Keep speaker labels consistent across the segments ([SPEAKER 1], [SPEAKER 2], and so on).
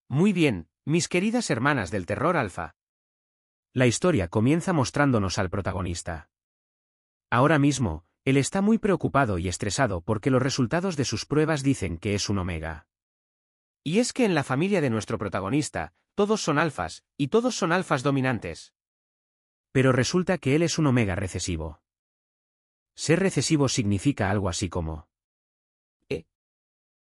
[SPEAKER 1] Muy bien, mis queridas hermanas del terror alfa. La historia comienza mostrándonos al protagonista. Ahora mismo, él está muy preocupado y estresado porque los resultados de sus pruebas dicen que es un omega. Y es que en la familia de nuestro protagonista, todos son alfas, y todos son alfas dominantes. Pero resulta que él es un omega recesivo. Ser recesivo significa algo así como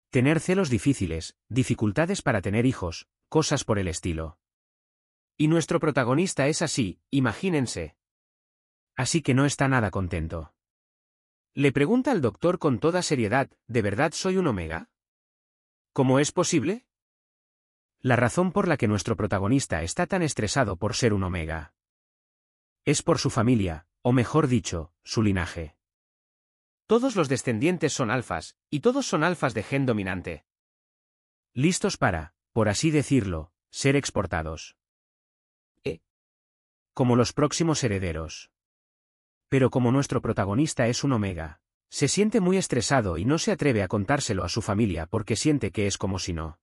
[SPEAKER 1] tener celos difíciles, dificultades para tener hijos, cosas por el estilo. Y nuestro protagonista es así, imagínense. Así que no está nada contento. Le pregunta al doctor con toda seriedad, ¿de verdad soy un omega? ¿Cómo es posible? La razón por la que nuestro protagonista está tan estresado por ser un omega es por su familia, o mejor dicho, su linaje. Todos los descendientes son alfas, y todos son alfas de gen dominante. Listos para, por así decirlo, ser exportados. Como los próximos herederos. Pero como nuestro protagonista es un omega, se siente muy estresado y no se atreve a contárselo a su familia porque siente que es como si no.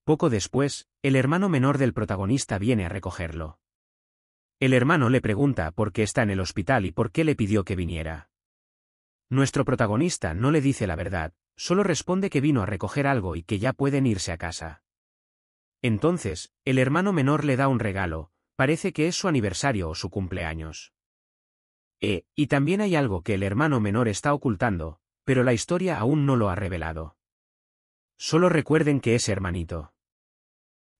[SPEAKER 1] Poco después, el hermano menor del protagonista viene a recogerlo. El hermano le pregunta por qué está en el hospital y por qué le pidió que viniera. Nuestro protagonista no le dice la verdad, solo responde que vino a recoger algo y que ya pueden irse a casa. Entonces, el hermano menor le da un regalo, parece que es su aniversario o su cumpleaños. Y también hay algo que el hermano menor está ocultando, pero la historia aún no lo ha revelado. Solo recuerden que ese hermanito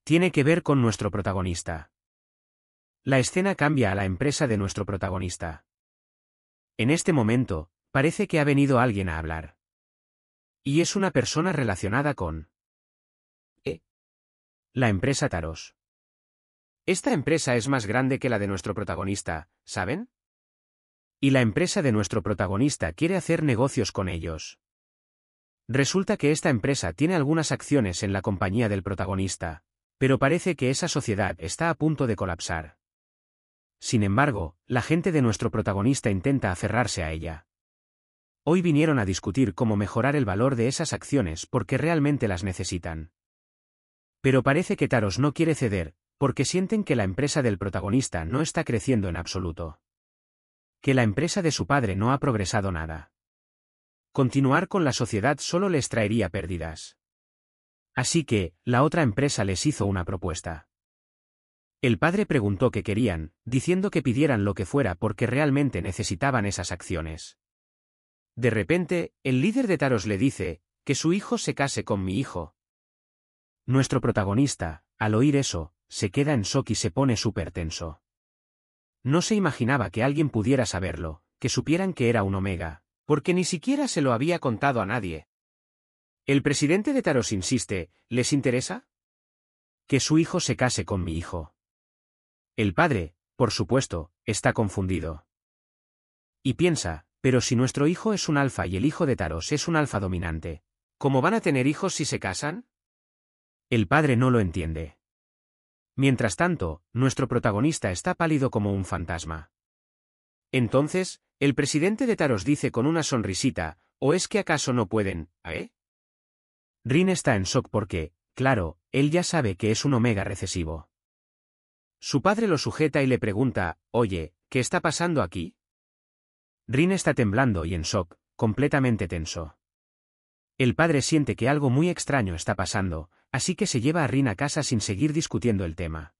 [SPEAKER 1] tiene que ver con nuestro protagonista. La escena cambia a la empresa de nuestro protagonista. En este momento, parece que ha venido alguien a hablar. Y es una persona relacionada con la empresa Taros. Esta empresa es más grande que la de nuestro protagonista, ¿saben? Y la empresa de nuestro protagonista quiere hacer negocios con ellos. Resulta que esta empresa tiene algunas acciones en la compañía del protagonista, pero parece que esa sociedad está a punto de colapsar. Sin embargo, la gente de nuestro protagonista intenta aferrarse a ella. Hoy vinieron a discutir cómo mejorar el valor de esas acciones porque realmente las necesitan. Pero parece que Taros no quiere ceder, porque sienten que la empresa del protagonista no está creciendo en absoluto. Que la empresa de su padre no ha progresado nada. Continuar con la sociedad solo les traería pérdidas. Así que, la otra empresa les hizo una propuesta. El padre preguntó qué querían, diciendo que pidieran lo que fuera porque realmente necesitaban esas acciones. De repente, el líder de Taros le dice, que su hijo se case con mi hijo. Nuestro protagonista, al oír eso, se queda en shock y se pone súper tenso. No se imaginaba que alguien pudiera saberlo, que supieran que era un omega, porque ni siquiera se lo había contado a nadie. El presidente de Taros insiste, ¿les interesa? Que su hijo se case con mi hijo. El padre, por supuesto, está confundido. Y piensa, pero si nuestro hijo es un alfa y el hijo de Taros es un alfa dominante, ¿cómo van a tener hijos si se casan? El padre no lo entiende. Mientras tanto, nuestro protagonista está pálido como un fantasma. Entonces, el presidente de Taros dice con una sonrisita, ¿o es que acaso no pueden, Rin está en shock porque, claro, él ya sabe que es un omega recesivo. Su padre lo sujeta y le pregunta, oye, ¿qué está pasando aquí? Rin está temblando y en shock, completamente tenso. El padre siente que algo muy extraño está pasando, así que se lleva a Rin a casa sin seguir discutiendo el tema.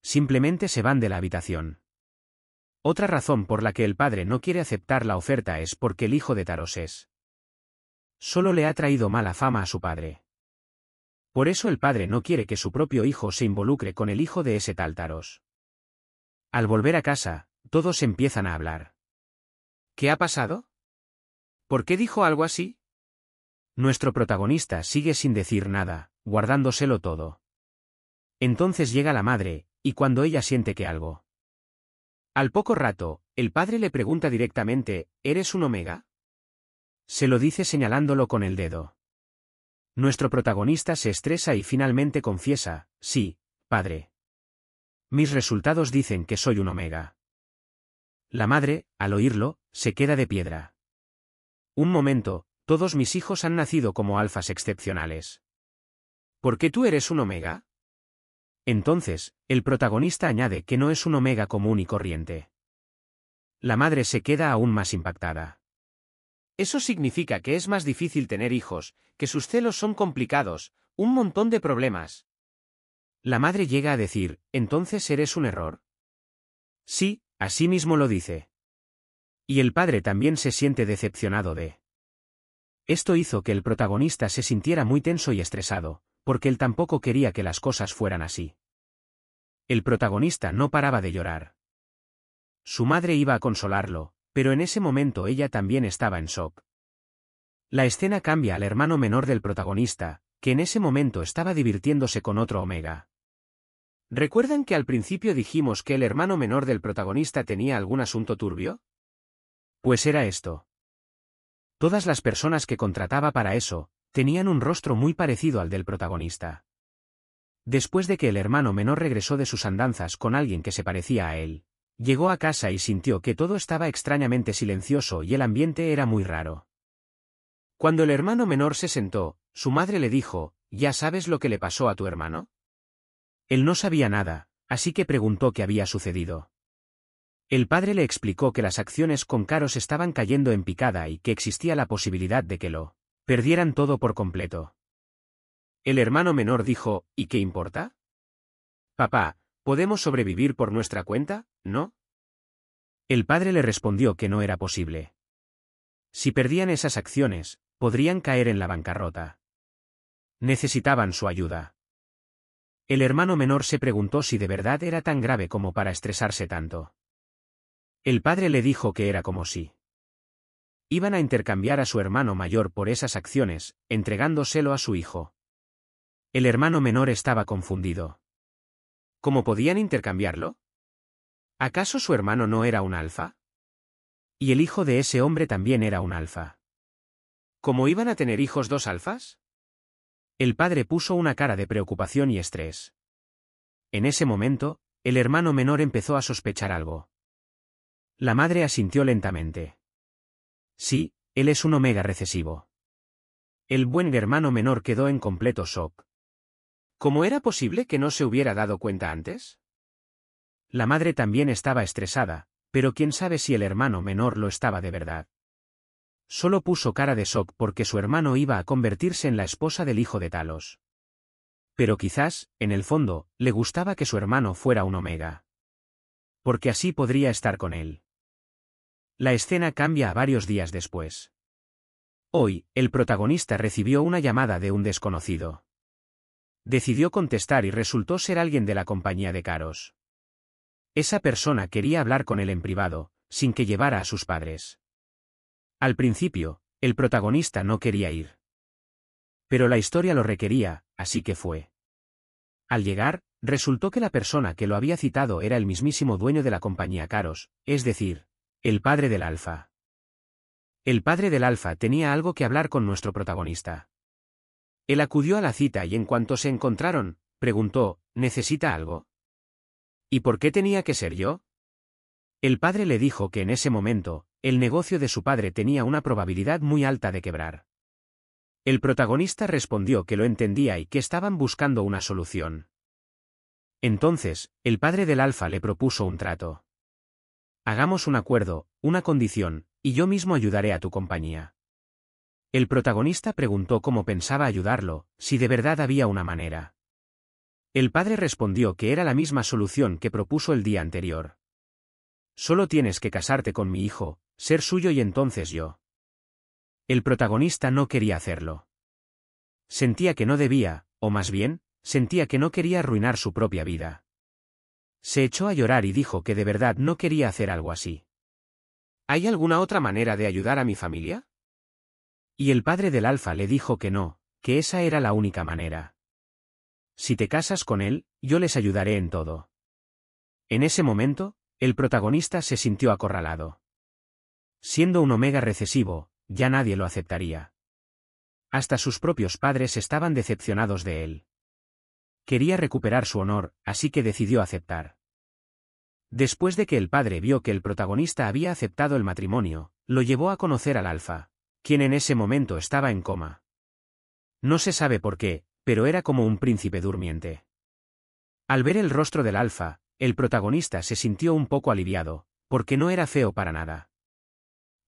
[SPEAKER 1] Simplemente se van de la habitación. Otra razón por la que el padre no quiere aceptar la oferta es porque el hijo de Taros solo le ha traído mala fama a su padre. Por eso el padre no quiere que su propio hijo se involucre con el hijo de ese tal Taros. Al volver a casa, todos empiezan a hablar. ¿Qué ha pasado? ¿Por qué dijo algo así? Nuestro protagonista sigue sin decir nada, guardándoselo todo. Entonces llega la madre, y cuando ella siente que algo. Al poco rato, el padre le pregunta directamente, ¿eres un omega? Se lo dice señalándolo con el dedo. Nuestro protagonista se estresa y finalmente confiesa, sí, padre. Mis resultados dicen que soy un omega. La madre, al oírlo, se queda de piedra. Un momento, todos mis hijos han nacido como alfas excepcionales. ¿Por qué tú eres un omega? Entonces, el protagonista añade que no es un omega común y corriente. La madre se queda aún más impactada. Eso significa que es más difícil tener hijos, que sus celos son complicados, un montón de problemas. La madre llega a decir, ¿entonces eres un error? Sí, así mismo lo dice. Y el padre también se siente decepcionado de. Esto hizo que el protagonista se sintiera muy tenso y estresado, porque él tampoco quería que las cosas fueran así. El protagonista no paraba de llorar. Su madre iba a consolarlo, pero en ese momento ella también estaba en shock. La escena cambia al hermano menor del protagonista, que en ese momento estaba divirtiéndose con otro omega. ¿Recuerdan que al principio dijimos que el hermano menor del protagonista tenía algún asunto turbio? Pues era esto. Todas las personas que contrataba para eso, tenían un rostro muy parecido al del protagonista. Después de que el hermano menor regresó de sus andanzas con alguien que se parecía a él, llegó a casa y sintió que todo estaba extrañamente silencioso y el ambiente era muy raro. Cuando el hermano menor se sentó, su madre le dijo, ¿ya sabes lo que le pasó a tu hermano? Él no sabía nada, así que preguntó qué había sucedido. El padre le explicó que las acciones con Carlos estaban cayendo en picada y que existía la posibilidad de que lo perdieran todo por completo. El hermano menor dijo, ¿y qué importa? Papá, ¿podemos sobrevivir por nuestra cuenta, no? El padre le respondió que no era posible. Si perdían esas acciones, podrían caer en la bancarrota. Necesitaban su ayuda. El hermano menor se preguntó si de verdad era tan grave como para estresarse tanto. El padre le dijo que era como si iban a intercambiar a su hermano mayor por esas acciones, entregándoselo a su hijo. El hermano menor estaba confundido. ¿Cómo podían intercambiarlo? ¿Acaso su hermano no era un alfa? Y el hijo de ese hombre también era un alfa. ¿Cómo iban a tener hijos dos alfas? El padre puso una cara de preocupación y estrés. En ese momento, el hermano menor empezó a sospechar algo. La madre asintió lentamente. Sí, él es un omega recesivo. El buen hermano menor quedó en completo shock. ¿Cómo era posible que no se hubiera dado cuenta antes? La madre también estaba estresada, pero quién sabe si el hermano menor lo estaba de verdad. Solo puso cara de shock porque su hermano iba a convertirse en la esposa del hijo de Talos. Pero quizás, en el fondo, le gustaba que su hermano fuera un omega. Porque así podría estar con él. La escena cambia a varios días después. Hoy, el protagonista recibió una llamada de un desconocido. Decidió contestar y resultó ser alguien de la compañía de Carlos. Esa persona quería hablar con él en privado, sin que llevara a sus padres. Al principio, el protagonista no quería ir. Pero la historia lo requería, así que fue. Al llegar, resultó que la persona que lo había citado era el mismísimo dueño de la compañía Carlos, es decir, el padre del alfa. El padre del alfa tenía algo que hablar con nuestro protagonista. Él acudió a la cita y en cuanto se encontraron, preguntó, ¿necesita algo? ¿Y por qué tenía que ser yo? El padre le dijo que en ese momento, el negocio de su padre tenía una probabilidad muy alta de quebrar. El protagonista respondió que lo entendía y que estaban buscando una solución. Entonces, el padre del alfa le propuso un trato. Hagamos un acuerdo, una condición, y yo mismo ayudaré a tu compañía. El protagonista preguntó cómo pensaba ayudarlo, si de verdad había una manera. El padre respondió que era la misma solución que propuso el día anterior. Solo tienes que casarte con mi hijo, ser suyo y entonces yo. El protagonista no quería hacerlo. Sentía que no debía, o más bien, sentía que no quería arruinar su propia vida. Se echó a llorar y dijo que de verdad no quería hacer algo así. ¿Hay alguna otra manera de ayudar a mi familia? Y el padre del alfa le dijo que no, que esa era la única manera. Si te casas con él, yo les ayudaré en todo. En ese momento, el protagonista se sintió acorralado. Siendo un omega recesivo, ya nadie lo aceptaría. Hasta sus propios padres estaban decepcionados de él. Quería recuperar su honor, así que decidió aceptar. Después de que el padre vio que el protagonista había aceptado el matrimonio, lo llevó a conocer al alfa, quien en ese momento estaba en coma. No se sabe por qué, pero era como un príncipe durmiente. Al ver el rostro del alfa, el protagonista se sintió un poco aliviado, porque no era feo para nada.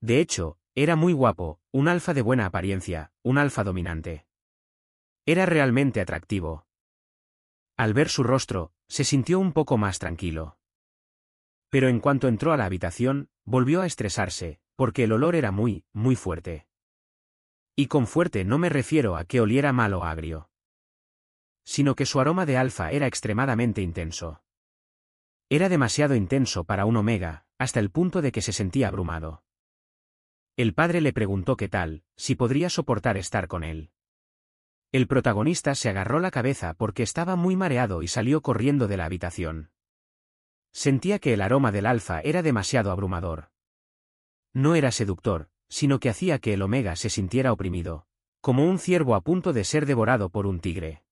[SPEAKER 1] De hecho, era muy guapo, un alfa de buena apariencia, un alfa dominante. Era realmente atractivo. Al ver su rostro, se sintió un poco más tranquilo. Pero en cuanto entró a la habitación, volvió a estresarse, porque el olor era muy, muy fuerte. Y con fuerte no me refiero a que oliera mal o agrio, sino que su aroma de alfa era extremadamente intenso. Era demasiado intenso para un omega, hasta el punto de que se sentía abrumado. El padre le preguntó qué tal, si podría soportar estar con él. El protagonista se agarró la cabeza porque estaba muy mareado y salió corriendo de la habitación. Sentía que el aroma del alfa era demasiado abrumador. No era seductor, sino que hacía que el omega se sintiera oprimido, como un ciervo a punto de ser devorado por un tigre.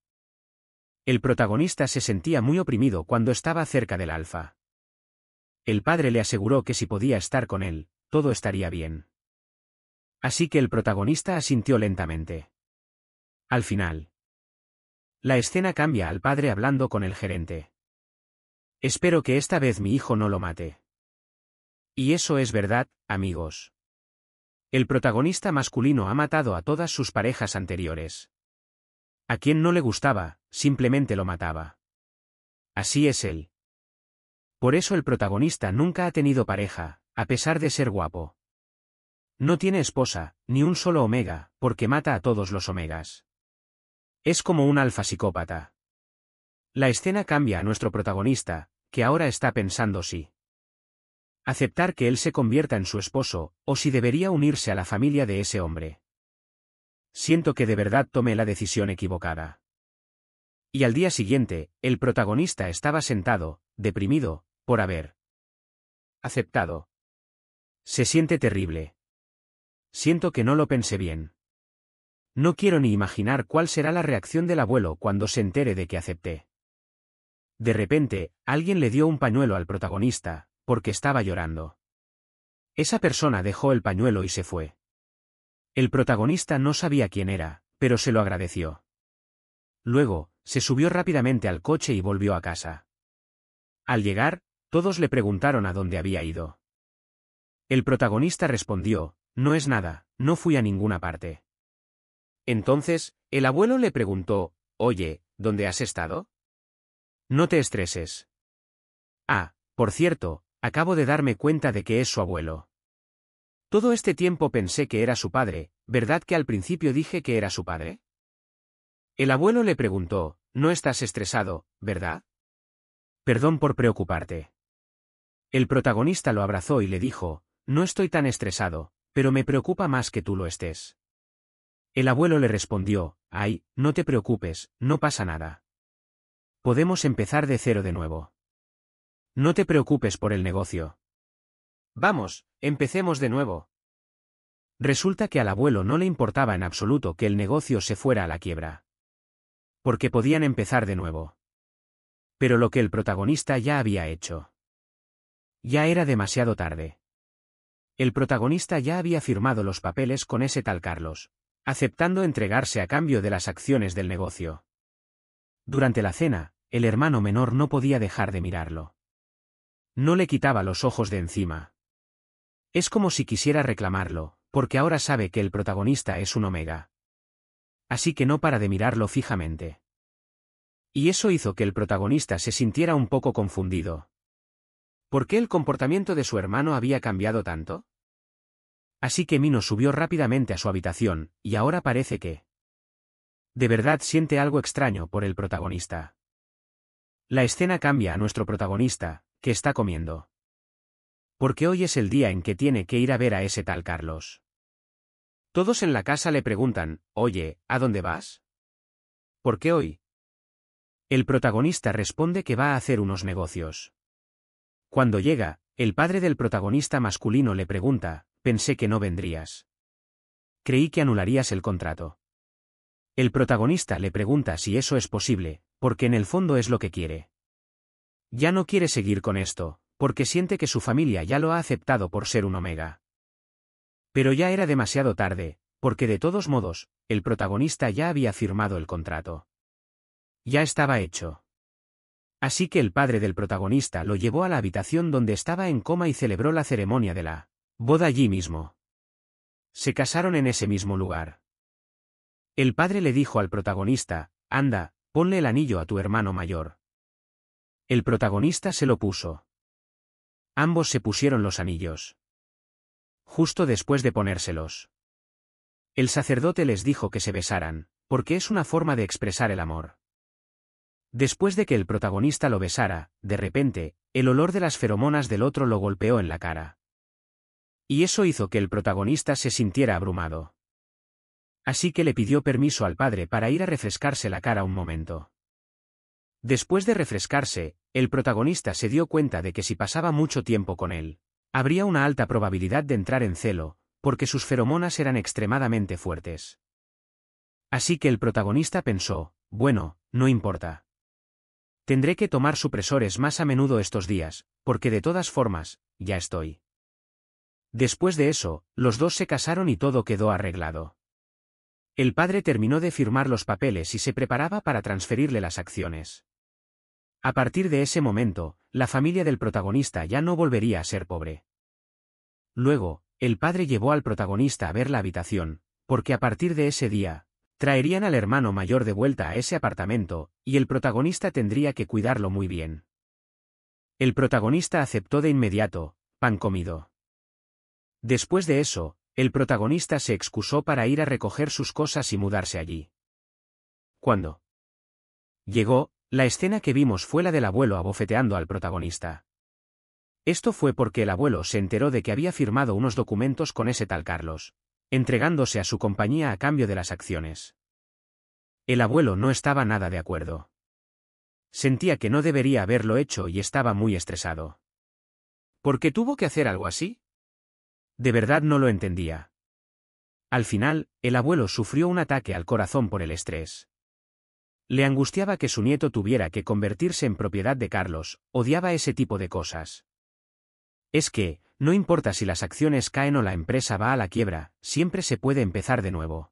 [SPEAKER 1] El protagonista se sentía muy oprimido cuando estaba cerca del alfa. El padre le aseguró que si podía estar con él, todo estaría bien. Así que el protagonista asintió lentamente. Al final, la escena cambia al padre hablando con el gerente. Espero que esta vez mi hijo no lo mate. Y eso es verdad, amigos. El protagonista masculino ha matado a todas sus parejas anteriores. A quien no le gustaba, simplemente lo mataba. Así es él. Por eso el protagonista nunca ha tenido pareja, a pesar de ser guapo. No tiene esposa, ni un solo omega, porque mata a todos los omegas. Es como un alfa psicópata. La escena cambia a nuestro protagonista, que ahora está pensando si aceptar que él se convierta en su esposo, o si debería unirse a la familia de ese hombre. Siento que de verdad tomé la decisión equivocada. Y al día siguiente, el protagonista estaba sentado, deprimido, por haber aceptado. Se siente terrible. Siento que no lo pensé bien. No quiero ni imaginar cuál será la reacción del abuelo cuando se entere de que acepté. De repente, alguien le dio un pañuelo al protagonista, porque estaba llorando. Esa persona dejó el pañuelo y se fue. El protagonista no sabía quién era, pero se lo agradeció. Luego, se subió rápidamente al coche y volvió a casa. Al llegar, todos le preguntaron a dónde había ido. El protagonista respondió, no es nada, no fui a ninguna parte. Entonces, el abuelo le preguntó, oye, ¿dónde has estado? No te estreses. Ah, por cierto, acabo de darme cuenta de que es su abuelo. Todo este tiempo pensé que era su padre, ¿verdad que al principio dije que era su padre? El abuelo le preguntó, no estás estresado, ¿verdad? Perdón por preocuparte. El protagonista lo abrazó y le dijo, no estoy tan estresado, pero me preocupa más que tú lo estés. El abuelo le respondió, ay, no te preocupes, no pasa nada. Podemos empezar de cero de nuevo. No te preocupes por el negocio. Vamos, empecemos de nuevo. Resulta que al abuelo no le importaba en absoluto que el negocio se fuera a la quiebra. Porque podían empezar de nuevo. Pero lo que el protagonista ya había hecho. Ya era demasiado tarde. El protagonista ya había firmado los papeles con ese tal Carlos, aceptando entregarse a cambio de las acciones del negocio. Durante la cena, el hermano menor no podía dejar de mirarlo. No le quitaba los ojos de encima. Es como si quisiera reclamarlo, porque ahora sabe que el protagonista es un omega. Así que no para de mirarlo fijamente. Y eso hizo que el protagonista se sintiera un poco confundido. ¿Por qué el comportamiento de su hermano había cambiado tanto? Así que Mino subió rápidamente a su habitación, y ahora parece que de verdad siente algo extraño por el protagonista. La escena cambia a nuestro protagonista, que está comiendo. Porque hoy es el día en que tiene que ir a ver a ese tal Carlos. Todos en la casa le preguntan, oye, ¿a dónde vas? ¿Por qué hoy? El protagonista responde que va a hacer unos negocios. Cuando llega, el padre del protagonista masculino le pregunta, pensé que no vendrías. Creí que anularías el contrato. El protagonista le pregunta si eso es posible, porque en el fondo es lo que quiere. Ya no quiere seguir con esto, porque siente que su familia ya lo ha aceptado por ser un omega. Pero ya era demasiado tarde, porque de todos modos, el protagonista ya había firmado el contrato. Ya estaba hecho. Así que el padre del protagonista lo llevó a la habitación donde estaba en coma y celebró la ceremonia de la boda allí mismo. Se casaron en ese mismo lugar. El padre le dijo al protagonista, anda, ponle el anillo a tu hermano mayor. El protagonista se lo puso. Ambos se pusieron los anillos. Justo después de ponérselos, el sacerdote les dijo que se besaran, porque es una forma de expresar el amor. Después de que el protagonista lo besara, de repente, el olor de las feromonas del otro lo golpeó en la cara. Y eso hizo que el protagonista se sintiera abrumado. Así que le pidió permiso al padre para ir a refrescarse la cara un momento. Después de refrescarse, el protagonista se dio cuenta de que si pasaba mucho tiempo con él, habría una alta probabilidad de entrar en celo, porque sus feromonas eran extremadamente fuertes. Así que el protagonista pensó, bueno, no importa. Tendré que tomar supresores más a menudo estos días, porque de todas formas, ya estoy. Después de eso, los dos se casaron y todo quedó arreglado. El padre terminó de firmar los papeles y se preparaba para transferirle las acciones. A partir de ese momento, la familia del protagonista ya no volvería a ser pobre. Luego, el padre llevó al protagonista a ver la habitación, porque a partir de ese día, traerían al hermano mayor de vuelta a ese apartamento, y el protagonista tendría que cuidarlo muy bien. El protagonista aceptó de inmediato, pan comido. Después de eso, el protagonista se excusó para ir a recoger sus cosas y mudarse allí. Cuando llegó, la escena que vimos fue la del abuelo abofeteando al protagonista. Esto fue porque el abuelo se enteró de que había firmado unos documentos con ese tal Carlos, entregándose a su compañía a cambio de las acciones. El abuelo no estaba nada de acuerdo. Sentía que no debería haberlo hecho y estaba muy estresado. ¿Por qué tuvo que hacer algo así? De verdad no lo entendía. Al final, el abuelo sufrió un ataque al corazón por el estrés. Le angustiaba que su nieto tuviera que convertirse en propiedad de Carlos, odiaba ese tipo de cosas. Es que, no importa si las acciones caen o la empresa va a la quiebra, siempre se puede empezar de nuevo.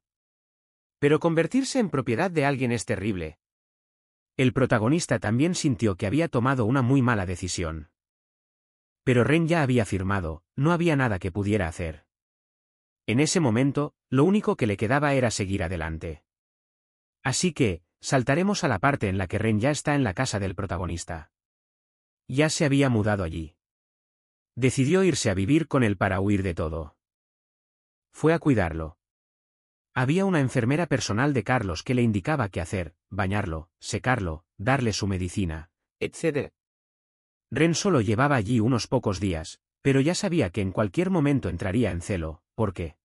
[SPEAKER 1] Pero convertirse en propiedad de alguien es terrible. El protagonista también sintió que había tomado una muy mala decisión. Pero Ren ya había firmado, no había nada que pudiera hacer. En ese momento, lo único que le quedaba era seguir adelante. Así que, saltaremos a la parte en la que Ren ya está en la casa del protagonista. Ya se había mudado allí. Decidió irse a vivir con él para huir de todo. Fue a cuidarlo. Había una enfermera personal de Carlos que le indicaba qué hacer, bañarlo, secarlo, darle su medicina, etc. Ren solo llevaba allí unos pocos días, pero ya sabía que en cualquier momento entraría en celo, porque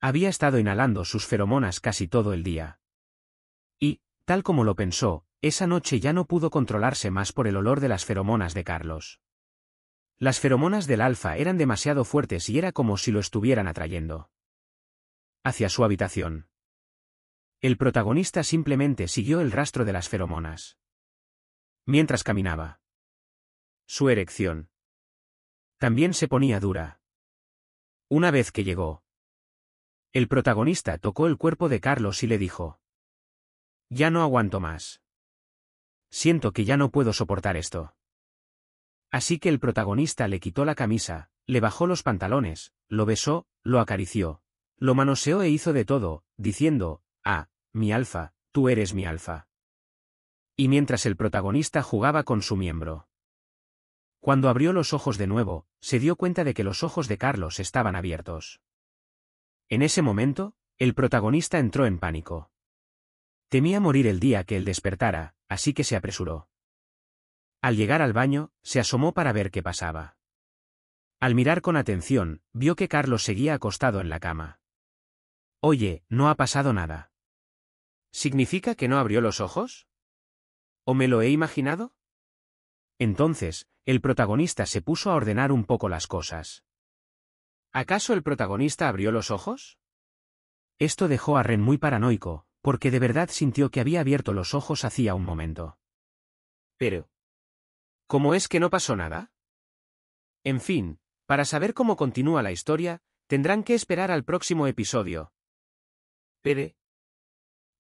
[SPEAKER 1] había estado inhalando sus feromonas casi todo el día. Y, tal como lo pensó, esa noche ya no pudo controlarse más por el olor de las feromonas de Carlos. Las feromonas del alfa eran demasiado fuertes y era como si lo estuvieran atrayendo hacia su habitación. El protagonista simplemente siguió el rastro de las feromonas. Mientras caminaba, su erección también se ponía dura. Una vez que llegó, el protagonista tocó el cuerpo de Carlos y le dijo: «Ya no aguanto más. Siento que ya no puedo soportar esto». Así que el protagonista le quitó la camisa, le bajó los pantalones, lo besó, lo acarició, lo manoseó e hizo de todo, diciendo: «Ah, mi alfa, tú eres mi alfa». Y mientras el protagonista jugaba con su miembro. Cuando abrió los ojos de nuevo, se dio cuenta de que los ojos de Carlos estaban abiertos. En ese momento, el protagonista entró en pánico. Temía morir el día que él despertara, así que se apresuró. Al llegar al baño, se asomó para ver qué pasaba. Al mirar con atención, vio que Carlos seguía acostado en la cama. «Oye, no ha pasado nada». ¿Significa que no abrió los ojos? ¿O me lo he imaginado? Entonces, el protagonista se puso a ordenar un poco las cosas. ¿Acaso el protagonista abrió los ojos? Esto dejó a Ren muy paranoico, porque de verdad sintió que había abierto los ojos hacía un momento. Pero ¿cómo es que no pasó nada? En fin, para saber cómo continúa la historia, tendrán que esperar al próximo episodio. Pere.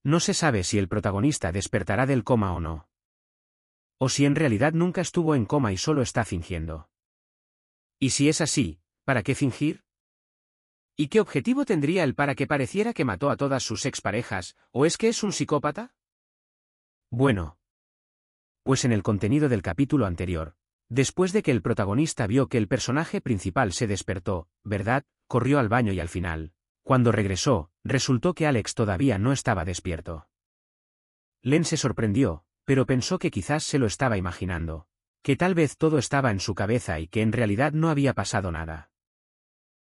[SPEAKER 1] No se sabe si el protagonista despertará del coma o no. O si en realidad nunca estuvo en coma y solo está fingiendo. Y si es así, ¿para qué fingir? ¿Y qué objetivo tendría él para que pareciera que mató a todas sus exparejas, o es que es un psicópata? Bueno. Pues en el contenido del capítulo anterior, después de que el protagonista vio que el personaje principal se despertó, ¿verdad?, corrió al baño y al final, cuando regresó, resultó que Alex todavía no estaba despierto. Len se sorprendió, pero pensó que quizás se lo estaba imaginando, que tal vez todo estaba en su cabeza y que en realidad no había pasado nada.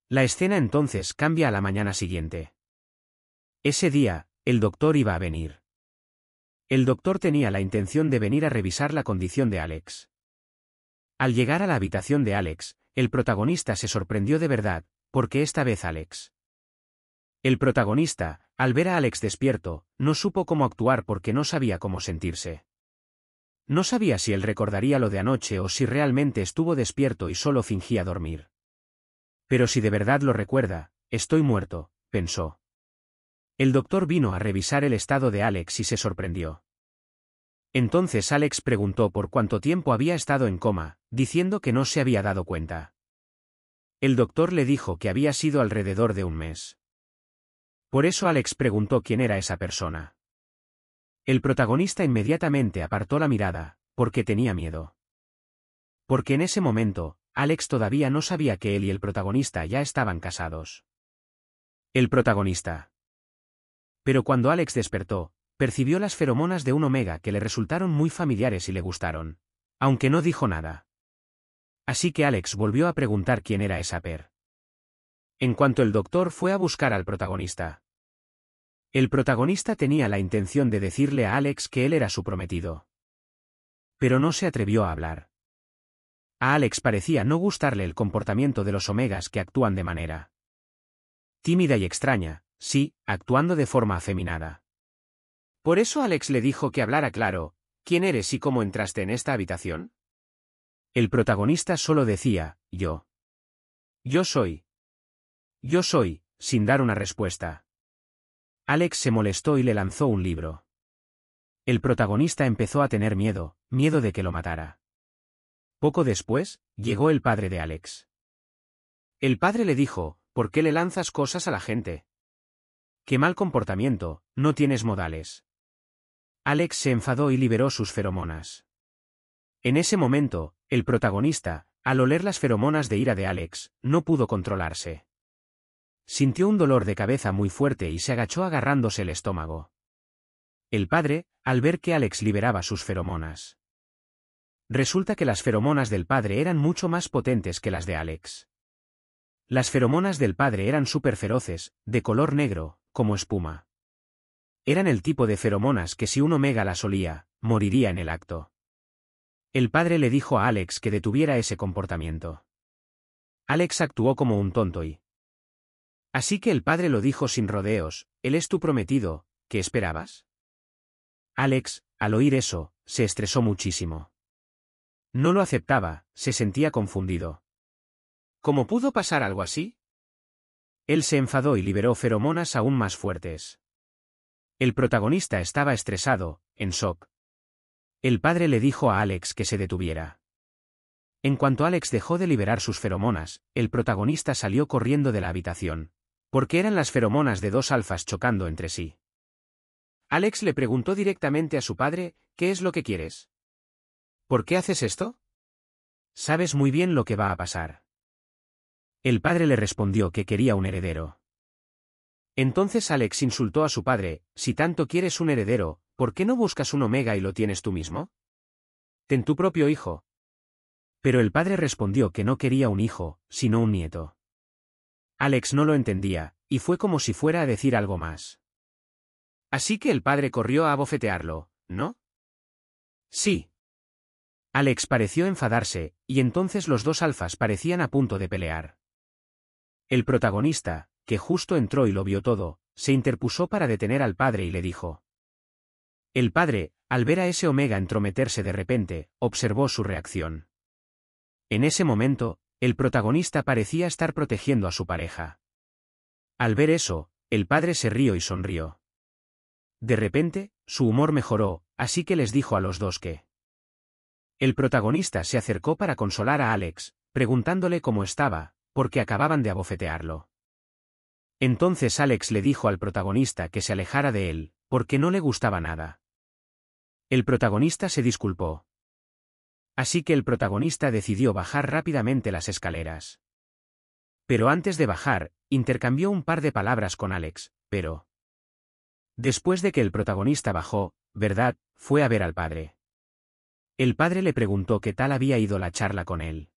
[SPEAKER 1] La escena entonces cambia a la mañana siguiente. Ese día, el doctor iba a venir. El doctor tenía la intención de venir a revisar la condición de Alex. Al llegar a la habitación de Alex, el protagonista se sorprendió de verdad, porque esta vez Alex. El protagonista, al ver a Alex despierto, no supo cómo actuar porque no sabía cómo sentirse. No sabía si él recordaría lo de anoche o si realmente estuvo despierto y solo fingía dormir. Pero si de verdad lo recuerda, estoy muerto, pensó. El doctor vino a revisar el estado de Alex y se sorprendió. Entonces Alex preguntó por cuánto tiempo había estado en coma, diciendo que no se había dado cuenta. El doctor le dijo que había sido alrededor de un mes. Por eso Alex preguntó quién era esa persona. El protagonista inmediatamente apartó la mirada, porque tenía miedo. Porque en ese momento, Alex todavía no sabía que él y el protagonista ya estaban casados. El protagonista. Pero cuando Alex despertó, percibió las feromonas de un omega que le resultaron muy familiares y le gustaron, aunque no dijo nada. Así que Alex volvió a preguntar quién era esa per. En cuanto el doctor fue a buscar al protagonista. El protagonista tenía la intención de decirle a Alex que él era su prometido. Pero no se atrevió a hablar. A Alex parecía no gustarle el comportamiento de los omegas que actúan de manera tímida y extraña, sí, actuando de forma afeminada. Por eso Alex le dijo que hablara claro, ¿quién eres y cómo entraste en esta habitación? El protagonista solo decía, yo. Yo soy. Yo soy, sin dar una respuesta. Alex se molestó y le lanzó un libro. El protagonista empezó a tener miedo, miedo de que lo matara. Poco después, llegó el padre de Alex. El padre le dijo, ¿por qué le lanzas cosas a la gente? ¡Qué mal comportamiento, no tienes modales! Alex se enfadó y liberó sus feromonas. En ese momento, el protagonista, al oler las feromonas de ira de Alex, no pudo controlarse. Sintió un dolor de cabeza muy fuerte y se agachó agarrándose el estómago. El padre, al ver que Alex liberaba sus feromonas. Resulta que las feromonas del padre eran mucho más potentes que las de Alex. Las feromonas del padre eran súper feroces, de color negro, como espuma. Eran el tipo de feromonas que si un omega las olía, moriría en el acto. El padre le dijo a Alex que detuviera ese comportamiento. Alex actuó como un tonto y... Así que el padre lo dijo sin rodeos, él es tu prometido, ¿qué esperabas? Alex, al oír eso, se estresó muchísimo. No lo aceptaba, se sentía confundido. ¿Cómo pudo pasar algo así? Él se enfadó y liberó feromonas aún más fuertes. El protagonista estaba estresado, en shock. El padre le dijo a Alex que se detuviera. En cuanto Alex dejó de liberar sus feromonas, el protagonista salió corriendo de la habitación, porque eran las feromonas de dos alfas chocando entre sí. Alex le preguntó directamente a su padre, ¿qué es lo que quieres? ¿Por qué haces esto? Sabes muy bien lo que va a pasar. El padre le respondió que quería un heredero. Entonces Alex insultó a su padre, si tanto quieres un heredero, ¿por qué no buscas un omega y lo tienes tú mismo? Ten tu propio hijo. Pero el padre respondió que no quería un hijo, sino un nieto. Alex no lo entendía, y fue como si fuera a decir algo más. Así que el padre corrió a abofetearlo, ¿no? Sí. Alex pareció enfadarse, y entonces los dos alfas parecían a punto de pelear. El protagonista, que justo entró y lo vio todo, se interpuso para detener al padre y le dijo. El padre, al ver a ese omega entrometerse de repente, observó su reacción. En ese momento, el protagonista parecía estar protegiendo a su pareja. Al ver eso, el padre se rió y sonrió. De repente, su humor mejoró, así que les dijo a los dos que... El protagonista se acercó para consolar a Alex, preguntándole cómo estaba, porque acababan de abofetearlo. Entonces Alex le dijo al protagonista que se alejara de él, porque no le gustaba nada. El protagonista se disculpó. Así que el protagonista decidió bajar rápidamente las escaleras. Pero antes de bajar, intercambió un par de palabras con Alex, pero... Después de que el protagonista bajó, ¿verdad?, fue a ver al padre. El padre le preguntó qué tal había ido la charla con él.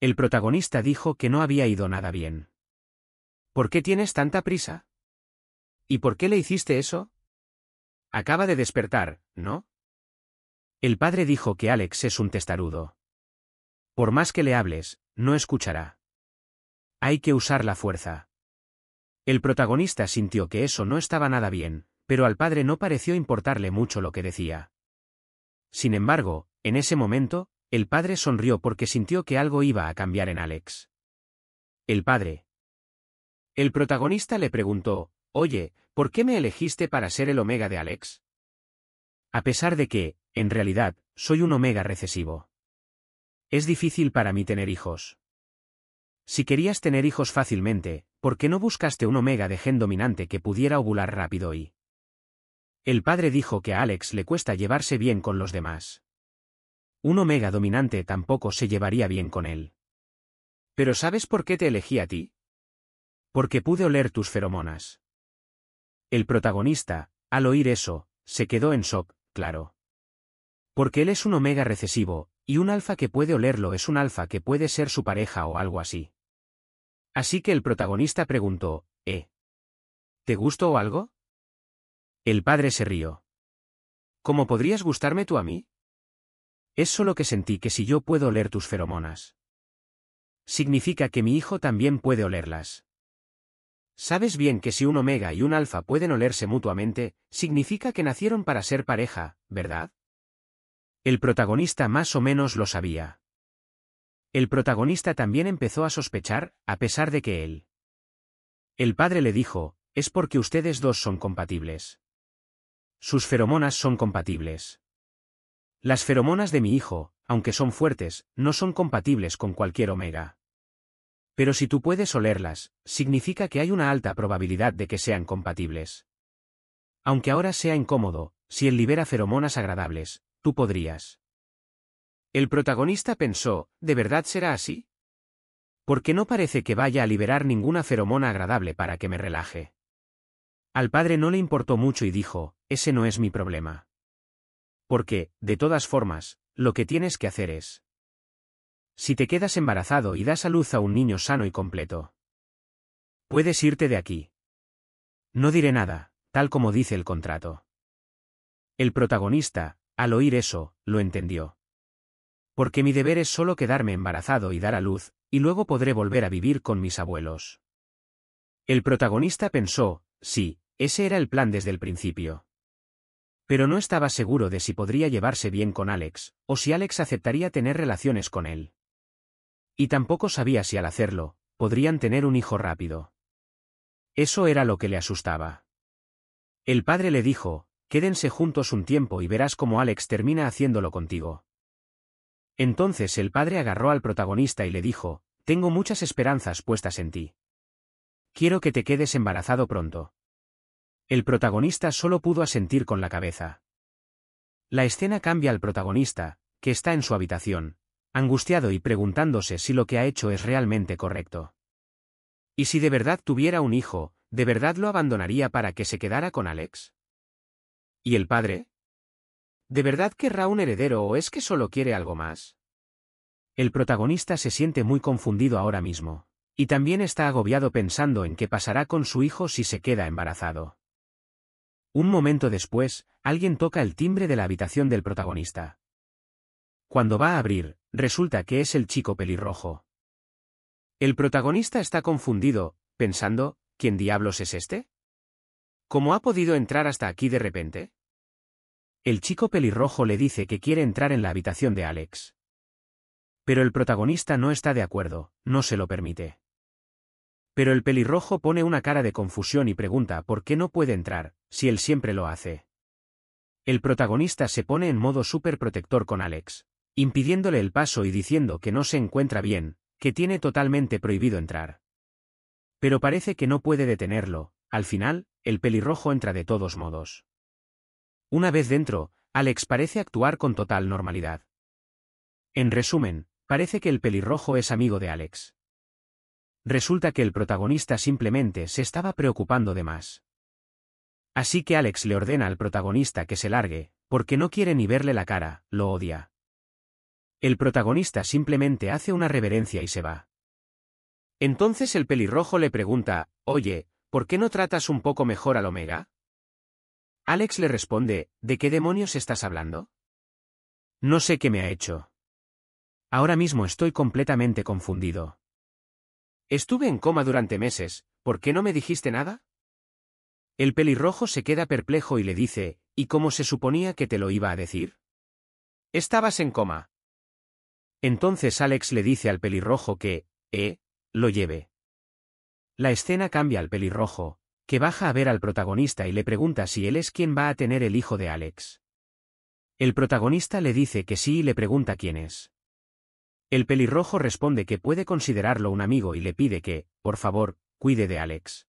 [SPEAKER 1] El protagonista dijo que no había ido nada bien. ¿Por qué tienes tanta prisa? ¿Y por qué le hiciste eso? Acaba de despertar, ¿no? El padre dijo que Alex es un testarudo. Por más que le hables, no escuchará. Hay que usar la fuerza. El protagonista sintió que eso no estaba nada bien, pero al padre no pareció importarle mucho lo que decía. Sin embargo, en ese momento, el padre sonrió porque sintió que algo iba a cambiar en Alex. El padre. El protagonista le preguntó, «Oye, ¿por qué me elegiste para ser el omega de Alex?» A pesar de que, en realidad, soy un omega recesivo. Es difícil para mí tener hijos. Si querías tener hijos fácilmente, ¿por qué no buscaste un omega de gen dominante que pudiera ovular rápido y...? El padre dijo que a Alex le cuesta llevarse bien con los demás. Un omega dominante tampoco se llevaría bien con él. ¿Pero sabes por qué te elegí a ti? Porque pude oler tus feromonas. El protagonista, al oír eso, se quedó en shock, claro. Porque él es un omega recesivo, y un alfa que puede olerlo es un alfa que puede ser su pareja o algo así. Así que el protagonista preguntó, ¿te gustó o algo? El padre se rió. ¿Cómo podrías gustarme tú a mí? Es solo que sentí que si yo puedo oler tus feromonas, significa que mi hijo también puede olerlas. Sabes bien que si un omega y un alfa pueden olerse mutuamente, significa que nacieron para ser pareja, ¿verdad? El protagonista más o menos lo sabía. El protagonista también empezó a sospechar, a pesar de que él. El padre le dijo, es porque ustedes dos son compatibles. Sus feromonas son compatibles. Las feromonas de mi hijo, aunque son fuertes, no son compatibles con cualquier omega. Pero si tú puedes olerlas, significa que hay una alta probabilidad de que sean compatibles. Aunque ahora sea incómodo, si él libera feromonas agradables, tú podrías. El protagonista pensó, ¿de verdad será así? Porque no parece que vaya a liberar ninguna feromona agradable para que me relaje. Al padre no le importó mucho y dijo, ese no es mi problema. Porque, de todas formas, lo que tienes que hacer es... Si te quedas embarazado y das a luz a un niño sano y completo, puedes irte de aquí. No diré nada, tal como dice el contrato. El protagonista, al oír eso, lo entendió. Porque mi deber es solo quedarme embarazado y dar a luz, y luego podré volver a vivir con mis abuelos. El protagonista pensó, sí, ese era el plan desde el principio. Pero no estaba seguro de si podría llevarse bien con Alex, o si Alex aceptaría tener relaciones con él. Y tampoco sabía si al hacerlo, podrían tener un hijo rápido. Eso era lo que le asustaba. El padre le dijo, quédense juntos un tiempo y verás cómo Alex termina haciéndolo contigo. Entonces el padre agarró al protagonista y le dijo, tengo muchas esperanzas puestas en ti. Quiero que te quedes embarazado pronto. El protagonista solo pudo asentir con la cabeza. La escena cambia al protagonista, que está en su habitación, angustiado y preguntándose si lo que ha hecho es realmente correcto. ¿Y si de verdad tuviera un hijo, de verdad lo abandonaría para que se quedara con Alex? ¿Y el padre? ¿De verdad querrá un heredero o es que solo quiere algo más? El protagonista se siente muy confundido ahora mismo, y también está agobiado pensando en qué pasará con su hijo si se queda embarazado. Un momento después, alguien toca el timbre de la habitación del protagonista. Cuando va a abrir, resulta que es el chico pelirrojo. El protagonista está confundido, pensando, ¿quién diablos es este? ¿Cómo ha podido entrar hasta aquí de repente? El chico pelirrojo le dice que quiere entrar en la habitación de Alex. Pero el protagonista no está de acuerdo, no se lo permite. Pero el pelirrojo pone una cara de confusión y pregunta por qué no puede entrar, si él siempre lo hace. El protagonista se pone en modo súper protector con Alex, impidiéndole el paso y diciendo que no se encuentra bien, que tiene totalmente prohibido entrar. Pero parece que no puede detenerlo. Al final, el pelirrojo entra de todos modos. Una vez dentro, Alex parece actuar con total normalidad. En resumen, parece que el pelirrojo es amigo de Alex. Resulta que el protagonista simplemente se estaba preocupando de más. Así que Alex le ordena al protagonista que se largue, porque no quiere ni verle la cara, lo odia. El protagonista simplemente hace una reverencia y se va. Entonces el pelirrojo le pregunta, oye, ¿por qué no tratas un poco mejor al Omega? Alex le responde, ¿de qué demonios estás hablando? No sé qué me ha hecho. Ahora mismo estoy completamente confundido. Estuve en coma durante meses, ¿por qué no me dijiste nada? El pelirrojo se queda perplejo y le dice, ¿y cómo se suponía que te lo iba a decir? Estabas en coma. Entonces Alex le dice al pelirrojo que, lo lleve. La escena cambia al pelirrojo, que baja a ver al protagonista y le pregunta si él es quien va a tener el hijo de Alex. El protagonista le dice que sí y le pregunta quién es. El pelirrojo responde que puede considerarlo un amigo y le pide que, por favor, cuide de Alex.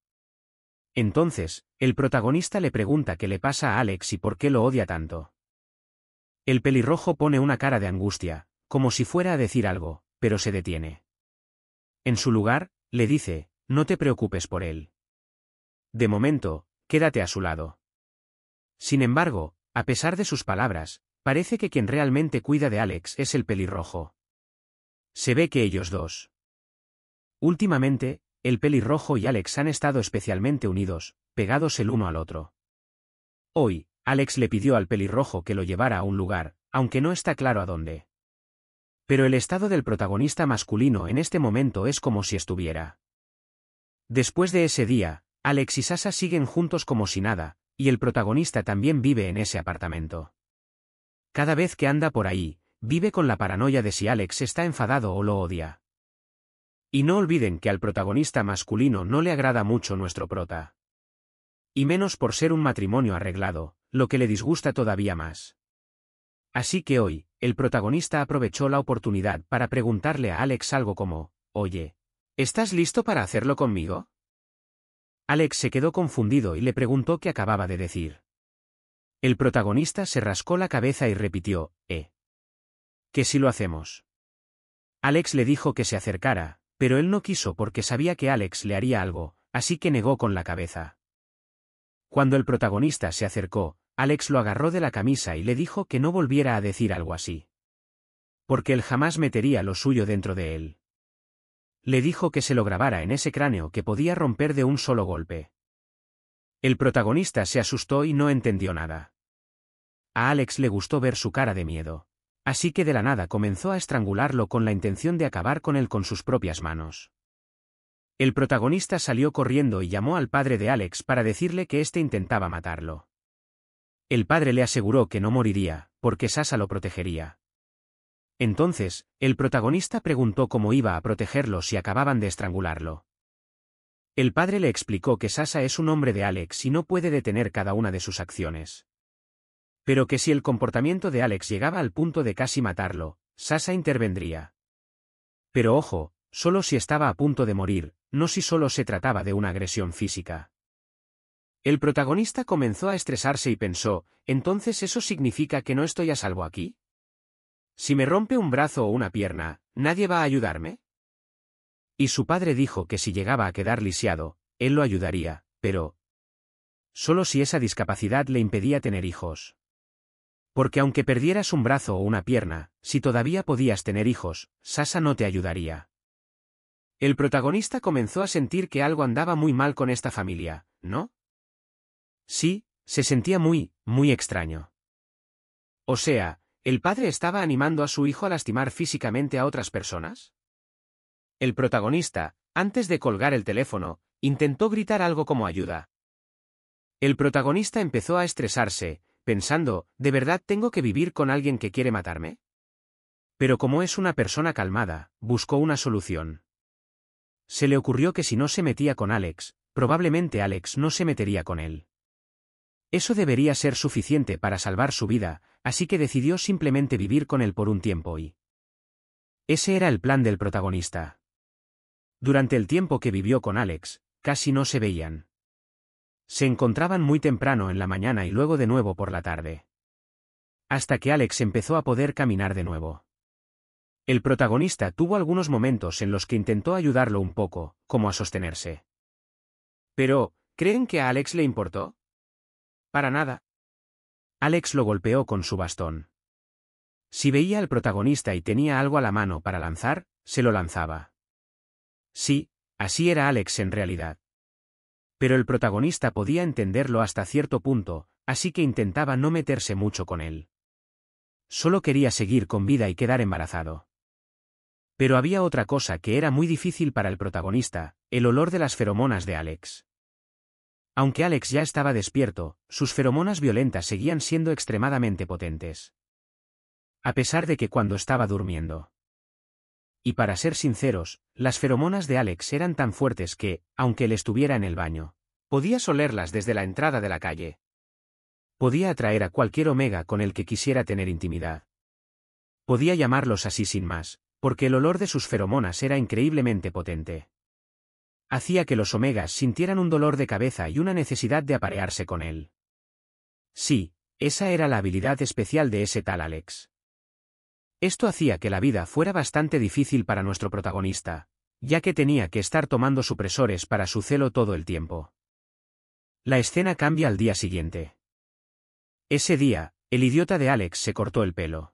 [SPEAKER 1] Entonces, el protagonista le pregunta qué le pasa a Alex y por qué lo odia tanto. El pelirrojo pone una cara de angustia, como si fuera a decir algo, pero se detiene. En su lugar, le dice, no te preocupes por él. De momento, quédate a su lado. Sin embargo, a pesar de sus palabras, parece que quien realmente cuida de Alex es el pelirrojo. Se ve que ellos dos. Últimamente, el pelirrojo y Alex han estado especialmente unidos, pegados el uno al otro. Hoy, Alex le pidió al pelirrojo que lo llevara a un lugar, aunque no está claro a dónde. Pero el estado del protagonista masculino en este momento es como si estuviera. Después de ese día, Alex y Sasha siguen juntos como si nada, y el protagonista también vive en ese apartamento. Cada vez que anda por ahí, vive con la paranoia de si Alex está enfadado o lo odia. Y no olviden que al protagonista masculino no le agrada mucho nuestro prota. Y menos por ser un matrimonio arreglado, lo que le disgusta todavía más. Así que hoy, el protagonista aprovechó la oportunidad para preguntarle a Alex algo como, oye, ¿estás listo para hacerlo conmigo? Alex se quedó confundido y le preguntó qué acababa de decir. El protagonista se rascó la cabeza y repitió, ¿que si lo hacemos? Alex le dijo que se acercara, pero él no quiso porque sabía que Alex le haría algo, así que negó con la cabeza. Cuando el protagonista se acercó, Alex lo agarró de la camisa y le dijo que no volviera a decir algo así. Porque él jamás metería lo suyo dentro de él. Le dijo que se lo grabara en ese cráneo que podía romper de un solo golpe. El protagonista se asustó y no entendió nada. A Alex le gustó ver su cara de miedo. Así que de la nada comenzó a estrangularlo con la intención de acabar con él con sus propias manos. El protagonista salió corriendo y llamó al padre de Alex para decirle que éste intentaba matarlo. El padre le aseguró que no moriría, porque Sasha lo protegería. Entonces, el protagonista preguntó cómo iba a protegerlo si acababan de estrangularlo. El padre le explicó que Sasha es un hombre de Alex y no puede detener cada una de sus acciones. Pero que si el comportamiento de Alex llegaba al punto de casi matarlo, Sasha intervendría. Pero ojo, solo si estaba a punto de morir, no si solo se trataba de una agresión física. El protagonista comenzó a estresarse y pensó, ¿entonces eso significa que no estoy a salvo aquí? Si me rompe un brazo o una pierna, ¿nadie va a ayudarme? Y su padre dijo que si llegaba a quedar lisiado, él lo ayudaría, pero solo si esa discapacidad le impedía tener hijos. Porque aunque perdieras un brazo o una pierna, si todavía podías tener hijos, Sasha no te ayudaría. El protagonista comenzó a sentir que algo andaba muy mal con esta familia, ¿no? Sí, se sentía muy extraño. O sea, ¿el padre estaba animando a su hijo a lastimar físicamente a otras personas? El protagonista, antes de colgar el teléfono, intentó gritar algo como ayuda. El protagonista empezó a estresarse, pensando, ¿de verdad tengo que vivir con alguien que quiere matarme? Pero como es una persona calmada, buscó una solución. Se le ocurrió que si no se metía con Alex, probablemente Alex no se metería con él. Eso debería ser suficiente para salvar su vida, así que decidió simplemente vivir con él por un tiempo y... Ese era el plan del protagonista. Durante el tiempo que vivió con Alex, casi no se veían. Se encontraban muy temprano en la mañana y luego de nuevo por la tarde. Hasta que Alex empezó a poder caminar de nuevo. El protagonista tuvo algunos momentos en los que intentó ayudarlo un poco, como a sostenerse. Pero, ¿creen que a Alex le importó? Para nada. Alex lo golpeó con su bastón. Si veía al protagonista y tenía algo a la mano para lanzar, se lo lanzaba. Sí, así era Alex en realidad. Pero el protagonista podía entenderlo hasta cierto punto, así que intentaba no meterse mucho con él. Solo quería seguir con vida y quedar embarazado. Pero había otra cosa que era muy difícil para el protagonista, el olor de las feromonas de Alex. Aunque Alex ya estaba despierto, sus feromonas violentas seguían siendo extremadamente potentes. A pesar de que cuando estaba durmiendo. Y para ser sinceros, las feromonas de Alex eran tan fuertes que, aunque él estuviera en el baño, podías olerlas desde la entrada de la calle. Podía atraer a cualquier omega con el que quisiera tener intimidad. Podía llamarlos así sin más, porque el olor de sus feromonas era increíblemente potente. Hacía que los omegas sintieran un dolor de cabeza y una necesidad de aparearse con él. Sí, esa era la habilidad especial de ese tal Alex. Esto hacía que la vida fuera bastante difícil para nuestro protagonista, ya que tenía que estar tomando supresores para su celo todo el tiempo. La escena cambia al día siguiente. Ese día, el idiota de Alex se cortó el pelo.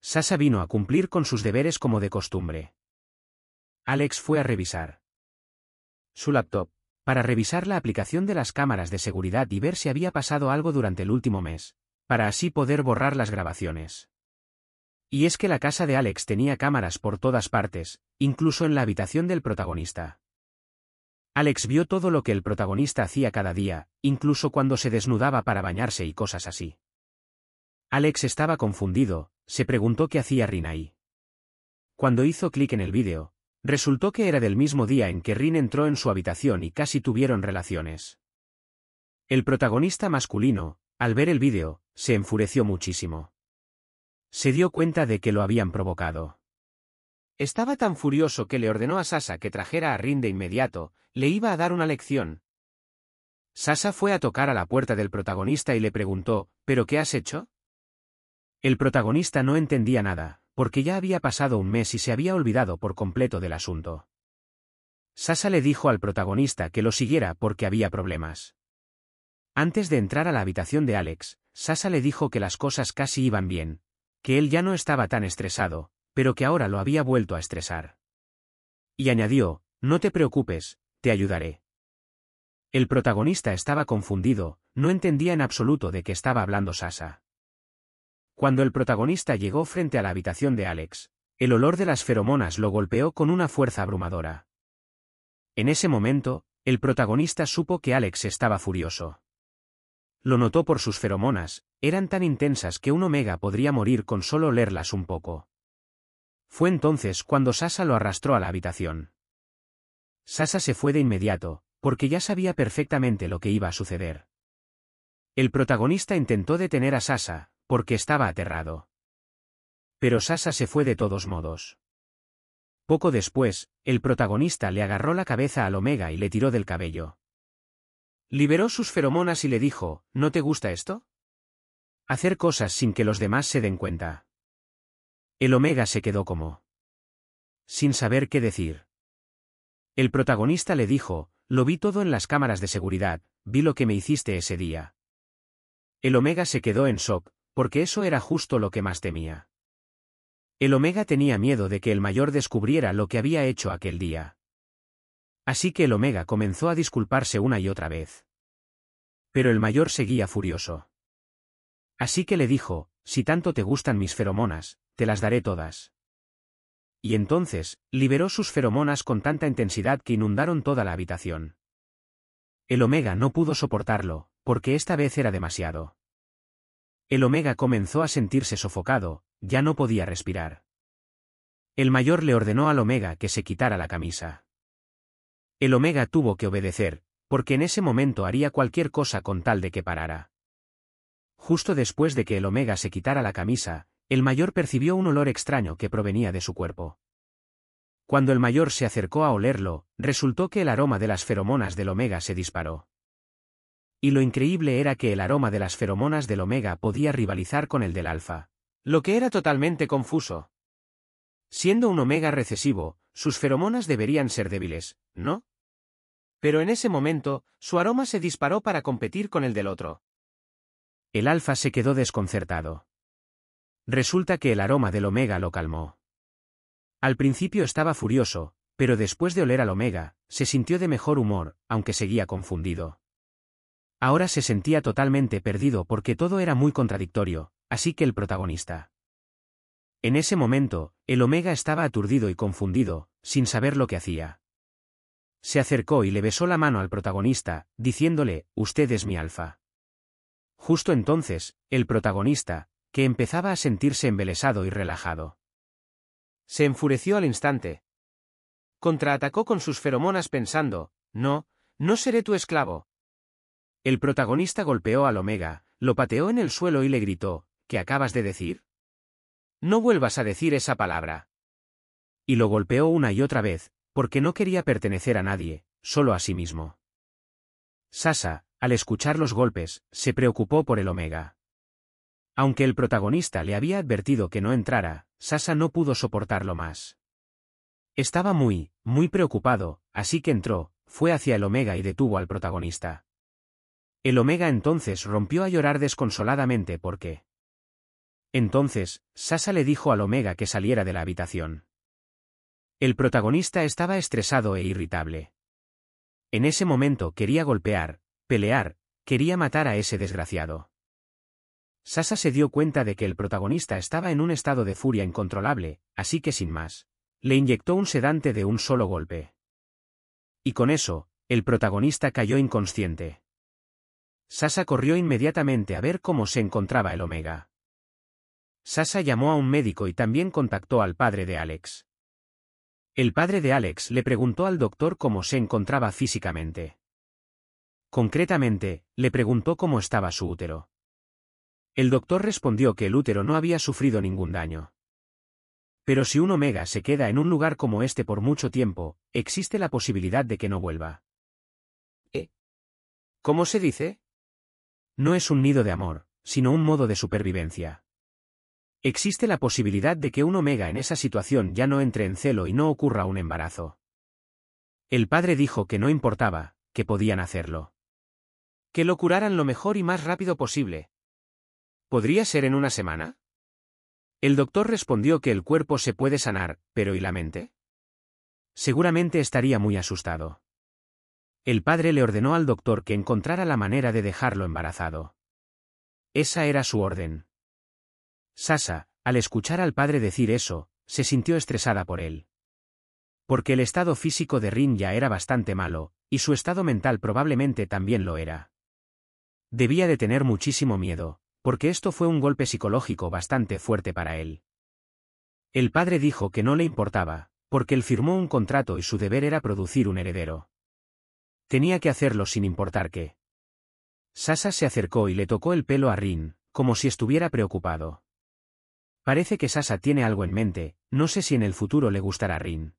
[SPEAKER 1] Sasha vino a cumplir con sus deberes como de costumbre. Alex fue a revisar su laptop, para revisar la aplicación de las cámaras de seguridad y ver si había pasado algo durante el último mes, para así poder borrar las grabaciones. Y es que la casa de Alex tenía cámaras por todas partes, incluso en la habitación del protagonista. Alex vio todo lo que el protagonista hacía cada día, incluso cuando se desnudaba para bañarse y cosas así. Alex estaba confundido, se preguntó qué hacía Rin ahí. Cuando hizo clic en el vídeo, resultó que era del mismo día en que Rin entró en su habitación y casi tuvieron relaciones. El protagonista masculino, al ver el vídeo, se enfureció muchísimo. Se dio cuenta de que lo habían provocado. Estaba tan furioso que le ordenó a Sasha que trajera a Rin de inmediato, le iba a dar una lección. Sasha fue a tocar a la puerta del protagonista y le preguntó, ¿pero qué has hecho? El protagonista no entendía nada, porque ya había pasado un mes y se había olvidado por completo del asunto. Sasha le dijo al protagonista que lo siguiera porque había problemas. Antes de entrar a la habitación de Alex, Sasha le dijo que las cosas casi iban bien, que él ya no estaba tan estresado, pero que ahora lo había vuelto a estresar. Y añadió, no te preocupes, te ayudaré. El protagonista estaba confundido, no entendía en absoluto de qué estaba hablando Sasha. Cuando el protagonista llegó frente a la habitación de Alex, el olor de las feromonas lo golpeó con una fuerza abrumadora. En ese momento, el protagonista supo que Alex estaba furioso. Lo notó por sus feromonas, eran tan intensas que un omega podría morir con solo olerlas un poco. Fue entonces cuando Sasha lo arrastró a la habitación. Sasha se fue de inmediato, porque ya sabía perfectamente lo que iba a suceder. El protagonista intentó detener a Sasha, porque estaba aterrado. Pero Sasha se fue de todos modos. Poco después, el protagonista le agarró la cabeza al omega y le tiró del cabello. Liberó sus feromonas y le dijo, ¿no te gusta esto? Hacer cosas sin que los demás se den cuenta. El omega se quedó como sin saber qué decir. El protagonista le dijo, lo vi todo en las cámaras de seguridad, vi lo que me hiciste ese día. El omega se quedó en shock, porque eso era justo lo que más temía. El omega tenía miedo de que el mayor descubriera lo que había hecho aquel día. Así que el omega comenzó a disculparse una y otra vez. Pero el mayor seguía furioso. Así que le dijo, si tanto te gustan mis feromonas, te las daré todas. Y entonces, liberó sus feromonas con tanta intensidad que inundaron toda la habitación. El omega no pudo soportarlo, porque esta vez era demasiado. El omega comenzó a sentirse sofocado, ya no podía respirar. El mayor le ordenó al omega que se quitara la camisa. El Omega tuvo que obedecer, porque en ese momento haría cualquier cosa con tal de que parara. Justo después de que el Omega se quitara la camisa, el mayor percibió un olor extraño que provenía de su cuerpo. Cuando el mayor se acercó a olerlo, resultó que el aroma de las feromonas del Omega se disparó. Y lo increíble era que el aroma de las feromonas del Omega podía rivalizar con el del Alfa. Lo que era totalmente confuso. Siendo un Omega recesivo, sus feromonas deberían ser débiles, ¿no? Pero en ese momento, su aroma se disparó para competir con el del otro. El Alfa se quedó desconcertado. Resulta que el aroma del Omega lo calmó. Al principio estaba furioso, pero después de oler al Omega, se sintió de mejor humor, aunque seguía confundido. Ahora se sentía totalmente perdido porque todo era muy contradictorio, así que el protagonista. En ese momento, el Omega estaba aturdido y confundido, sin saber lo que hacía. Se acercó y le besó la mano al protagonista, diciéndole, «Usted es mi Alfa». Justo entonces, el protagonista, que empezaba a sentirse embelesado y relajado, se enfureció al instante. Contraatacó con sus feromonas pensando, «No, no seré tu esclavo». El protagonista golpeó al Omega, lo pateó en el suelo y le gritó, «¿Qué acabas de decir? No vuelvas a decir esa palabra». Y lo golpeó una y otra vez, porque no quería pertenecer a nadie, solo a sí mismo. Sasha, al escuchar los golpes, se preocupó por el Omega. Aunque el protagonista le había advertido que no entrara, Sasha no pudo soportarlo más. Estaba muy preocupado, así que entró, fue hacia el Omega y detuvo al protagonista. El Omega entonces rompió a llorar desconsoladamente porque. Entonces, Sasha le dijo al Omega que saliera de la habitación. El protagonista estaba estresado e irritable. En ese momento quería golpear, pelear, quería matar a ese desgraciado. Sasha se dio cuenta de que el protagonista estaba en un estado de furia incontrolable, así que sin más, le inyectó un sedante de un solo golpe. Y con eso, el protagonista cayó inconsciente. Sasha corrió inmediatamente a ver cómo se encontraba el Omega. Sasha llamó a un médico y también contactó al padre de Alex. El padre de Alex le preguntó al doctor cómo se encontraba físicamente. Concretamente, le preguntó cómo estaba su útero. El doctor respondió que el útero no había sufrido ningún daño. Pero si un Omega se queda en un lugar como este por mucho tiempo, existe la posibilidad de que no vuelva. ¿Cómo se dice? No es un nido de amor, sino un modo de supervivencia. Existe la posibilidad de que un Omega en esa situación ya no entre en celo y no ocurra un embarazo. El padre dijo que no importaba, que podían hacerlo. Que lo curaran lo mejor y más rápido posible. ¿Podría ser en una semana? El doctor respondió que el cuerpo se puede sanar, pero ¿y la mente? Seguramente estaría muy asustado. El padre le ordenó al doctor que encontrara la manera de dejarlo embarazado. Esa era su orden. Sasha, al escuchar al padre decir eso, se sintió estresada por él. Porque el estado físico de Rin ya era bastante malo, y su estado mental probablemente también lo era. Debía de tener muchísimo miedo, porque esto fue un golpe psicológico bastante fuerte para él. El padre dijo que no le importaba, porque él firmó un contrato y su deber era producir un heredero. Tenía que hacerlo sin importar qué. Sasha se acercó y le tocó el pelo a Rin, como si estuviera preocupado. Parece que Sasha tiene algo en mente, no sé si en el futuro le gustará a Rin.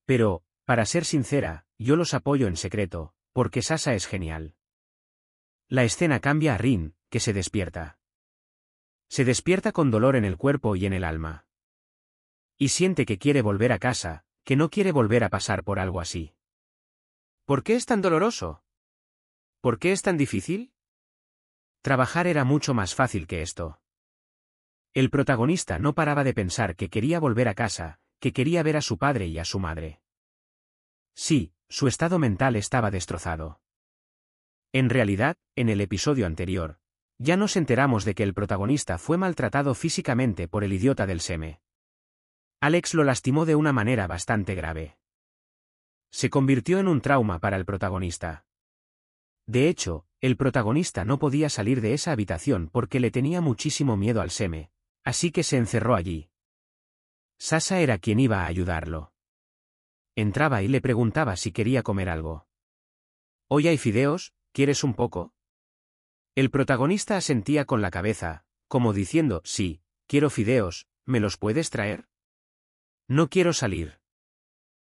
[SPEAKER 1] Pero, para ser sincera, yo los apoyo en secreto, porque Sasha es genial. La escena cambia a Rin, que se despierta. Se despierta con dolor en el cuerpo y en el alma. Y siente que quiere volver a casa, que no quiere volver a pasar por algo así. ¿Por qué es tan doloroso? ¿Por qué es tan difícil? Trabajar era mucho más fácil que esto. El protagonista no paraba de pensar que quería volver a casa, que quería ver a su padre y a su madre. Sí, su estado mental estaba destrozado. En realidad, en el episodio anterior, ya nos enteramos de que el protagonista fue maltratado físicamente por el idiota del Seme. Alex lo lastimó de una manera bastante grave. Se convirtió en un trauma para el protagonista. De hecho, el protagonista no podía salir de esa habitación porque le tenía muchísimo miedo al Seme, así que se encerró allí. Sasha era quien iba a ayudarlo. entraba y le preguntaba si quería comer algo. «Hoy hay fideos, ¿quieres un poco?» El protagonista asentía con la cabeza, como diciendo, «Sí, quiero fideos, ¿me los puedes traer?» «No quiero salir».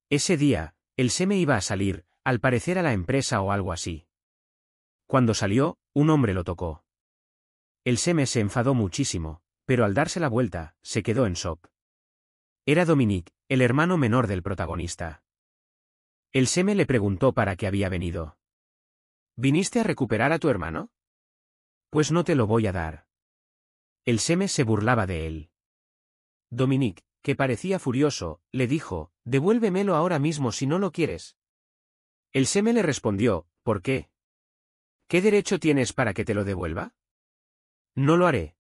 [SPEAKER 1] Ese día, el Seme iba a salir, al parecer a la empresa o algo así. Cuando salió, un hombre lo tocó. El Seme se enfadó muchísimo, pero al darse la vuelta, se quedó en shock. Era Dominique, el hermano menor del protagonista. El Seme le preguntó para qué había venido. ¿Viniste a recuperar a tu hermano? Pues no te lo voy a dar. El Seme se burlaba de él. Dominique, que parecía furioso, le dijo, «Devuélvemelo ahora mismo si no lo quieres». El Seme le respondió, «¿Por qué? ¿Qué derecho tienes para que te lo devuelva?» «No lo haré».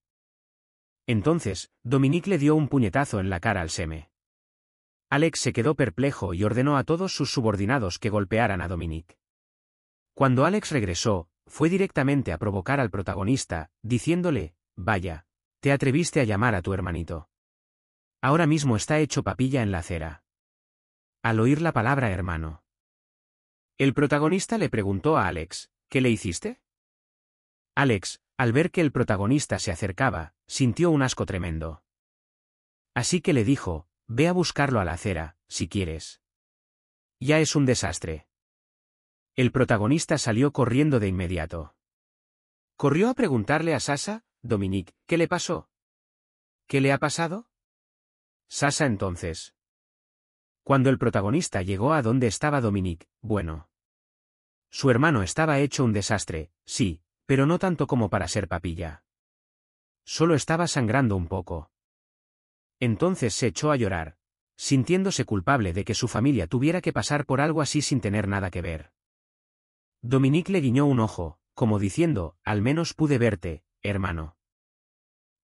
[SPEAKER 1] Entonces, Dominique le dio un puñetazo en la cara al Seme. Alex se quedó perplejo y ordenó a todos sus subordinados que golpearan a Dominique. Cuando Alex regresó, fue directamente a provocar al protagonista, diciéndole, «Vaya, te atreviste a llamar a tu hermanito. Ahora mismo está hecho papilla en la acera». Al oír la palabra hermano, el protagonista le preguntó a Alex, «¿Qué le hiciste?» Alex, al ver que el protagonista se acercaba, sintió un asco tremendo. Así que le dijo, «Ve a buscarlo a la acera, si quieres. Ya es un desastre». El protagonista salió corriendo de inmediato. Corrió a preguntarle a Sasha, «Dominique, ¿qué le pasó? ¿Qué le ha pasado?» Sasha entonces. Cuando el protagonista llegó a donde estaba Dominique, bueno. Su hermano estaba hecho un desastre, sí, pero no tanto como para ser papilla. Solo estaba sangrando un poco. Entonces se echó a llorar, sintiéndose culpable de que su familia tuviera que pasar por algo así sin tener nada que ver. Dominique le guiñó un ojo, como diciendo, «Al menos pude verte, hermano».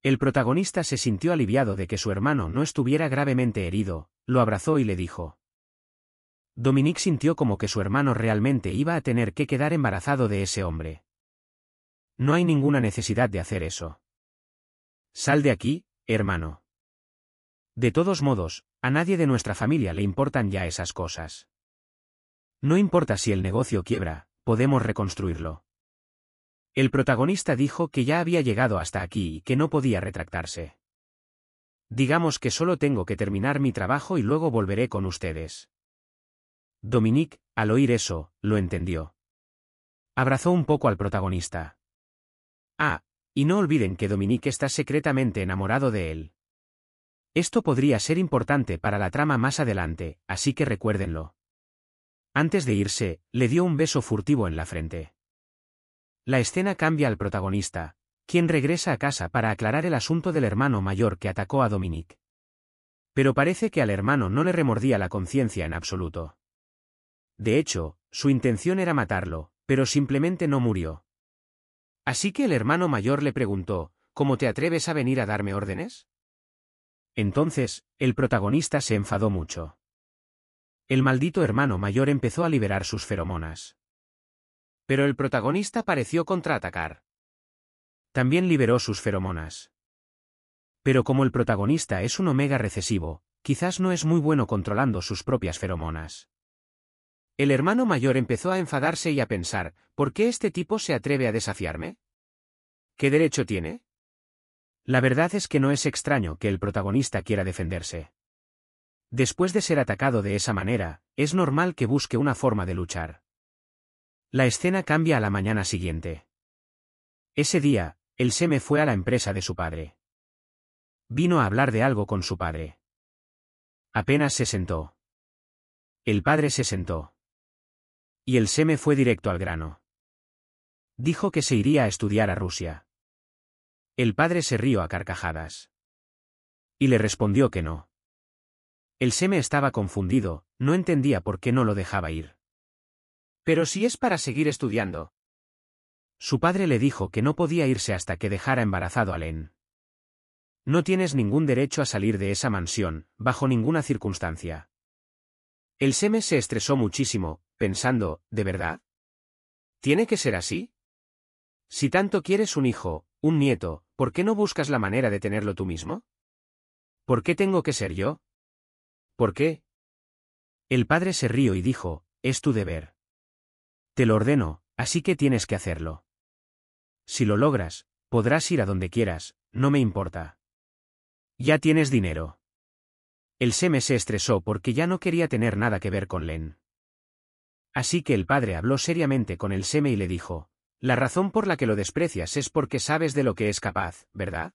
[SPEAKER 1] El protagonista se sintió aliviado de que su hermano no estuviera gravemente herido, lo abrazó y le dijo. Dominique sintió como que su hermano realmente iba a tener que quedar embarazado de ese hombre. «No hay ninguna necesidad de hacer eso. Sal de aquí, hermano. De todos modos, a nadie de nuestra familia le importan ya esas cosas. No importa si el negocio quiebra, podemos reconstruirlo». El protagonista dijo que ya había llegado hasta aquí y que no podía retractarse. «Digamos que solo tengo que terminar mi trabajo y luego volveré con ustedes». Dominique, al oír eso, lo entendió. Abrazó un poco al protagonista. Ah, y no olviden que Dominique está secretamente enamorado de él. Esto podría ser importante para la trama más adelante, así que recuérdenlo. Antes de irse, le dio un beso furtivo en la frente. La escena cambia al protagonista, quien regresa a casa para aclarar el asunto del hermano mayor que atacó a Dominique. Pero parece que al hermano no le remordía la conciencia en absoluto. De hecho, su intención era matarlo, pero simplemente no murió. Así que el hermano mayor le preguntó, «¿Cómo te atreves a venir a darme órdenes?» Entonces, el protagonista se enfadó mucho. El maldito hermano mayor empezó a liberar sus feromonas. Pero el protagonista pareció contraatacar. También liberó sus feromonas. Pero como el protagonista es un omega recesivo, quizás no es muy bueno controlando sus propias feromonas. El hermano mayor empezó a enfadarse y a pensar, ¿por qué este tipo se atreve a desafiarme? ¿Qué derecho tiene? La verdad es que no es extraño que el protagonista quiera defenderse. Después de ser atacado de esa manera, es normal que busque una forma de luchar. La escena cambia a la mañana siguiente. Ese día, el Seme fue a la empresa de su padre. Vino a hablar de algo con su padre. Apenas se sentó. El padre se sentó. Y el Seme fue directo al grano. Dijo que se iría a estudiar a Rusia. El padre se rió a carcajadas. Y le respondió que no. El Seme estaba confundido, no entendía por qué no lo dejaba ir. «Pero si es para seguir estudiando». Su padre le dijo que no podía irse hasta que dejara embarazado a Len. «No tienes ningún derecho a salir de esa mansión, bajo ninguna circunstancia». El Seme se estresó muchísimo, pensando, ¿de verdad? ¿Tiene que ser así? Si tanto quieres un hijo, un nieto, ¿por qué no buscas la manera de tenerlo tú mismo? ¿Por qué tengo que ser yo? ¿Por qué? El padre se rió y dijo, es tu deber. Te lo ordeno, así que tienes que hacerlo. Si lo logras, podrás ir a donde quieras, no me importa. Ya tienes dinero. El Seme se estresó porque ya no quería tener nada que ver con Len. Así que el padre habló seriamente con el Seme y le dijo, la razón por la que lo desprecias es porque sabes de lo que es capaz, ¿verdad?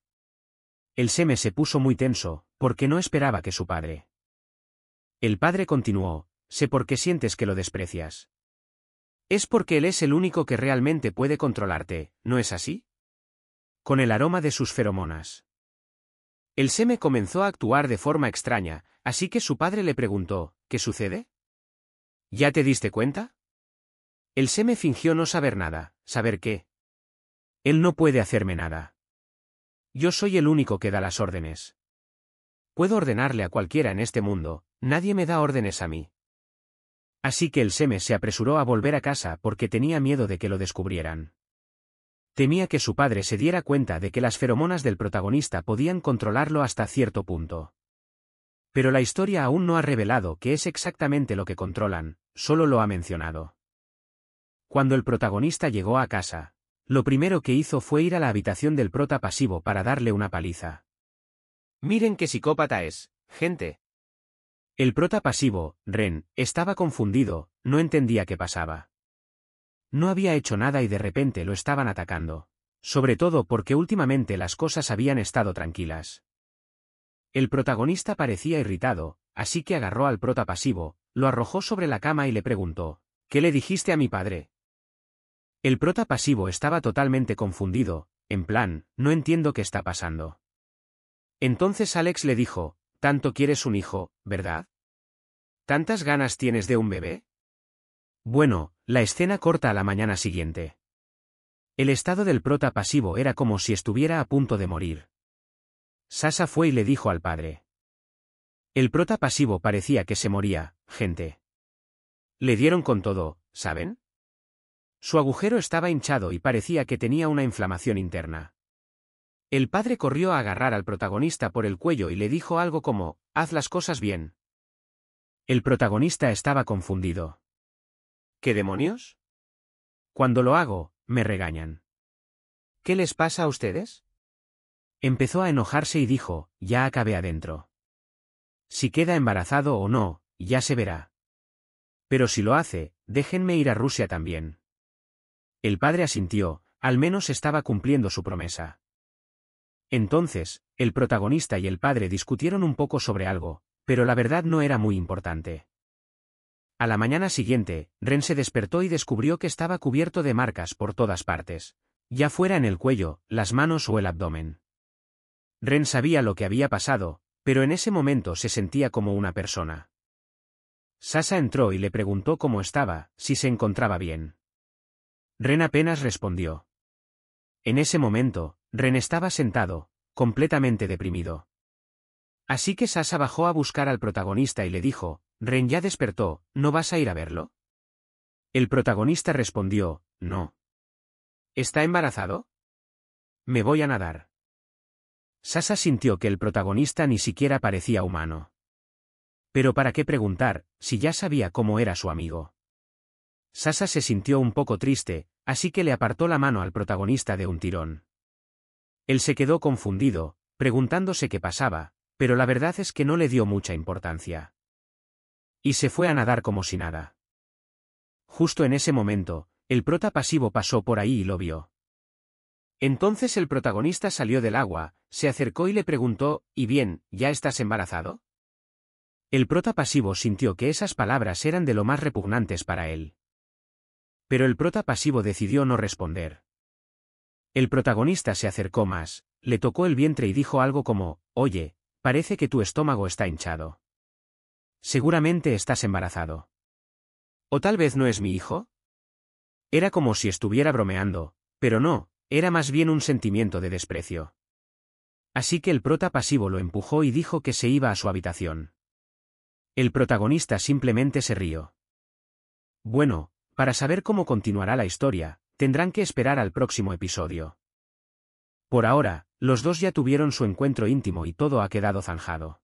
[SPEAKER 1] El Seme se puso muy tenso, porque no esperaba que su padre. El padre continuó, sé por qué sientes que lo desprecias. Es porque él es el único que realmente puede controlarte, ¿no es así? Con el aroma de sus feromonas. El Seme comenzó a actuar de forma extraña, así que su padre le preguntó, ¿qué sucede? ¿Ya te diste cuenta? El Seme fingió no saber nada, ¿saber qué? Él no puede hacerme nada. Yo soy el único que da las órdenes. Puedo ordenarle a cualquiera en este mundo, nadie me da órdenes a mí. Así que el Seme se apresuró a volver a casa porque tenía miedo de que lo descubrieran. Temía que su padre se diera cuenta de que las feromonas del protagonista podían controlarlo hasta cierto punto. Pero la historia aún no ha revelado qué es exactamente lo que controlan, solo lo ha mencionado. Cuando el protagonista llegó a casa, lo primero que hizo fue ir a la habitación del prota pasivo para darle una paliza. Miren qué psicópata es, gente. El prota pasivo, Ren, estaba confundido, no entendía qué pasaba. No había hecho nada y de repente lo estaban atacando. Sobre todo porque últimamente las cosas habían estado tranquilas. El protagonista parecía irritado, así que agarró al prota pasivo, lo arrojó sobre la cama y le preguntó, ¿qué le dijiste a mi padre? El prota pasivo estaba totalmente confundido, en plan, no entiendo qué está pasando. Entonces Alex le dijo, tanto quieres un hijo, ¿verdad? ¿Tantas ganas tienes de un bebé? Bueno, la escena corta a la mañana siguiente. El estado del prota pasivo era como si estuviera a punto de morir. Sasa fue y le dijo al padre. El prota pasivo parecía que se moría, gente. Le dieron con todo, ¿saben? Su agujero estaba hinchado y parecía que tenía una inflamación interna. El padre corrió a agarrar al protagonista por el cuello y le dijo algo como, haz las cosas bien. El protagonista estaba confundido. ¿Qué demonios? Cuando lo hago, me regañan. ¿Qué les pasa a ustedes? Empezó a enojarse y dijo, ya acabé adentro. Si queda embarazado o no, ya se verá. Pero si lo hace, déjenme ir a Rusia también. El padre asintió, al menos estaba cumpliendo su promesa. Entonces, el protagonista y el padre discutieron un poco sobre algo, pero la verdad no era muy importante. A la mañana siguiente, Ren se despertó y descubrió que estaba cubierto de marcas por todas partes, ya fuera en el cuello, las manos o el abdomen. Ren sabía lo que había pasado, pero en ese momento se sentía como una persona. Sasa entró y le preguntó cómo estaba, si se encontraba bien. Ren apenas respondió. En ese momento, Ren estaba sentado, completamente deprimido. Así que Sasa bajó a buscar al protagonista y le dijo, Ren ya despertó, ¿no vas a ir a verlo? El protagonista respondió, no. ¿Está embarazado? Me voy a nadar. Sasa sintió que el protagonista ni siquiera parecía humano. Pero ¿para qué preguntar, si ya sabía cómo era su amigo? Sasa se sintió un poco triste, así que le apartó la mano al protagonista de un tirón. Él se quedó confundido, preguntándose qué pasaba, pero la verdad es que no le dio mucha importancia. Y se fue a nadar como si nada. Justo en ese momento, el prota pasivo pasó por ahí y lo vio. Entonces el protagonista salió del agua, se acercó y le preguntó, ¿y bien, ya estás embarazado? El prota pasivo sintió que esas palabras eran de lo más repugnantes para él. Pero el prota pasivo decidió no responder. El protagonista se acercó más, le tocó el vientre y dijo algo como, oye, parece que tu estómago está hinchado. Seguramente estás embarazado. ¿O tal vez no es mi hijo? Era como si estuviera bromeando, pero no, era más bien un sentimiento de desprecio. Así que el prota pasivo lo empujó y dijo que se iba a su habitación. El protagonista simplemente se rió. Bueno, para saber cómo continuará la historia, tendrán que esperar al próximo episodio. Por ahora, los dos ya tuvieron su encuentro íntimo y todo ha quedado zanjado.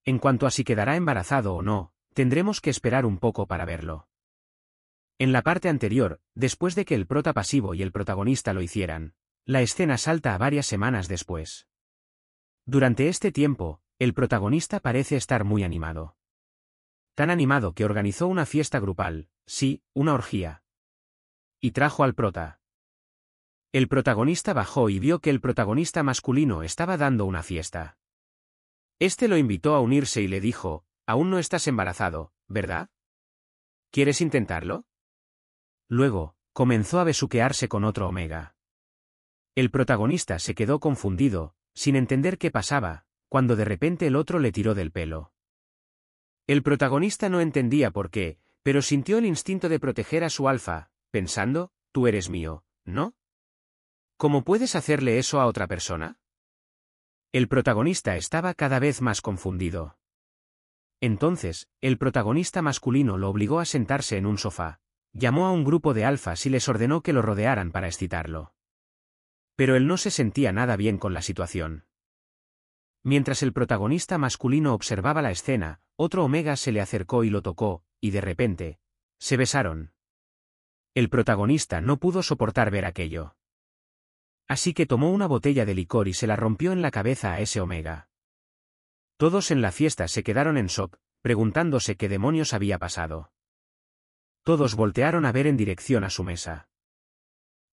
[SPEAKER 1] En cuanto a si quedará embarazado o no, Tendremos que esperar un poco para verlo. En la parte anterior, después de que el prota pasivo y el protagonista lo hicieran, la escena salta a varias semanas después. Durante este tiempo, el protagonista parece estar muy animado. Tan animado que organizó una fiesta grupal, sí, una orgía. Y trajo al prota. El protagonista bajó y vio que el protagonista masculino estaba dando una fiesta. Este lo invitó a unirse y le dijo, aún no estás embarazado, ¿verdad? ¿Quieres intentarlo? Luego, comenzó a besuquearse con otro Omega. El protagonista se quedó confundido, sin entender qué pasaba, cuando de repente el otro le tiró del pelo. El protagonista no entendía por qué, pero sintió el instinto de proteger a su alfa, pensando, tú eres mío, ¿no? ¿Cómo puedes hacerle eso a otra persona? El protagonista estaba cada vez más confundido. Entonces, el protagonista masculino lo obligó a sentarse en un sofá, llamó a un grupo de alfas y les ordenó que lo rodearan para excitarlo. Pero él no se sentía nada bien con la situación. Mientras el protagonista masculino observaba la escena, otro Omega se le acercó y lo tocó, y de repente, se besaron. El protagonista no pudo soportar ver aquello. Así que tomó una botella de licor y se la rompió en la cabeza a ese Omega. Todos en la fiesta se quedaron en shock, preguntándose qué demonios había pasado. Todos voltearon a ver en dirección a su mesa.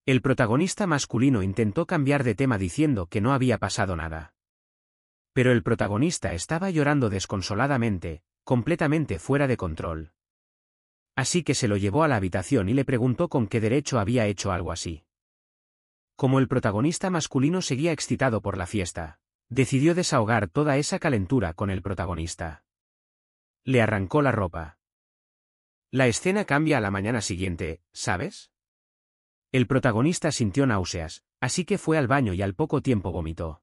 [SPEAKER 1] El protagonista masculino intentó cambiar de tema diciendo que no había pasado nada. Pero el protagonista estaba llorando desconsoladamente, completamente fuera de control. Así que se lo llevó a la habitación y le preguntó con qué derecho había hecho algo así. Como el protagonista masculino seguía excitado por la fiesta, decidió desahogar toda esa calentura con el protagonista. Le arrancó la ropa. La escena cambia a la mañana siguiente, ¿sabes? El protagonista sintió náuseas, así que fue al baño y al poco tiempo vomitó.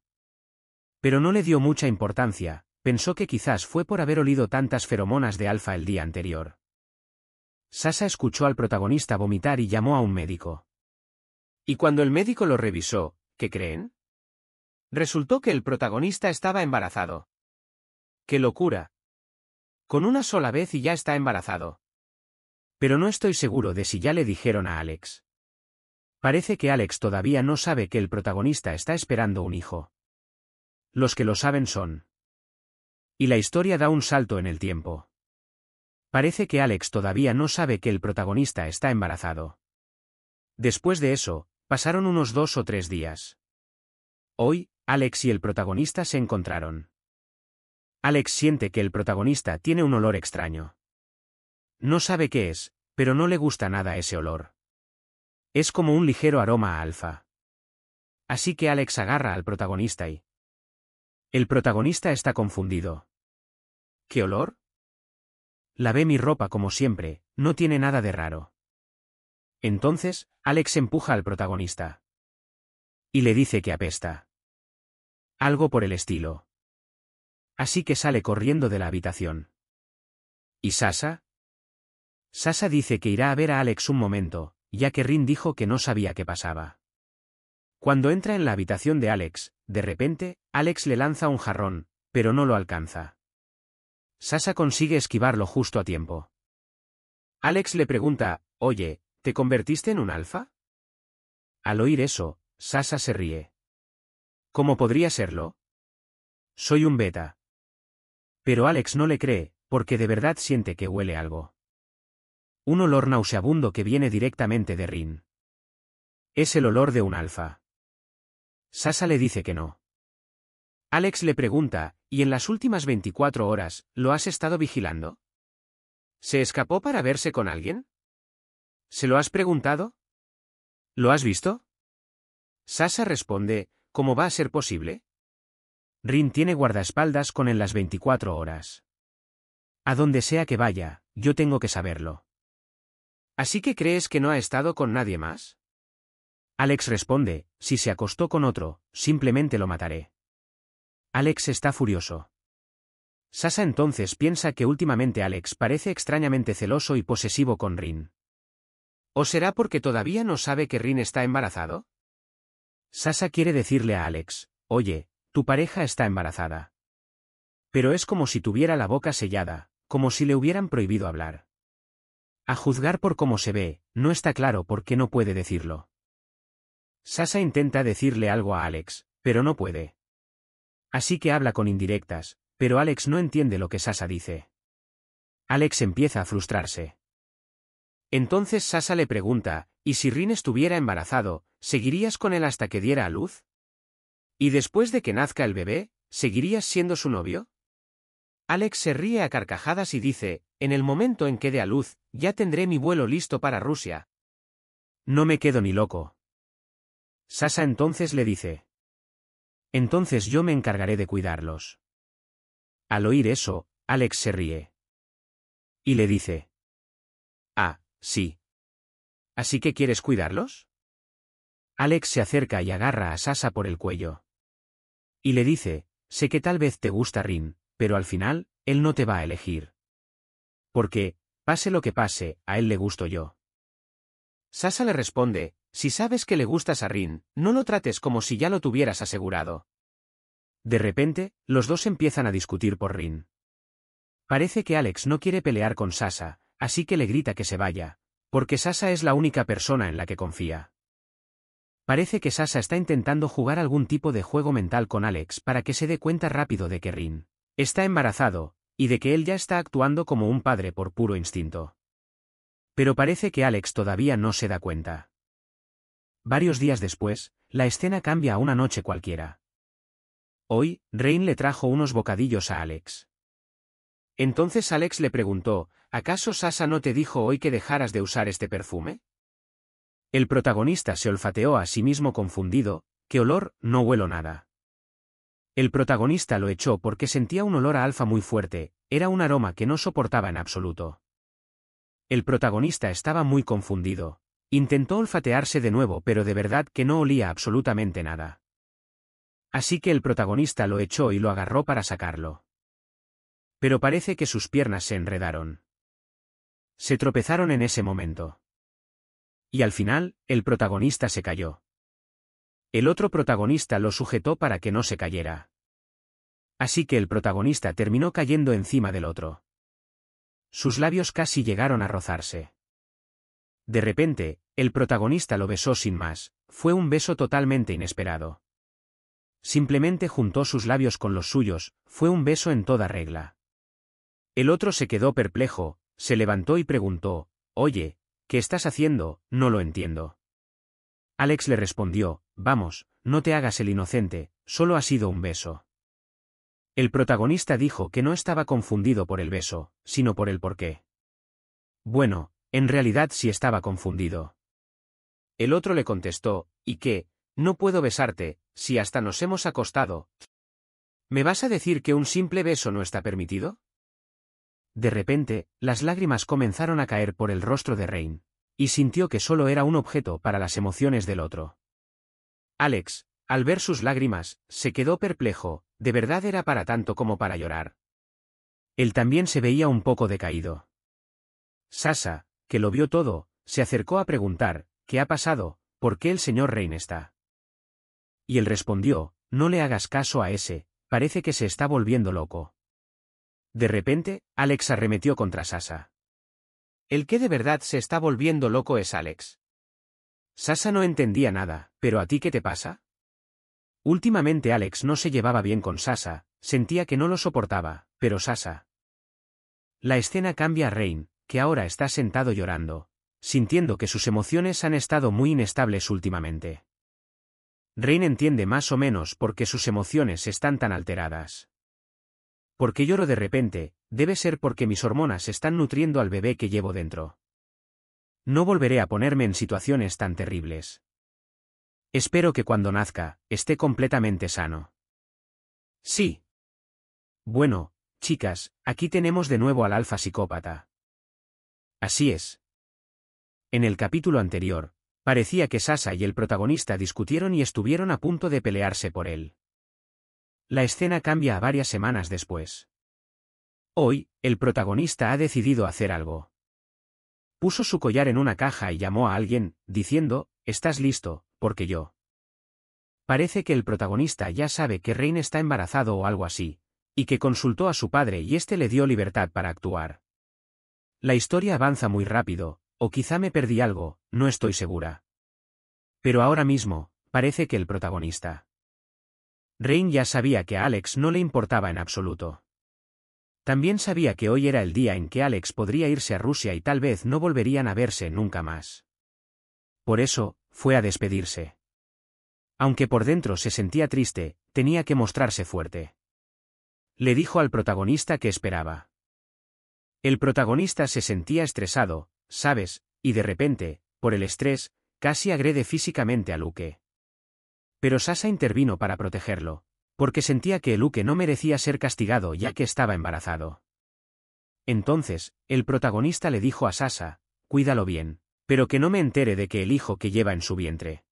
[SPEAKER 1] Pero no le dio mucha importancia, pensó que quizás fue por haber olido tantas feromonas de alfa el día anterior. Sasa escuchó al protagonista vomitar y llamó a un médico. Y cuando el médico lo revisó, ¿qué creen? Resultó que el protagonista estaba embarazado. ¡Qué locura! Con una sola vez y ya está embarazado. Pero no estoy seguro de si ya le dijeron a Alex. Parece que Alex todavía no sabe que el protagonista está esperando un hijo. Los que lo saben son. Y la historia da un salto en el tiempo. Parece que Alex todavía no sabe que el protagonista está embarazado. Después de eso, pasaron unos 2 o 3 días. Hoy, Alex y el protagonista se encontraron. Alex siente que el protagonista tiene un olor extraño. No sabe qué es, pero no le gusta nada ese olor. Es como un ligero aroma a alfa. Así que Alex agarra al protagonista y... El protagonista está confundido. ¿Qué olor? Lavé mi ropa como siempre, no tiene nada de raro. Entonces, Alex empuja al protagonista. Y le dice que apesta. Algo por el estilo. Así que sale corriendo de la habitación. ¿Y Sasa? Sasa dice que irá a ver a Alex un momento, ya que Rin dijo que no sabía qué pasaba. Cuando entra en la habitación de Alex, de repente, Alex le lanza un jarrón, pero no lo alcanza. Sasa consigue esquivarlo justo a tiempo. Alex le pregunta, oye, ¿te convertiste en un alfa? Al oír eso, Sasa se ríe. ¿Cómo podría serlo? Soy un beta. Pero Alex no le cree, porque de verdad siente que huele algo. Un olor nauseabundo que viene directamente de Rin. Es el olor de un alfa. Sasa le dice que no. Alex le pregunta, ¿y en las últimas 24 horas, lo has estado vigilando? ¿Se escapó para verse con alguien? ¿Se lo has preguntado? ¿Lo has visto? Sasa responde, ¿cómo va a ser posible? Rin tiene guardaespaldas con él las 24 horas. A donde sea que vaya, yo tengo que saberlo. ¿Así que crees que no ha estado con nadie más? Alex responde, si se acostó con otro, simplemente lo mataré. Alex está furioso. Sasa entonces piensa que últimamente Alex parece extrañamente celoso y posesivo con Rin. ¿O será porque todavía no sabe que Rin está embarazado? Sasa quiere decirle a Alex, oye, tu pareja está embarazada. Pero es como si tuviera la boca sellada, como si le hubieran prohibido hablar. A juzgar por cómo se ve, no está claro por qué no puede decirlo. Sasha intenta decirle algo a Alex, pero no puede. Así que habla con indirectas, pero Alex no entiende lo que Sasha dice. Alex empieza a frustrarse. Entonces Sasha le pregunta, ¿y si Rin estuviera embarazado, seguirías con él hasta que diera a luz? ¿Y después de que nazca el bebé, seguirías siendo su novio? Alex se ríe a carcajadas y dice, en el momento en que dé a luz, ya tendré mi vuelo listo para Rusia. No me quedo ni loco. Sasha entonces le dice. Entonces yo me encargaré de cuidarlos. Al oír eso, Alex se ríe. Y le dice. Ah, sí. ¿Así que quieres cuidarlos? Alex se acerca y agarra a Sasha por el cuello. Y le dice, sé que tal vez te gusta Rin, pero al final, él no te va a elegir. Porque, pase lo que pase, a él le gusto yo. Sasha le responde, si sabes que le gustas a Rin, no lo trates como si ya lo tuvieras asegurado. De repente, los dos empiezan a discutir por Rin. Parece que Alex no quiere pelear con Sasha, así que le grita que se vaya, porque Sasha es la única persona en la que confía. Parece que Sasha está intentando jugar algún tipo de juego mental con Alex para que se dé cuenta rápido de que Rin está embarazado, y de que él ya está actuando como un padre por puro instinto. Pero parece que Alex todavía no se da cuenta. Varios días después, la escena cambia a una noche cualquiera. Hoy, Rain le trajo unos bocadillos a Alex. Entonces Alex le preguntó, ¿acaso Sasha no te dijo hoy que dejaras de usar este perfume? El protagonista se olfateó a sí mismo confundido, ¿qué olor? No huelo nada. El protagonista lo echó porque sentía un olor a alfa muy fuerte, era un aroma que no soportaba en absoluto. El protagonista estaba muy confundido. Intentó olfatearse de nuevo pero de verdad que no olía absolutamente nada. Así que el protagonista lo echó y lo agarró para sacarlo. Pero parece que sus piernas se enredaron. Se tropezaron en ese momento. Y al final, el protagonista se cayó. El otro protagonista lo sujetó para que no se cayera. Así que el protagonista terminó cayendo encima del otro. Sus labios casi llegaron a rozarse. De repente, el protagonista lo besó sin más, fue un beso totalmente inesperado. Simplemente juntó sus labios con los suyos, fue un beso en toda regla. El otro se quedó perplejo, se levantó y preguntó, «Oye, ¿qué estás haciendo? No lo entiendo». Alex le respondió, «Vamos, no te hagas el inocente, solo ha sido un beso». El protagonista dijo que no estaba confundido por el beso, sino por el porqué. Bueno, en realidad sí estaba confundido. El otro le contestó, ¿y qué? No puedo besarte, si hasta nos hemos acostado. ¿Me vas a decir que un simple beso no está permitido? De repente, las lágrimas comenzaron a caer por el rostro de Rain, y sintió que solo era un objeto para las emociones del otro. Alex, al ver sus lágrimas, se quedó perplejo, ¿de verdad era para tanto como para llorar? Él también se veía un poco decaído. Sasha, que lo vio todo, se acercó a preguntar, ¿qué ha pasado? ¿Por qué el señor Rain está? Y él respondió, no le hagas caso a ese, parece que se está volviendo loco. De repente, Alex arremetió contra Sasha. El que de verdad se está volviendo loco es Alex. Sasha no entendía nada, ¿pero a ti qué te pasa? Últimamente Alex no se llevaba bien con Sasha, sentía que no lo soportaba, pero Sasha. La escena cambia a Rain, que ahora está sentado llorando, sintiendo que sus emociones han estado muy inestables últimamente. Rain entiende más o menos por qué sus emociones están tan alteradas. ¿Por qué lloro de repente? Debe ser porque mis hormonas están nutriendo al bebé que llevo dentro. No volveré a ponerme en situaciones tan terribles. Espero que cuando nazca, esté completamente sano. Sí. Bueno, chicas, aquí tenemos de nuevo al alfa psicópata. Así es. En el capítulo anterior, parecía que Sasha y el protagonista discutieron y estuvieron a punto de pelearse por él. La escena cambia a varias semanas después. Hoy, el protagonista ha decidido hacer algo. Puso su collar en una caja y llamó a alguien, diciendo, «¿Estás listo? Porque yo». Parece que el protagonista ya sabe que Rain está embarazado o algo así, y que consultó a su padre y éste le dio libertad para actuar. La historia avanza muy rápido, o quizá me perdí algo, no estoy segura. Pero ahora mismo, parece que el protagonista. Rain ya sabía que a Alex no le importaba en absoluto. También sabía que hoy era el día en que Alex podría irse a Rusia y tal vez no volverían a verse nunca más. Por eso, fue a despedirse. Aunque por dentro se sentía triste, tenía que mostrarse fuerte. Le dijo al protagonista que esperaba. El protagonista se sentía estresado, ¿sabes? Y de repente, por el estrés, casi agrede físicamente a Luke. Pero Sasha intervino para protegerlo, porque sentía que Luke no merecía ser castigado ya que estaba embarazado. Entonces, el protagonista le dijo a Sasha, cuídalo bien, pero que no me entere de que el hijo que lleva en su vientre.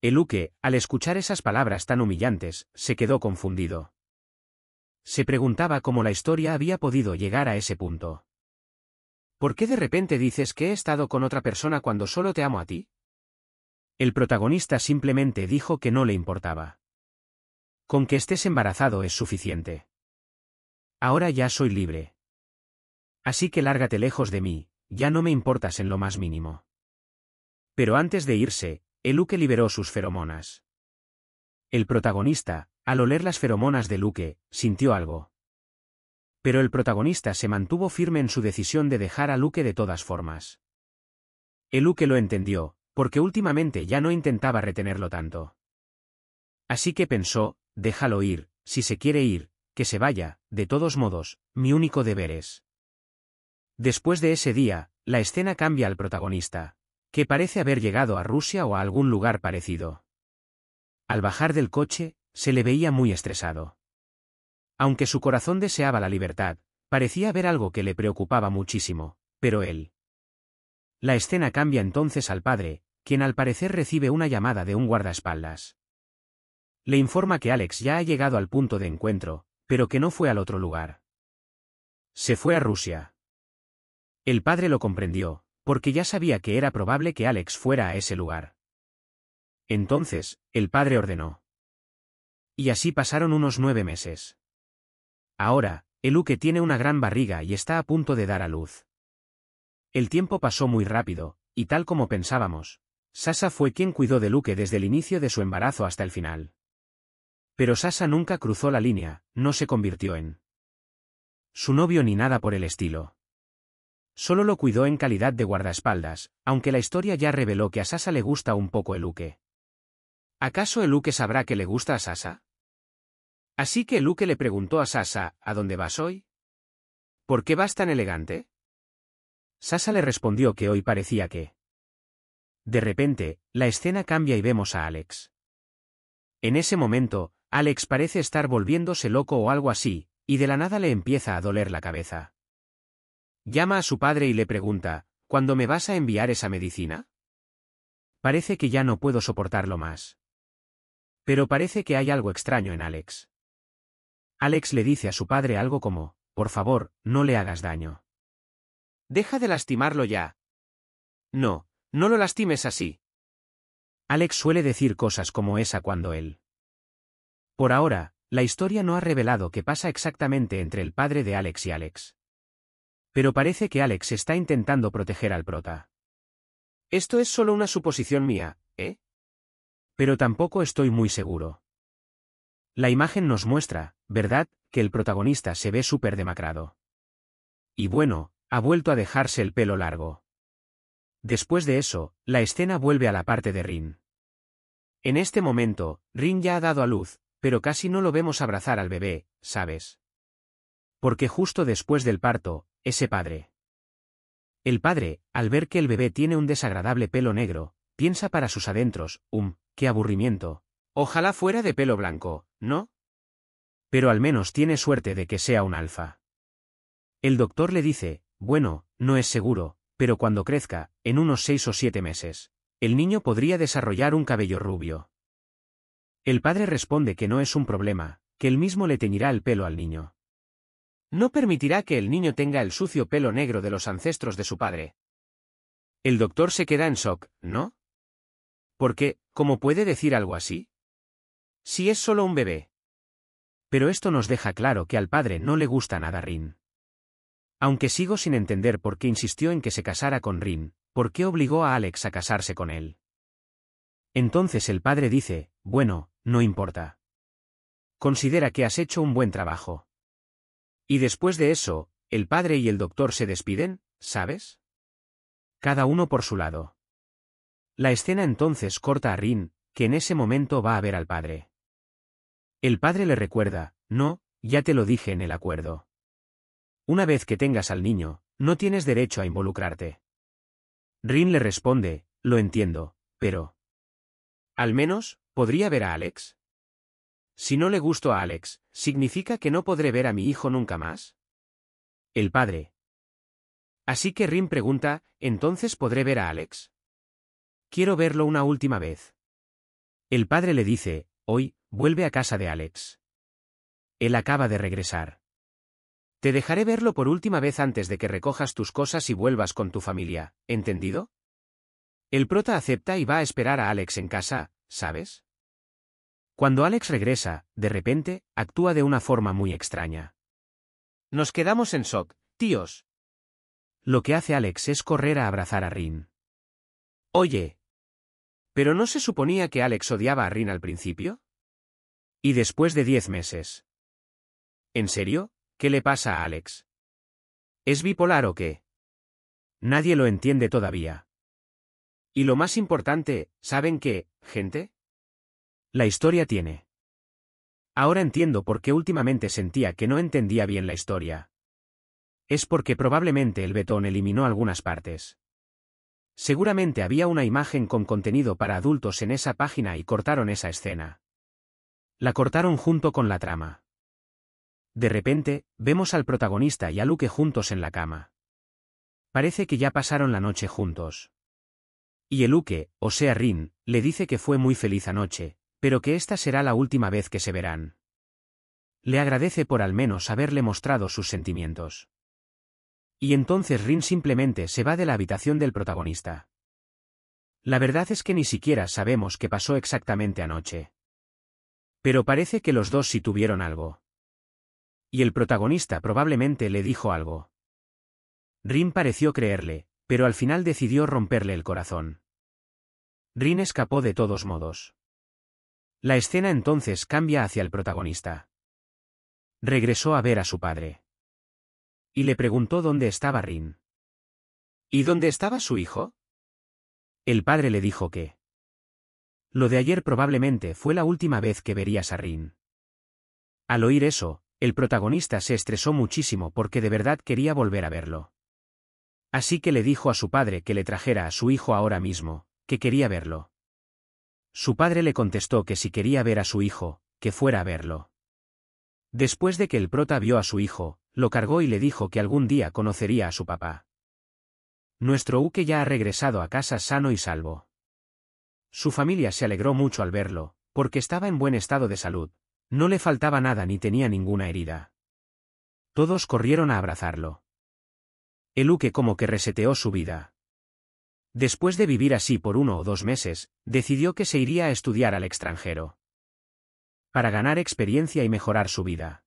[SPEAKER 1] Luke, al escuchar esas palabras tan humillantes, se quedó confundido. Se preguntaba cómo la historia había podido llegar a ese punto. ¿Por qué de repente dices que he estado con otra persona cuando solo te amo a ti? El protagonista simplemente dijo que no le importaba. Con que estés embarazado es suficiente. Ahora ya soy libre. Así que lárgate lejos de mí, ya no me importas en lo más mínimo. Pero antes de irse, Luke liberó sus feromonas. El protagonista, al oler las feromonas de Luke, sintió algo. Pero el protagonista se mantuvo firme en su decisión de dejar a Luke de todas formas. Luke lo entendió, porque últimamente ya no intentaba retenerlo tanto. Así que pensó, déjalo ir, si se quiere ir, que se vaya, de todos modos, mi único deber es. Después de ese día, la escena cambia al protagonista, que parece haber llegado a Rusia o a algún lugar parecido. Al bajar del coche, se le veía muy estresado. Aunque su corazón deseaba la libertad, parecía haber algo que le preocupaba muchísimo, pero él. La escena cambia entonces al padre, quien al parecer recibe una llamada de un guardaespaldas. Le informa que Alex ya ha llegado al punto de encuentro, pero que no fue al otro lugar. Se fue a Rusia. El padre lo comprendió, porque ya sabía que era probable que Alex fuera a ese lugar. Entonces, el padre ordenó. Y así pasaron unos 9 meses. Ahora, Luke tiene una gran barriga y está a punto de dar a luz. El tiempo pasó muy rápido, y tal como pensábamos, Sasha fue quien cuidó de Luke desde el inicio de su embarazo hasta el final. Pero Sasha nunca cruzó la línea, no se convirtió en su novio ni nada por el estilo. Solo lo cuidó en calidad de guardaespaldas, aunque la historia ya reveló que a Sasha le gusta un poco Luke. ¿Acaso Luke sabrá que le gusta a Sasha? Así que Luke le preguntó a Sasha, ¿a dónde vas hoy? ¿Por qué vas tan elegante? Sasha le respondió que hoy parecía que. De repente, la escena cambia y vemos a Alex. En ese momento, Alex parece estar volviéndose loco o algo así, y de la nada le empieza a doler la cabeza. Llama a su padre y le pregunta, ¿cuándo me vas a enviar esa medicina? Parece que ya no puedo soportarlo más. Pero parece que hay algo extraño en Alex. Alex le dice a su padre algo como, por favor, no le hagas daño. Deja de lastimarlo ya. No, no lo lastimes así. Alex suele decir cosas como esa cuando él. Por ahora, la historia no ha revelado qué pasa exactamente entre el padre de Alex y Alex. Pero parece que Alex está intentando proteger al prota. Esto es solo una suposición mía, ¿eh? Pero tampoco estoy muy seguro. La imagen nos muestra, ¿verdad?, que el protagonista se ve súper demacrado. Y bueno, ha vuelto a dejarse el pelo largo. Después de eso, la escena vuelve a la parte de Rin. En este momento, Rin ya ha dado a luz, pero casi no lo vemos abrazar al bebé, ¿sabes? Porque justo después del parto, ese padre. El padre, al ver que el bebé tiene un desagradable pelo negro, piensa para sus adentros, qué aburrimiento. Ojalá fuera de pelo blanco, ¿no? Pero al menos tiene suerte de que sea un alfa. El doctor le dice, bueno, no es seguro, pero cuando crezca, en unos 6 o 7 meses, el niño podría desarrollar un cabello rubio. El padre responde que no es un problema, que él mismo le teñirá el pelo al niño. No permitirá que el niño tenga el sucio pelo negro de los ancestros de su padre. El doctor se queda en shock, ¿no? ¿Por qué? ¿Cómo puede decir algo así? Si es solo un bebé. Pero esto nos deja claro que al padre no le gusta nada Rin. Aunque sigo sin entender por qué insistió en que se casara con Rin, por qué obligó a Alex a casarse con él. Entonces el padre dice, bueno, no importa. Considera que has hecho un buen trabajo. Y después de eso, el padre y el doctor se despiden, ¿sabes? Cada uno por su lado. La escena entonces corta a Rin, que en ese momento va a ver al padre. El padre le recuerda, no, ya te lo dije en el acuerdo. Una vez que tengas al niño, no tienes derecho a involucrarte. Rin le responde, lo entiendo, pero... Al menos, ¿podría ver a Alex? Si no le gusto a Alex, ¿significa que no podré ver a mi hijo nunca más? El padre. Así que Rin pregunta, ¿entonces podré ver a Alex? Quiero verlo una última vez. El padre le dice, hoy, vuelve a casa de Alex. Él acaba de regresar. Te dejaré verlo por última vez antes de que recojas tus cosas y vuelvas con tu familia, ¿entendido? El prota acepta y va a esperar a Alex en casa, ¿sabes? Cuando Alex regresa, de repente, actúa de una forma muy extraña. Nos quedamos en shock, tíos. Lo que hace Alex es correr a abrazar a Rin. Oye. ¿Pero no se suponía que Alex odiaba a Rin al principio? Y después de 10 meses. ¿En serio? ¿Qué le pasa a Alex? ¿Es bipolar o qué? Nadie lo entiende todavía. Y lo más importante, ¿saben qué, gente? La historia tiene. Ahora entiendo por qué últimamente sentía que no entendía bien la historia. Es porque probablemente el betón eliminó algunas partes. Seguramente había una imagen con contenido para adultos en esa página y cortaron esa escena. La cortaron junto con la trama. De repente, vemos al protagonista y a Luke juntos en la cama. Parece que ya pasaron la noche juntos. Y el Luke, o sea Rin, le dice que fue muy feliz anoche, pero que esta será la última vez que se verán. Le agradece por al menos haberle mostrado sus sentimientos. Y entonces Rin simplemente se va de la habitación del protagonista. La verdad es que ni siquiera sabemos qué pasó exactamente anoche. Pero parece que los dos sí tuvieron algo. Y el protagonista probablemente le dijo algo. Rin pareció creerle, pero al final decidió romperle el corazón. Rin escapó de todos modos. La escena entonces cambia hacia el protagonista. Regresó a ver a su padre. Y le preguntó dónde estaba Rin. ¿Y dónde estaba su hijo? El padre le dijo que... Lo de ayer probablemente fue la última vez que verías a Rin. Al oír eso, el protagonista se estresó muchísimo porque de verdad quería volver a verlo. Así que le dijo a su padre que le trajera a su hijo ahora mismo, que quería verlo. Su padre le contestó que si quería ver a su hijo, que fuera a verlo. Después de que el prota vio a su hijo, lo cargó y le dijo que algún día conocería a su papá. Nuestro Uke ya ha regresado a casa sano y salvo. Su familia se alegró mucho al verlo, porque estaba en buen estado de salud, no le faltaba nada ni tenía ninguna herida. Todos corrieron a abrazarlo. El Uke como que reseteó su vida. Después de vivir así por 1 o 2 meses, decidió que se iría a estudiar al extranjero. Para ganar experiencia y mejorar su vida.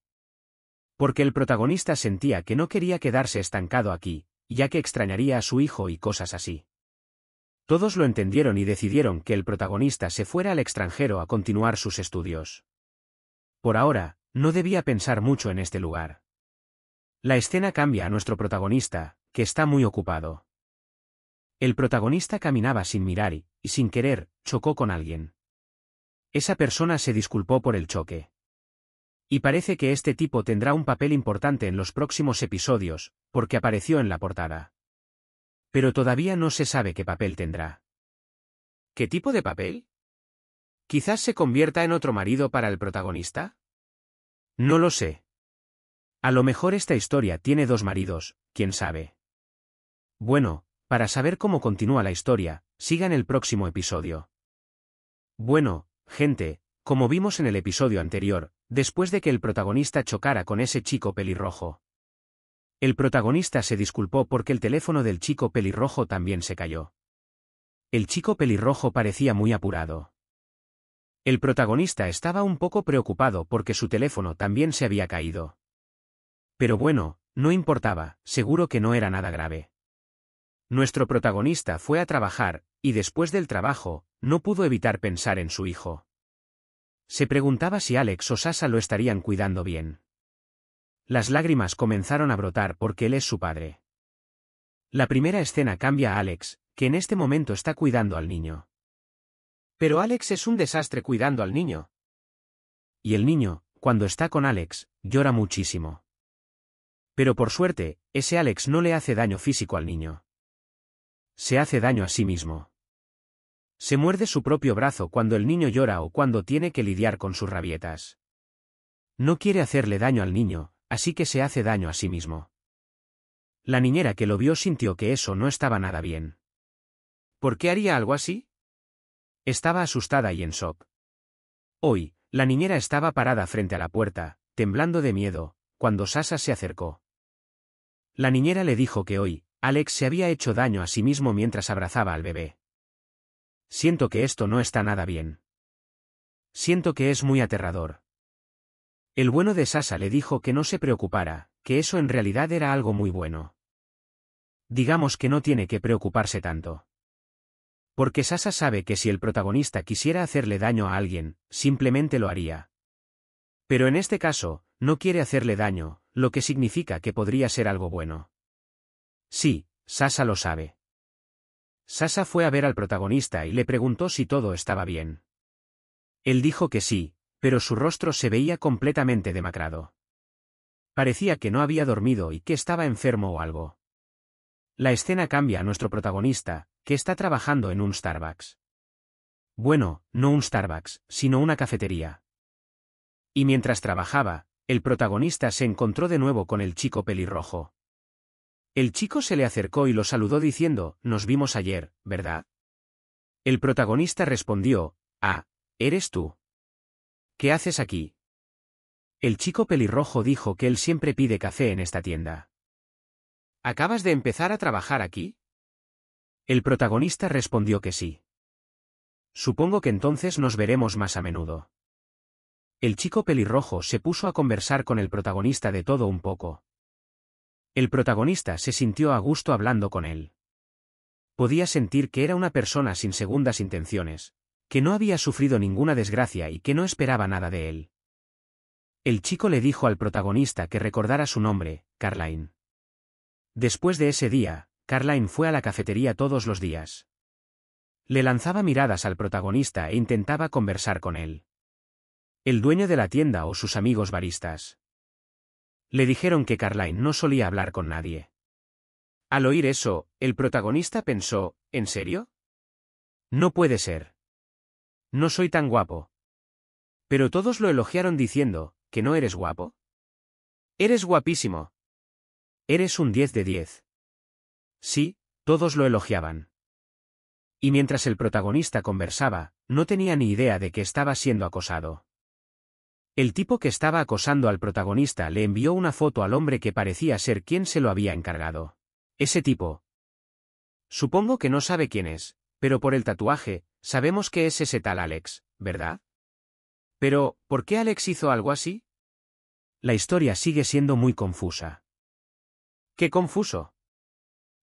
[SPEAKER 1] Porque el protagonista sentía que no quería quedarse estancado aquí, ya que extrañaría a su hijo y cosas así. Todos lo entendieron y decidieron que el protagonista se fuera al extranjero a continuar sus estudios. Por ahora, no debía pensar mucho en este lugar. La escena cambia a nuestro protagonista, que está muy ocupado. El protagonista caminaba sin mirar y, sin querer, chocó con alguien. Esa persona se disculpó por el choque. Y parece que este tipo tendrá un papel importante en los próximos episodios, porque apareció en la portada. Pero todavía no se sabe qué papel tendrá. ¿Qué tipo de papel? ¿Quizás se convierta en otro marido para el protagonista? No lo sé. A lo mejor esta historia tiene 2 maridos, quién sabe. Bueno, para saber cómo continúa la historia, sigan el próximo episodio. Bueno, gente, como vimos en el episodio anterior, después de que el protagonista chocara con ese chico pelirrojo. El protagonista se disculpó porque el teléfono del chico pelirrojo también se cayó. El chico pelirrojo parecía muy apurado. El protagonista estaba un poco preocupado porque su teléfono también se había caído. Pero bueno, no importaba, seguro que no era nada grave. Nuestro protagonista fue a trabajar, y después del trabajo, no pudo evitar pensar en su hijo. Se preguntaba si Alex o Sasha lo estarían cuidando bien. Las lágrimas comenzaron a brotar porque él es su padre. La primera escena cambia a Alex, que en este momento está cuidando al niño. Pero Alex es un desastre cuidando al niño. Y el niño, cuando está con Alex, llora muchísimo. Pero por suerte, ese Alex no le hace daño físico al niño. Se hace daño a sí mismo. Se muerde su propio brazo cuando el niño llora o cuando tiene que lidiar con sus rabietas. No quiere hacerle daño al niño, así que se hace daño a sí mismo. La niñera que lo vio sintió que eso no estaba nada bien. ¿Por qué haría algo así? Estaba asustada y en shock. Hoy, la niñera estaba parada frente a la puerta, temblando de miedo, cuando Sasha se acercó. La niñera le dijo que hoy, Alex se había hecho daño a sí mismo mientras abrazaba al bebé. Siento que esto no está nada bien. Siento que es muy aterrador. El bueno de Sasha le dijo que no se preocupara, que eso en realidad era algo muy bueno. Digamos que no tiene que preocuparse tanto. Porque Sasha sabe que si el protagonista quisiera hacerle daño a alguien, simplemente lo haría. Pero en este caso, no quiere hacerle daño, lo que significa que podría ser algo bueno. Sí, Sasha lo sabe. Sasha fue a ver al protagonista y le preguntó si todo estaba bien. Él dijo que sí, pero su rostro se veía completamente demacrado. Parecía que no había dormido y que estaba enfermo o algo. La escena cambia a nuestro protagonista, que está trabajando en un Starbucks. Bueno, no un Starbucks, sino una cafetería. Y mientras trabajaba, el protagonista se encontró de nuevo con el chico pelirrojo. El chico se le acercó y lo saludó diciendo, «Nos vimos ayer, ¿verdad?» El protagonista respondió, «Ah, ¿eres tú? ¿Qué haces aquí?» El chico pelirrojo dijo que él siempre pide café en esta tienda. «¿Acabas de empezar a trabajar aquí?» El protagonista respondió que sí. «Supongo que entonces nos veremos más a menudo». El chico pelirrojo se puso a conversar con el protagonista de todo un poco. El protagonista se sintió a gusto hablando con él. Podía sentir que era una persona sin segundas intenciones, que no había sufrido ninguna desgracia y que no esperaba nada de él. El chico le dijo al protagonista que recordara su nombre, Caroline. Después de ese día, Caroline fue a la cafetería todos los días. Le lanzaba miradas al protagonista e intentaba conversar con él. El dueño de la tienda o sus amigos baristas. Le dijeron que Caroline no solía hablar con nadie. Al oír eso, el protagonista pensó, ¿en serio? No puede ser. No soy tan guapo. Pero todos lo elogiaron diciendo, ¿que no eres guapo? Eres guapísimo. Eres un 10 de 10. Sí, todos lo elogiaban. Y mientras el protagonista conversaba, no tenía ni idea de que estaba siendo acosado. El tipo que estaba acosando al protagonista le envió una foto al hombre que parecía ser quien se lo había encargado. Ese tipo. Supongo que no sabe quién es, pero por el tatuaje, sabemos que es ese tal Alex, ¿verdad? Pero, ¿por qué Alex hizo algo así? La historia sigue siendo muy confusa. ¡Qué confuso!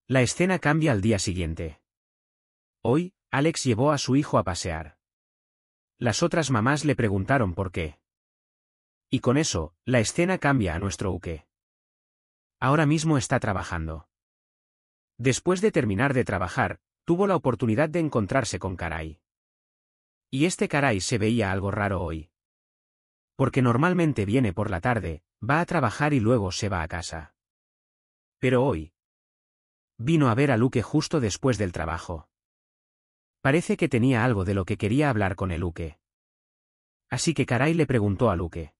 [SPEAKER 1] La escena cambia al día siguiente. Hoy, Alex llevó a su hijo a pasear. Las otras mamás le preguntaron por qué. Y con eso, la escena cambia a nuestro Uke. Ahora mismo está trabajando. Después de terminar de trabajar, tuvo la oportunidad de encontrarse con Karai. Y este Karai se veía algo raro hoy. Porque normalmente viene por la tarde, va a trabajar y luego se va a casa. Pero hoy vino a ver a Luke justo después del trabajo. Parece que tenía algo de lo que quería hablar con el Luke. Así que Karai le preguntó a Luke.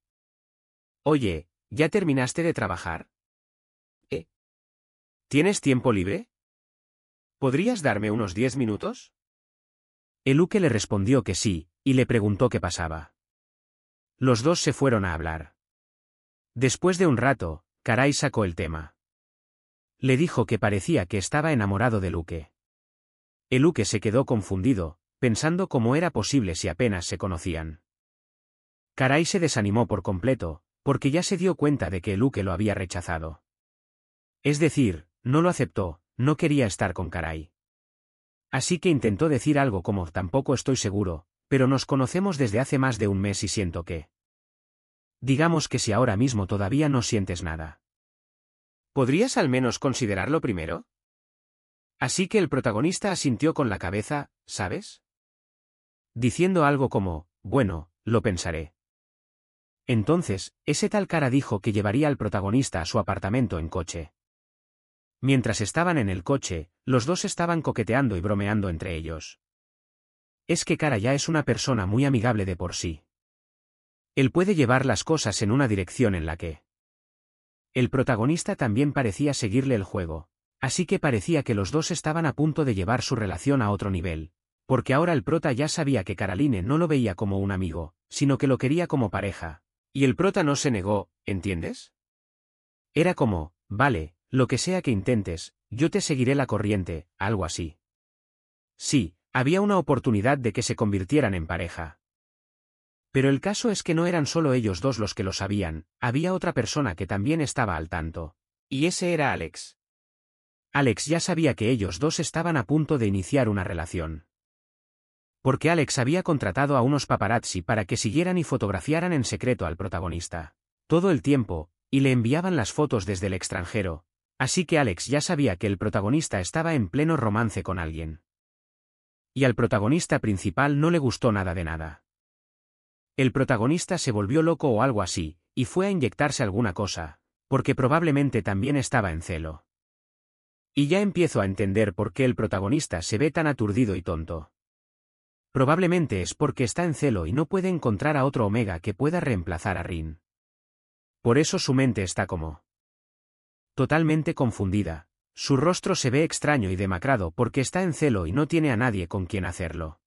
[SPEAKER 1] Oye, ¿ya terminaste de trabajar? ¿Tienes tiempo libre? ¿Podrías darme unos 10 minutos? El Luke le respondió que sí, y le preguntó qué pasaba. Los dos se fueron a hablar. Después de un rato, Karai sacó el tema. Le dijo que parecía que estaba enamorado de Luke. El Luke se quedó confundido, pensando cómo era posible si apenas se conocían. Karai se desanimó por completo, porque ya se dio cuenta de que Luke lo había rechazado. Es decir, no lo aceptó, no quería estar con Karai. Así que intentó decir algo como tampoco estoy seguro, pero nos conocemos desde hace más de un mes y siento que... Digamos que si ahora mismo todavía no sientes nada. ¿Podrías al menos considerarlo primero? Así que el protagonista asintió con la cabeza, ¿sabes? Diciendo algo como, bueno, lo pensaré. Entonces, ese tal cara dijo que llevaría al protagonista a su apartamento en coche. Mientras estaban en el coche, los dos estaban coqueteando y bromeando entre ellos. Es que Cara ya es una persona muy amigable de por sí. Él puede llevar las cosas en una dirección en la que... El protagonista también parecía seguirle el juego, así que parecía que los dos estaban a punto de llevar su relación a otro nivel, porque ahora el prota ya sabía que Caroline no lo veía como un amigo, sino que lo quería como pareja, y el prota no se negó, ¿entiendes? Era como, vale, lo que sea que intentes, yo te seguiré la corriente, algo así. Sí, había una oportunidad de que se convirtieran en pareja. Pero el caso es que no eran solo ellos dos los que lo sabían, había otra persona que también estaba al tanto. Y ese era Alex. Alex ya sabía que ellos dos estaban a punto de iniciar una relación. Porque Alex había contratado a unos paparazzi para que siguieran y fotografiaran en secreto al protagonista. Todo el tiempo, y le enviaban las fotos desde el extranjero. Así que Alex ya sabía que el protagonista estaba en pleno romance con alguien. Y al protagonista principal no le gustó nada de nada. El protagonista se volvió loco o algo así, y fue a inyectarse alguna cosa, porque probablemente también estaba en celo. Y ya empiezo a entender por qué el protagonista se ve tan aturdido y tonto. Probablemente es porque está en celo y no puede encontrar a otro Omega que pueda reemplazar a Rin. Por eso su mente está como totalmente confundida. Su rostro se ve extraño y demacrado porque está en celo y no tiene a nadie con quien hacerlo.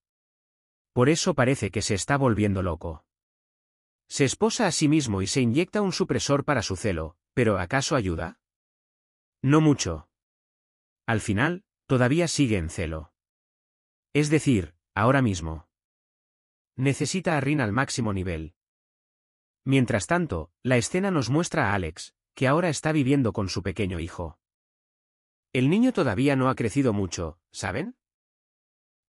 [SPEAKER 1] Por eso parece que se está volviendo loco. Se esposa a sí mismo y se inyecta un supresor para su celo, pero ¿acaso ayuda? No mucho. Al final, todavía sigue en celo. Es decir, ahora mismo. Necesita a Rin al máximo nivel. Mientras tanto, la escena nos muestra a Alex, que ahora está viviendo con su pequeño hijo. El niño todavía no ha crecido mucho, ¿saben?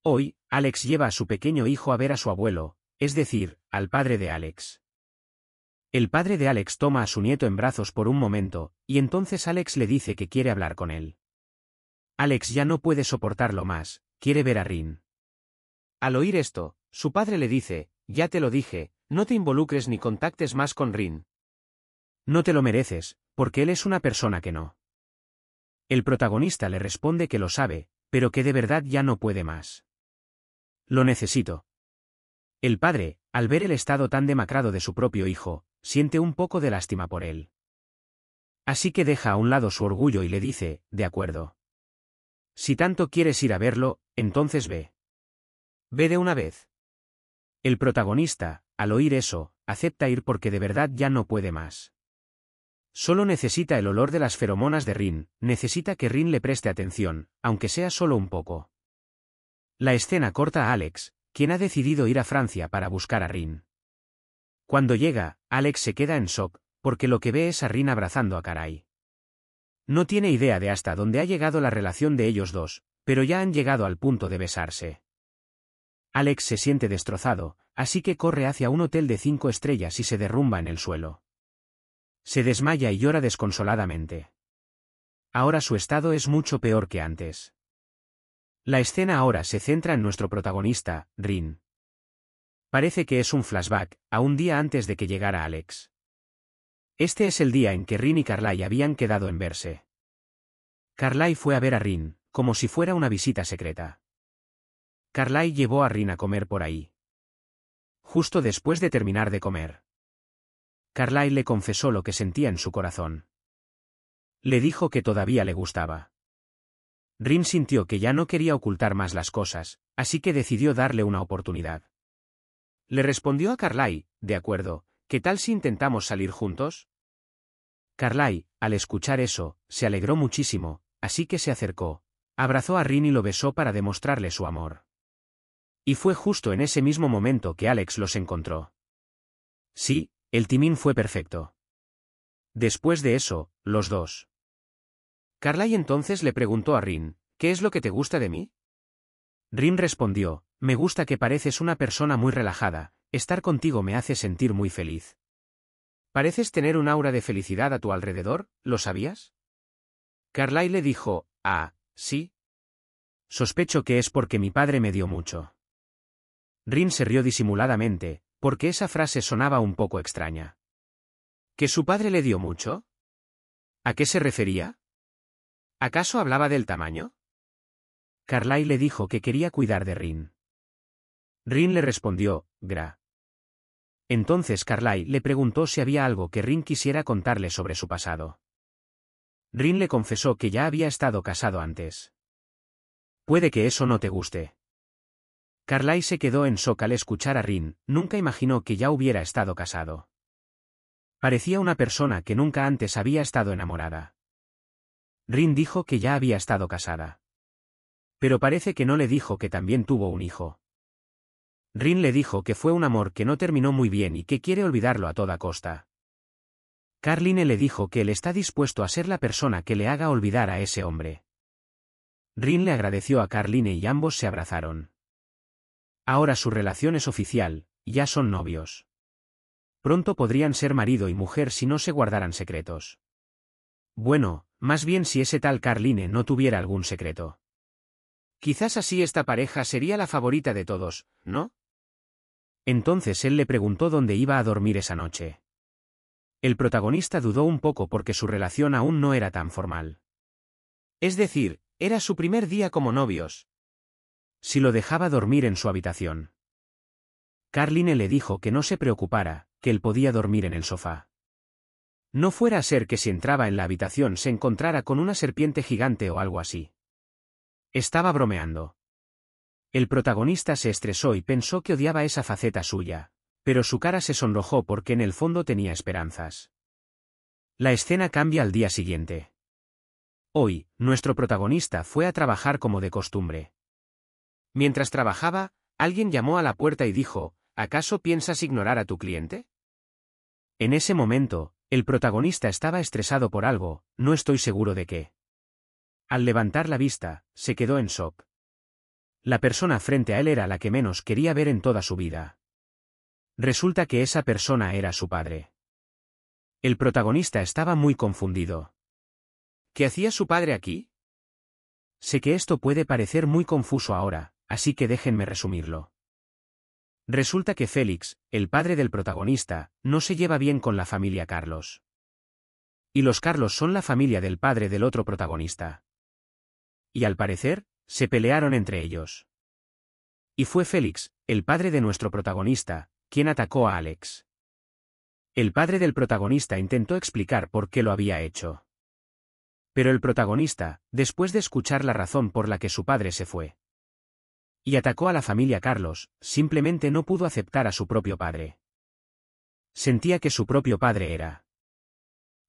[SPEAKER 1] Hoy, Alex lleva a su pequeño hijo a ver a su abuelo, es decir, al padre de Alex. El padre de Alex toma a su nieto en brazos por un momento, y entonces Alex le dice que quiere hablar con él. Alex ya no puede soportarlo más, quiere ver a Rin. Al oír esto, su padre le dice, ya te lo dije, no te involucres ni contactes más con Rin. No te lo mereces, porque él es una persona que no. El protagonista le responde que lo sabe, pero que de verdad ya no puede más. Lo necesito. El padre, al ver el estado tan demacrado de su propio hijo, siente un poco de lástima por él. Así que deja a un lado su orgullo y le dice, de acuerdo. Si tanto quieres ir a verlo, entonces ve. Ve de una vez. El protagonista, al oír eso, acepta ir porque de verdad ya no puede más. Solo necesita el olor de las feromonas de Rin, necesita que Rin le preste atención, aunque sea solo un poco. La escena corta a Alex, quien ha decidido ir a Francia para buscar a Rin. Cuando llega, Alex se queda en shock, porque lo que ve es a Rin abrazando a Karai. No tiene idea de hasta dónde ha llegado la relación de ellos dos, pero ya han llegado al punto de besarse. Alex se siente destrozado, así que corre hacia un hotel de 5 estrellas y se derrumba en el suelo. Se desmaya y llora desconsoladamente. Ahora su estado es mucho peor que antes. La escena ahora se centra en nuestro protagonista, Rin. Parece que es un flashback, a un día antes de que llegara Alex. Este es el día en que Rin y Carly habían quedado en verse. Carly fue a ver a Rin, como si fuera una visita secreta. Carly llevó a Rin a comer por ahí. Justo después de terminar de comer, Carly le confesó lo que sentía en su corazón. Le dijo que todavía le gustaba. Rin sintió que ya no quería ocultar más las cosas, así que decidió darle una oportunidad. Le respondió a Carly, de acuerdo, ¿qué tal si intentamos salir juntos? Carly, al escuchar eso, se alegró muchísimo, así que se acercó, abrazó a Rin y lo besó para demostrarle su amor. Y fue justo en ese mismo momento que Alex los encontró. Sí, el timing fue perfecto. Después de eso, los dos. Carlyle entonces le preguntó a Rin, ¿qué es lo que te gusta de mí? Rin respondió, me gusta que pareces una persona muy relajada, estar contigo me hace sentir muy feliz. Pareces tener un aura de felicidad a tu alrededor, ¿lo sabías? Carlyle le dijo, sí. Sospecho que es porque mi padre me dio mucho. Rin se rió disimuladamente, porque esa frase sonaba un poco extraña. ¿Que su padre le dio mucho? ¿A qué se refería? ¿Acaso hablaba del tamaño? Carlyle le dijo que quería cuidar de Rin. Rin le respondió, Entonces Carlyle le preguntó si había algo que Rin quisiera contarle sobre su pasado. Rin le confesó que ya había estado casado antes. Puede que eso no te guste. Carlyle se quedó en shock al escuchar a Rin, nunca imaginó que ya hubiera estado casado. Parecía una persona que nunca antes había estado enamorada. Rin dijo que ya había estado casada. Pero parece que no le dijo que también tuvo un hijo. Rin le dijo que fue un amor que no terminó muy bien y que quiere olvidarlo a toda costa. Carline le dijo que él está dispuesto a ser la persona que le haga olvidar a ese hombre. Rin le agradeció a Carline y ambos se abrazaron. Ahora su relación es oficial, ya son novios. Pronto podrían ser marido y mujer si no se guardaran secretos. Bueno, más bien si ese tal Carline no tuviera algún secreto. Quizás así esta pareja sería la favorita de todos, ¿no? Entonces él le preguntó dónde iba a dormir esa noche. El protagonista dudó un poco porque su relación aún no era tan formal. Es decir, era su primer día como novios. Si lo dejaba dormir en su habitación. Carline le dijo que no se preocupara, que él podía dormir en el sofá. No fuera a ser que si entraba en la habitación se encontrara con una serpiente gigante o algo así. Estaba bromeando. El protagonista se estresó y pensó que odiaba esa faceta suya, pero su cara se sonrojó porque en el fondo tenía esperanzas. La escena cambia al día siguiente. Hoy, nuestro protagonista fue a trabajar como de costumbre. Mientras trabajaba, alguien llamó a la puerta y dijo, ¿acaso piensas ignorar a tu cliente? En ese momento, el protagonista estaba estresado por algo, no estoy seguro de qué. Al levantar la vista, se quedó en shock. La persona frente a él era la que menos quería ver en toda su vida. Resulta que esa persona era su padre. El protagonista estaba muy confundido. ¿Qué hacía su padre aquí? Sé que esto puede parecer muy confuso ahora, así que déjenme resumirlo. Resulta que Félix, el padre del protagonista, no se lleva bien con la familia Carlos. Y los Carlos son la familia del padre del otro protagonista. Y al parecer, se pelearon entre ellos. Y fue Félix, el padre de nuestro protagonista, quien atacó a Alex. El padre del protagonista intentó explicar por qué lo había hecho. Pero el protagonista, después de escuchar la razón por la que su padre se fue y atacó a la familia Carlos, simplemente no pudo aceptar a su propio padre. Sentía que su propio padre era.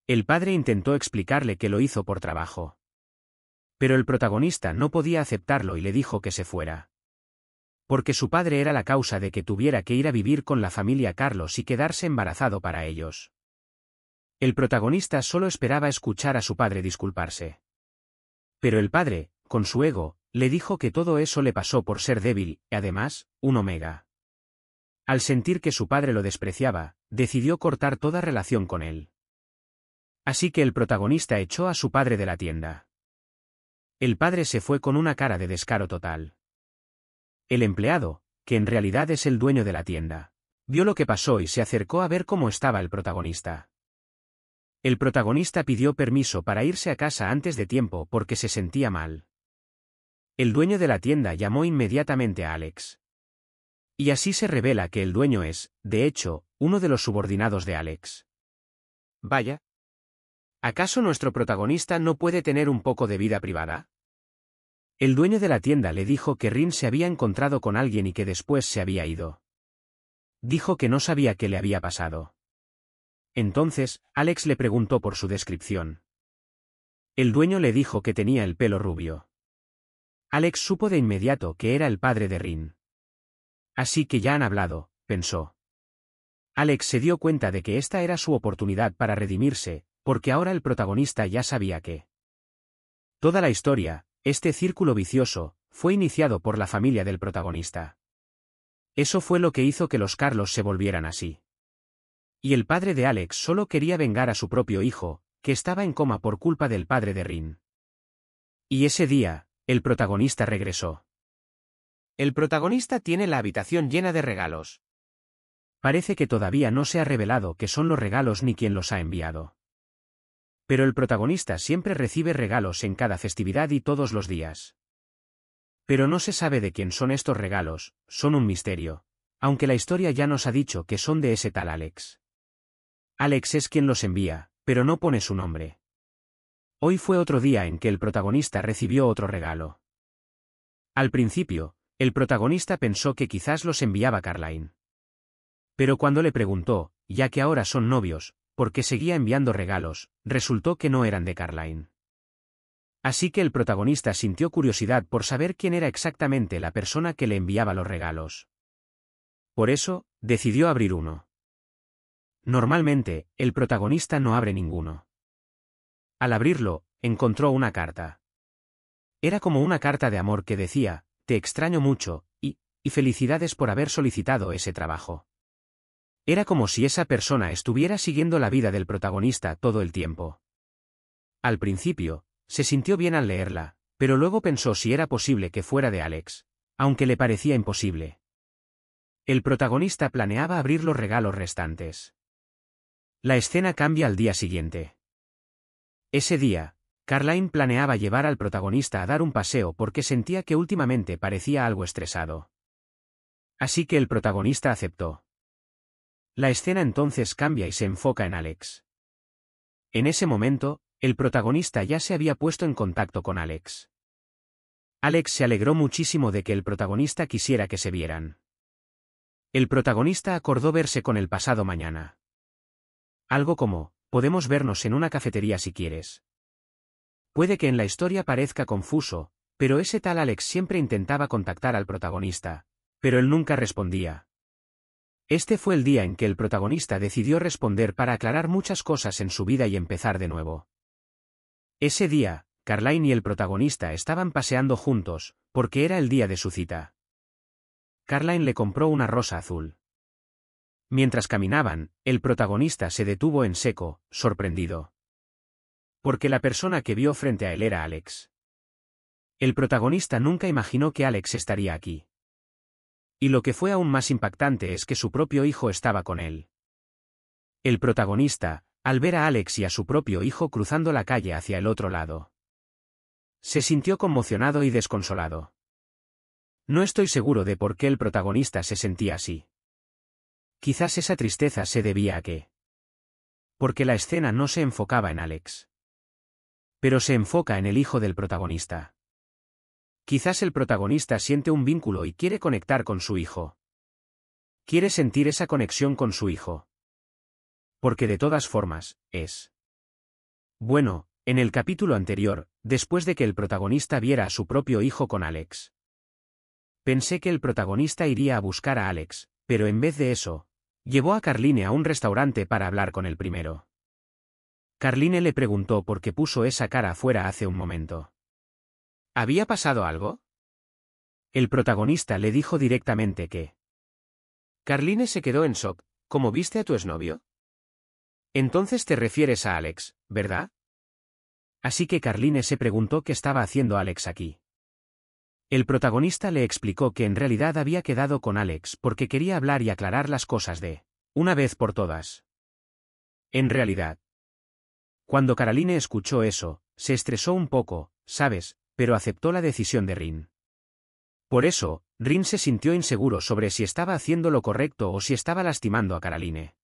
[SPEAKER 1] El padre intentó explicarle que lo hizo por trabajo. Pero el protagonista no podía aceptarlo y le dijo que se fuera. Porque su padre era la causa de que tuviera que ir a vivir con la familia Carlos y quedarse embarazado para ellos. El protagonista solo esperaba escuchar a su padre disculparse. Pero el padre, con su ego, le dijo que todo eso le pasó por ser débil, y además, un omega. Al sentir que su padre lo despreciaba, decidió cortar toda relación con él. Así que el protagonista echó a su padre de la tienda. El padre se fue con una cara de descaro total. El empleado, que en realidad es el dueño de la tienda, vio lo que pasó y se acercó a ver cómo estaba el protagonista. El protagonista pidió permiso para irse a casa antes de tiempo porque se sentía mal. El dueño de la tienda llamó inmediatamente a Alex. Y así se revela que el dueño es, de hecho, uno de los subordinados de Alex. Vaya. ¿Acaso nuestro protagonista no puede tener un poco de vida privada? El dueño de la tienda le dijo que Rin se había encontrado con alguien y que después se había ido. Dijo que no sabía qué le había pasado. Entonces, Alex le preguntó por su descripción. El dueño le dijo que tenía el pelo rubio. Alex supo de inmediato que era el padre de Rin. Así que ya han hablado, pensó. Alex se dio cuenta de que esta era su oportunidad para redimirse, porque ahora el protagonista ya sabía que toda la historia, este círculo vicioso, fue iniciado por la familia del protagonista. Eso fue lo que hizo que los Carlos se volvieran así. Y el padre de Alex solo quería vengar a su propio hijo, que estaba en coma por culpa del padre de Rin. Y ese día, el protagonista regresó. El protagonista tiene la habitación llena de regalos. Parece que todavía no se ha revelado qué son los regalos ni quién los ha enviado. Pero el protagonista siempre recibe regalos en cada festividad y todos los días. Pero no se sabe de quién son estos regalos, son un misterio, aunque la historia ya nos ha dicho que son de ese tal Alex. Alex es quien los envía, pero no pone su nombre. Hoy fue otro día en que el protagonista recibió otro regalo. Al principio, el protagonista pensó que quizás los enviaba Carline. Pero cuando le preguntó, ya que ahora son novios, por qué seguía enviando regalos, resultó que no eran de Carline. Así que el protagonista sintió curiosidad por saber quién era exactamente la persona que le enviaba los regalos. Por eso, decidió abrir uno. Normalmente, el protagonista no abre ninguno. Al abrirlo, encontró una carta. Era como una carta de amor que decía, te extraño mucho, y felicidades por haber solicitado ese trabajo. Era como si esa persona estuviera siguiendo la vida del protagonista todo el tiempo. Al principio, se sintió bien al leerla, pero luego pensó si era posible que fuera de Alex, aunque le parecía imposible. El protagonista planeaba abrir los regalos restantes. La escena cambia al día siguiente. Ese día, Carline planeaba llevar al protagonista a dar un paseo porque sentía que últimamente parecía algo estresado. Así que el protagonista aceptó. La escena entonces cambia y se enfoca en Alex. En ese momento, el protagonista ya se había puesto en contacto con Alex. Alex se alegró muchísimo de que el protagonista quisiera que se vieran. El protagonista acordó verse con él pasado mañana. Algo como, podemos vernos en una cafetería si quieres. Puede que en la historia parezca confuso, pero ese tal Alex siempre intentaba contactar al protagonista, pero él nunca respondía. Este fue el día en que el protagonista decidió responder para aclarar muchas cosas en su vida y empezar de nuevo. Ese día, Carline y el protagonista estaban paseando juntos, porque era el día de su cita. Carline le compró una rosa azul. Mientras caminaban, el protagonista se detuvo en seco, sorprendido. Porque la persona que vio frente a él era Alex. El protagonista nunca imaginó que Alex estaría aquí. Y lo que fue aún más impactante es que su propio hijo estaba con él. El protagonista, al ver a Alex y a su propio hijo cruzando la calle hacia el otro lado, se sintió conmocionado y desconsolado. No estoy seguro de por qué el protagonista se sentía así. Quizás esa tristeza se debía a que porque la escena no se enfocaba en Alex, pero se enfoca en el hijo del protagonista. Quizás el protagonista siente un vínculo y quiere conectar con su hijo. Quiere sentir esa conexión con su hijo. Porque de todas formas, es. Bueno, en el capítulo anterior, después de que el protagonista viera a su propio hijo con Alex, pensé que el protagonista iría a buscar a Alex, pero en vez de eso, llevó a Carline a un restaurante para hablar con el primero. Carline le preguntó por qué puso esa cara afuera hace un momento. ¿Había pasado algo? El protagonista le dijo directamente que. Carline se quedó en shock. ¿Cómo viste a tu exnovio? Entonces te refieres a Alex, ¿verdad? Así que Carline se preguntó qué estaba haciendo Alex aquí. El protagonista le explicó que en realidad había quedado con Alex porque quería hablar y aclarar las cosas de una vez por todas. En realidad. Cuando Carline escuchó eso, se estresó un poco, ¿sabes?, pero aceptó la decisión de Rin. Por eso, Rin se sintió inseguro sobre si estaba haciendo lo correcto o si estaba lastimando a Carline.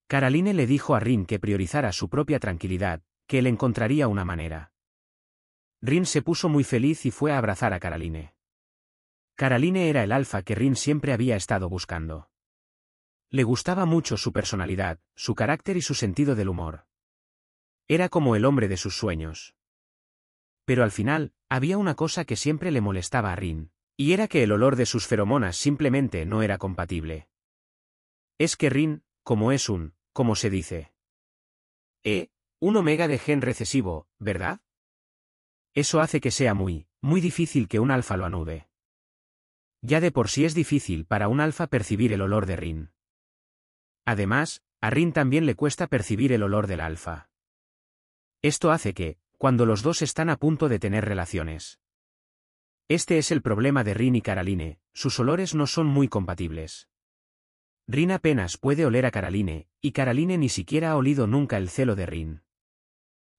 [SPEAKER 1] Carline le dijo a Rin que priorizara su propia tranquilidad, que él encontraría una manera. Rin se puso muy feliz y fue a abrazar a Carline. Carline era el alfa que Rin siempre había estado buscando. Le gustaba mucho su personalidad, su carácter y su sentido del humor. Era como el hombre de sus sueños. Pero al final, había una cosa que siempre le molestaba a Rin, Y era que el olor de sus feromonas simplemente no era compatible. Es que Rin, como es ¿cómo se dice? Un omega de gen recesivo, ¿verdad? Eso hace que sea muy difícil que un alfa lo anude. Ya de por sí es difícil para un alfa percibir el olor de Rin. Además, a Rin también le cuesta percibir el olor del alfa. Esto hace que, cuando los dos están a punto de tener relaciones. Este es el problema de Rin y Caroline, sus olores no son muy compatibles. Rin apenas puede oler a Caroline, y Caroline ni siquiera ha olido nunca el celo de Rin.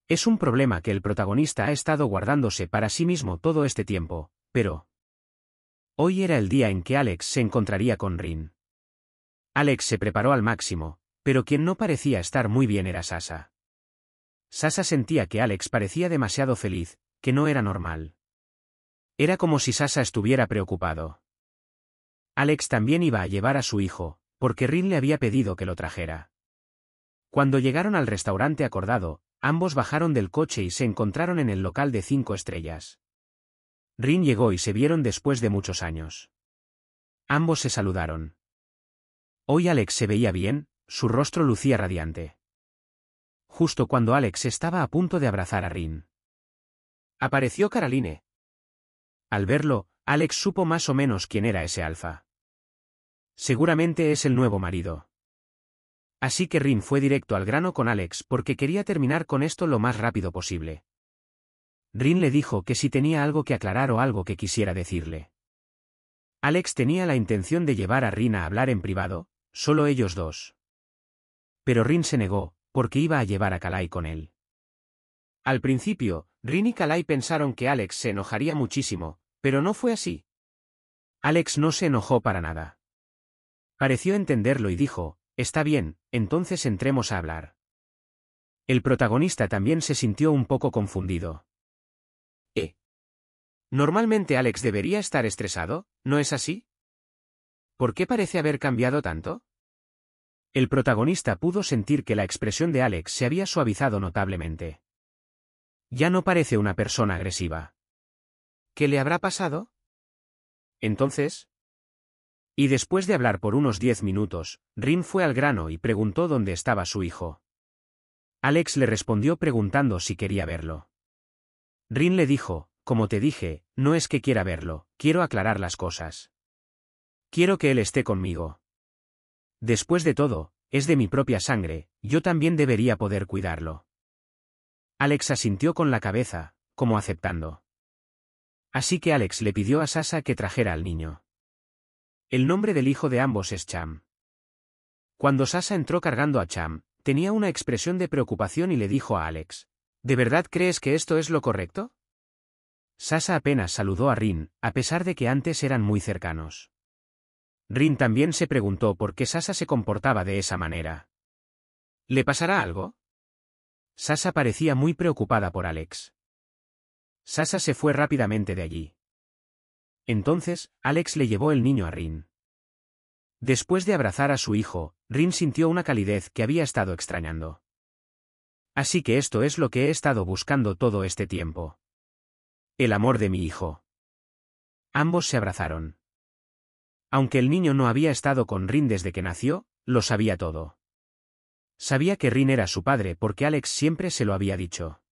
[SPEAKER 1] Es un problema que el protagonista ha estado guardándose para sí mismo todo este tiempo, pero hoy era el día en que Alex se encontraría con Rin. Alex se preparó al máximo, pero quien no parecía estar muy bien era Sasha. Sasha sentía que Alex parecía demasiado feliz, que no era normal. Era como si Sasha estuviera preocupado. Alex también iba a llevar a su hijo, porque Rin le había pedido que lo trajera. Cuando llegaron al restaurante acordado, ambos bajaron del coche y se encontraron en el local de 5 estrellas. Rin llegó y se vieron después de muchos años. Ambos se saludaron. Hoy Alex se veía bien, su rostro lucía radiante. Justo cuando Alex estaba a punto de abrazar a Rin, apareció Caroline. Al verlo, Alex supo más o menos quién era ese alfa. Seguramente es el nuevo marido. Así que Rin fue directo al grano con Alex porque quería terminar con esto lo más rápido posible. Rin le dijo que si tenía algo que aclarar o algo que quisiera decirle. Alex tenía la intención de llevar a Rin a hablar en privado, solo ellos dos. Pero Rin se negó, porque iba a llevar a Kalai con él. Al principio, Rin y Kalai pensaron que Alex se enojaría muchísimo, pero no fue así. Alex no se enojó para nada. Pareció entenderlo y dijo, está bien, entonces entremos a hablar. El protagonista también se sintió un poco confundido. Normalmente Alex debería estar estresado, ¿no es así? ¿Por qué parece haber cambiado tanto? El protagonista pudo sentir que la expresión de Alex se había suavizado notablemente. Ya no parece una persona agresiva. ¿Qué le habrá pasado? Entonces. Y después de hablar por unos 10 minutos, Rin fue al grano y preguntó dónde estaba su hijo. Alex le respondió preguntando si quería verlo. Rin le dijo, como te dije, no es que quiera verlo, quiero aclarar las cosas. Quiero que él esté conmigo. Después de todo, es de mi propia sangre, yo también debería poder cuidarlo. Alex asintió con la cabeza, como aceptando. Así que Alex le pidió a Sasha que trajera al niño. El nombre del hijo de ambos es Cham. Cuando Sasha entró cargando a Cham, tenía una expresión de preocupación y le dijo a Alex, ¿de verdad crees que esto es lo correcto? Sasha apenas saludó a Rin, a pesar de que antes eran muy cercanos. Rin también se preguntó por qué Sasha se comportaba de esa manera. ¿Le pasará algo? Sasha parecía muy preocupada por Alex. Sasha se fue rápidamente de allí. Entonces, Alex le llevó el niño a Rin. Después de abrazar a su hijo, Rin sintió una calidez que había estado extrañando. Así que esto es lo que he estado buscando todo este tiempo. El amor de mi hijo. Ambos se abrazaron. Aunque el niño no había estado con Rin desde que nació, lo sabía todo. Sabía que Rin era su padre porque Alex siempre se lo había dicho.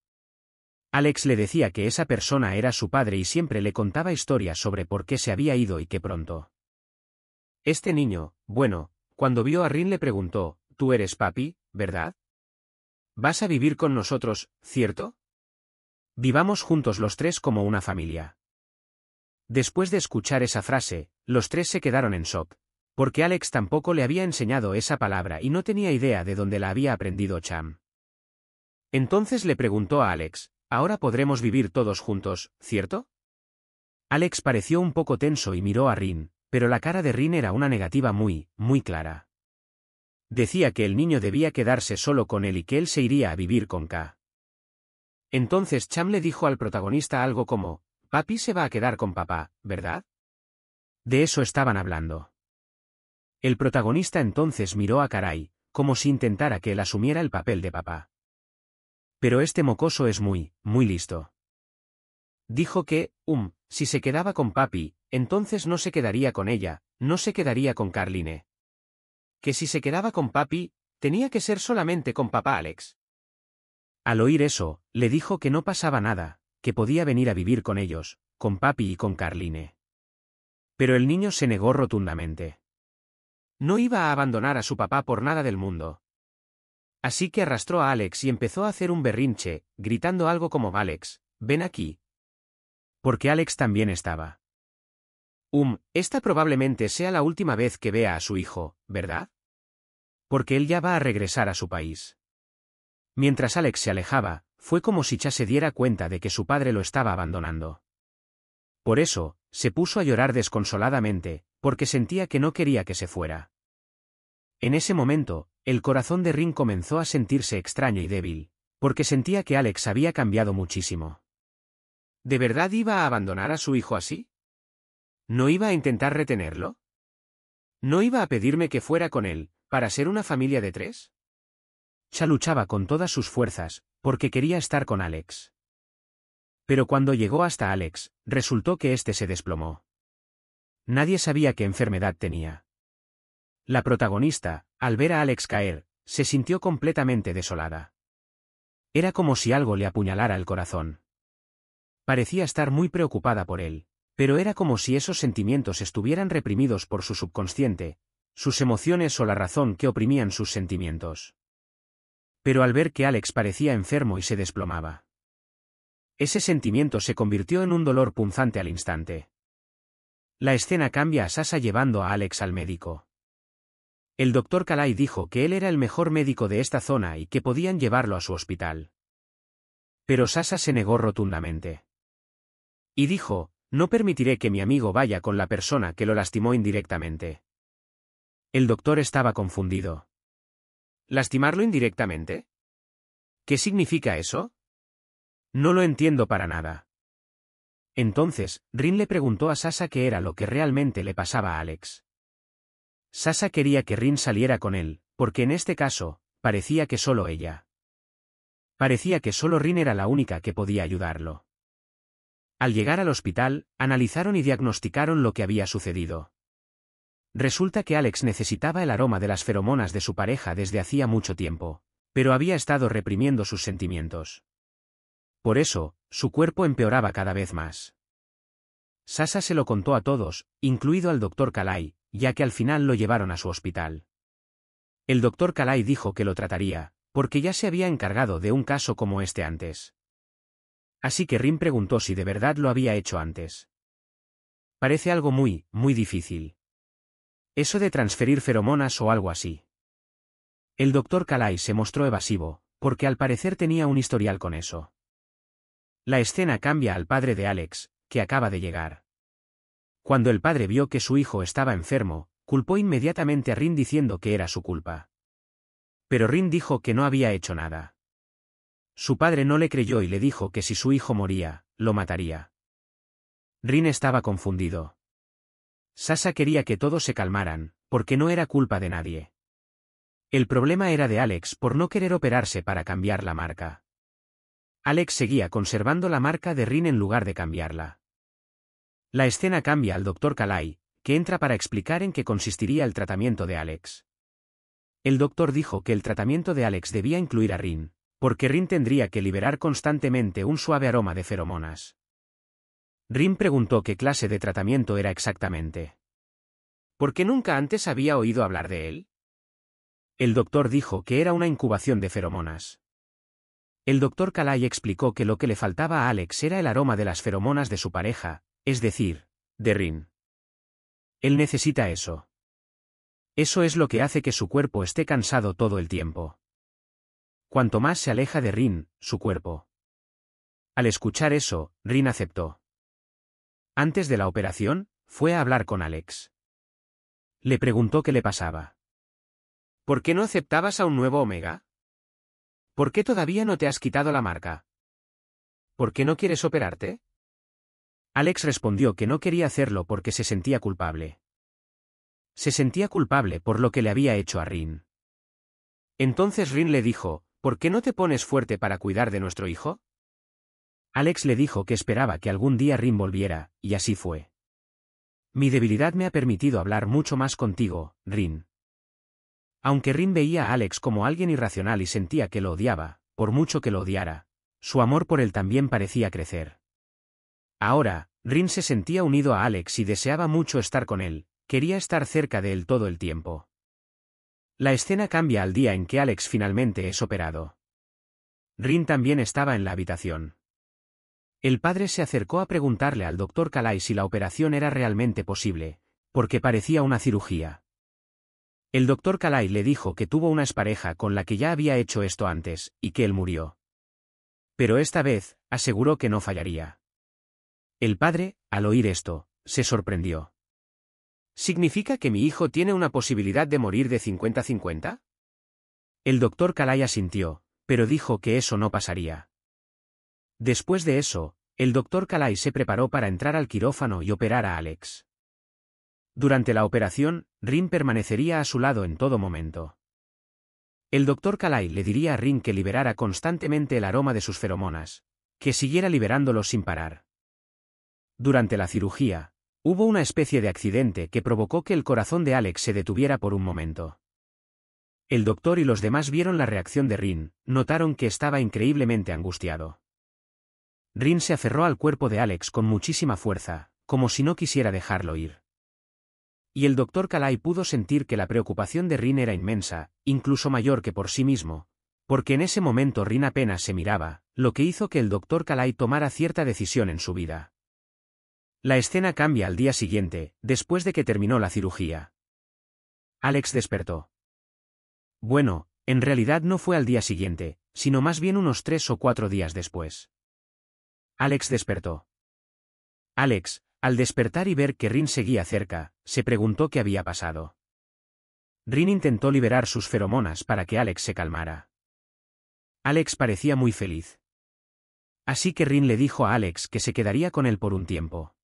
[SPEAKER 1] Alex le decía que esa persona era su padre y siempre le contaba historias sobre por qué se había ido y qué pronto. Este niño, bueno, cuando vio a Rin le preguntó, ¿tú eres papi, verdad? ¿Vas a vivir con nosotros, cierto? Vivamos juntos los tres como una familia. Después de escuchar esa frase, los tres se quedaron en shock, porque Alex tampoco le había enseñado esa palabra y no tenía idea de dónde la había aprendido Cham. Entonces le preguntó a Alex, ahora podremos vivir todos juntos, ¿cierto? Alex pareció un poco tenso y miró a Rin, pero la cara de Rin era una negativa muy clara. Decía que el niño debía quedarse solo con él y que él se iría a vivir con K. Entonces Cham le dijo al protagonista algo como, papi se va a quedar con papá, ¿verdad? De eso estaban hablando. El protagonista entonces miró a Karai, como si intentara que él asumiera el papel de papá. Pero este mocoso es muy listo. Dijo que, si se quedaba con papi, entonces no se quedaría con ella, no se quedaría con Carline. Que si se quedaba con papi, tenía que ser solamente con papá Alex. Al oír eso, le dijo que no pasaba nada, que podía venir a vivir con ellos, con papi y con Carline. Pero el niño se negó rotundamente. No iba a abandonar a su papá por nada del mundo. Así que arrastró a Alex y empezó a hacer un berrinche, gritando algo como «Alex, ven aquí». Porque Alex también estaba. Esta probablemente sea la última vez que vea a su hijo, ¿verdad? Porque él ya va a regresar a su país. Mientras Alex se alejaba, fue como si Cha se diera cuenta de que su padre lo estaba abandonando. Por eso, se puso a llorar desconsoladamente, porque sentía que no quería que se fuera. En ese momento, el corazón de Rin comenzó a sentirse extraño y débil, porque sentía que Alex había cambiado muchísimo. ¿De verdad iba a abandonar a su hijo así? ¿No iba a intentar retenerlo? ¿No iba a pedirme que fuera con él, para ser una familia de 3? Cha luchaba con todas sus fuerzas, porque quería estar con Alex. Pero cuando llegó hasta Alex, resultó que éste se desplomó. Nadie sabía qué enfermedad tenía. La protagonista, al ver a Alex caer, se sintió completamente desolada. Era como si algo le apuñalara el corazón. Parecía estar muy preocupada por él, pero era como si esos sentimientos estuvieran reprimidos por su subconsciente, sus emociones o la razón que oprimían sus sentimientos. Pero al ver que Alex parecía enfermo y se desplomaba, ese sentimiento se convirtió en un dolor punzante al instante. La escena cambia a Sasha llevando a Alex al médico. El doctor Kalai dijo que él era el mejor médico de esta zona y que podían llevarlo a su hospital. Pero Sasha se negó rotundamente. Y dijo, no permitiré que mi amigo vaya con la persona que lo lastimó indirectamente. El doctor estaba confundido. ¿Lastimarlo indirectamente? ¿Qué significa eso? No lo entiendo para nada. Entonces, Rin le preguntó a Sasha qué era lo que realmente le pasaba a Alex. Sasha quería que Rin saliera con él, porque en este caso, parecía que solo ella. Parecía que solo Rin era la única que podía ayudarlo. Al llegar al hospital, analizaron y diagnosticaron lo que había sucedido. Resulta que Alex necesitaba el aroma de las feromonas de su pareja desde hacía mucho tiempo, pero había estado reprimiendo sus sentimientos. Por eso, su cuerpo empeoraba cada vez más. Sasha se lo contó a todos, incluido al doctor Kalai, ya que al final lo llevaron a su hospital. El doctor Kalai dijo que lo trataría, porque ya se había encargado de un caso como este antes. Así que Rin preguntó si de verdad lo había hecho antes. Parece algo muy, muy difícil. Eso de transferir feromonas o algo así. El doctor Kalai se mostró evasivo, porque al parecer tenía un historial con eso. La escena cambia al padre de Alex, que acaba de llegar. Cuando el padre vio que su hijo estaba enfermo, culpó inmediatamente a Rin diciendo que era su culpa. Pero Rin dijo que no había hecho nada. Su padre no le creyó y le dijo que si su hijo moría, lo mataría. Rin estaba confundido. Sasha quería que todos se calmaran, porque no era culpa de nadie. El problema era de Alex por no querer operarse para cambiar la marca. Alex seguía conservando la marca de Rin en lugar de cambiarla. La escena cambia al doctor Kalai, que entra para explicar en qué consistiría el tratamiento de Alex. El doctor dijo que el tratamiento de Alex debía incluir a Rin, porque Rin tendría que liberar constantemente un suave aroma de feromonas. Rin preguntó qué clase de tratamiento era exactamente. ¿Por qué nunca antes había oído hablar de él? El doctor dijo que era una incubación de feromonas. El doctor Kalai explicó que lo que le faltaba a Alex era el aroma de las feromonas de su pareja, es decir, de Rin. Él necesita eso. Eso es lo que hace que su cuerpo esté cansado todo el tiempo. Cuanto más se aleja de Rin, su cuerpo. Al escuchar eso, Rin aceptó. Antes de la operación, fue a hablar con Alex. Le preguntó qué le pasaba. ¿Por qué no aceptabas a un nuevo Omega? ¿Por qué todavía no te has quitado la marca? ¿Por qué no quieres operarte? Alex respondió que no quería hacerlo porque se sentía culpable. Se sentía culpable por lo que le había hecho a Rin. Entonces Rin le dijo, ¿por qué no te pones fuerte para cuidar de nuestro hijo? Alex le dijo que esperaba que algún día Rin volviera, y así fue. Mi debilidad me ha permitido hablar mucho más contigo, Rin. Aunque Rin veía a Alex como alguien irracional y sentía que lo odiaba, por mucho que lo odiara, su amor por él también parecía crecer. Ahora, Rin se sentía unido a Alex y deseaba mucho estar con él, quería estar cerca de él todo el tiempo. La escena cambia al día en que Alex finalmente es operado. Rin también estaba en la habitación. El padre se acercó a preguntarle al doctor Kalai si la operación era realmente posible, porque parecía una cirugía. El doctor Kalai le dijo que tuvo una expareja con la que ya había hecho esto antes, y que él murió. Pero esta vez, aseguró que no fallaría. El padre, al oír esto, se sorprendió. ¿Significa que mi hijo tiene una posibilidad de morir de 50-50? El doctor Kalai asintió, pero dijo que eso no pasaría. Después de eso, el doctor Kalai se preparó para entrar al quirófano y operar a Alex. Durante la operación, Rin permanecería a su lado en todo momento. El doctor Kalai le diría a Rin que liberara constantemente el aroma de sus feromonas, que siguiera liberándolo sin parar. Durante la cirugía, hubo una especie de accidente que provocó que el corazón de Alex se detuviera por un momento. El doctor y los demás vieron la reacción de Rin, notaron que estaba increíblemente angustiado. Rin se aferró al cuerpo de Alex con muchísima fuerza, como si no quisiera dejarlo ir. Y el doctor Kalai pudo sentir que la preocupación de Rin era inmensa, incluso mayor que por sí mismo, porque en ese momento Rin apenas se miraba, lo que hizo que el doctor Kalai tomara cierta decisión en su vida. La escena cambia al día siguiente, después de que terminó la cirugía. Alex despertó. Bueno, en realidad no fue al día siguiente, sino más bien unos 3 o 4 días después. Alex despertó. Alex, al despertar y ver que Rin seguía cerca, se preguntó qué había pasado. Rin intentó liberar sus feromonas para que Alex se calmara. Alex parecía muy feliz. Así que Rin le dijo a Alex que se quedaría con él por un tiempo.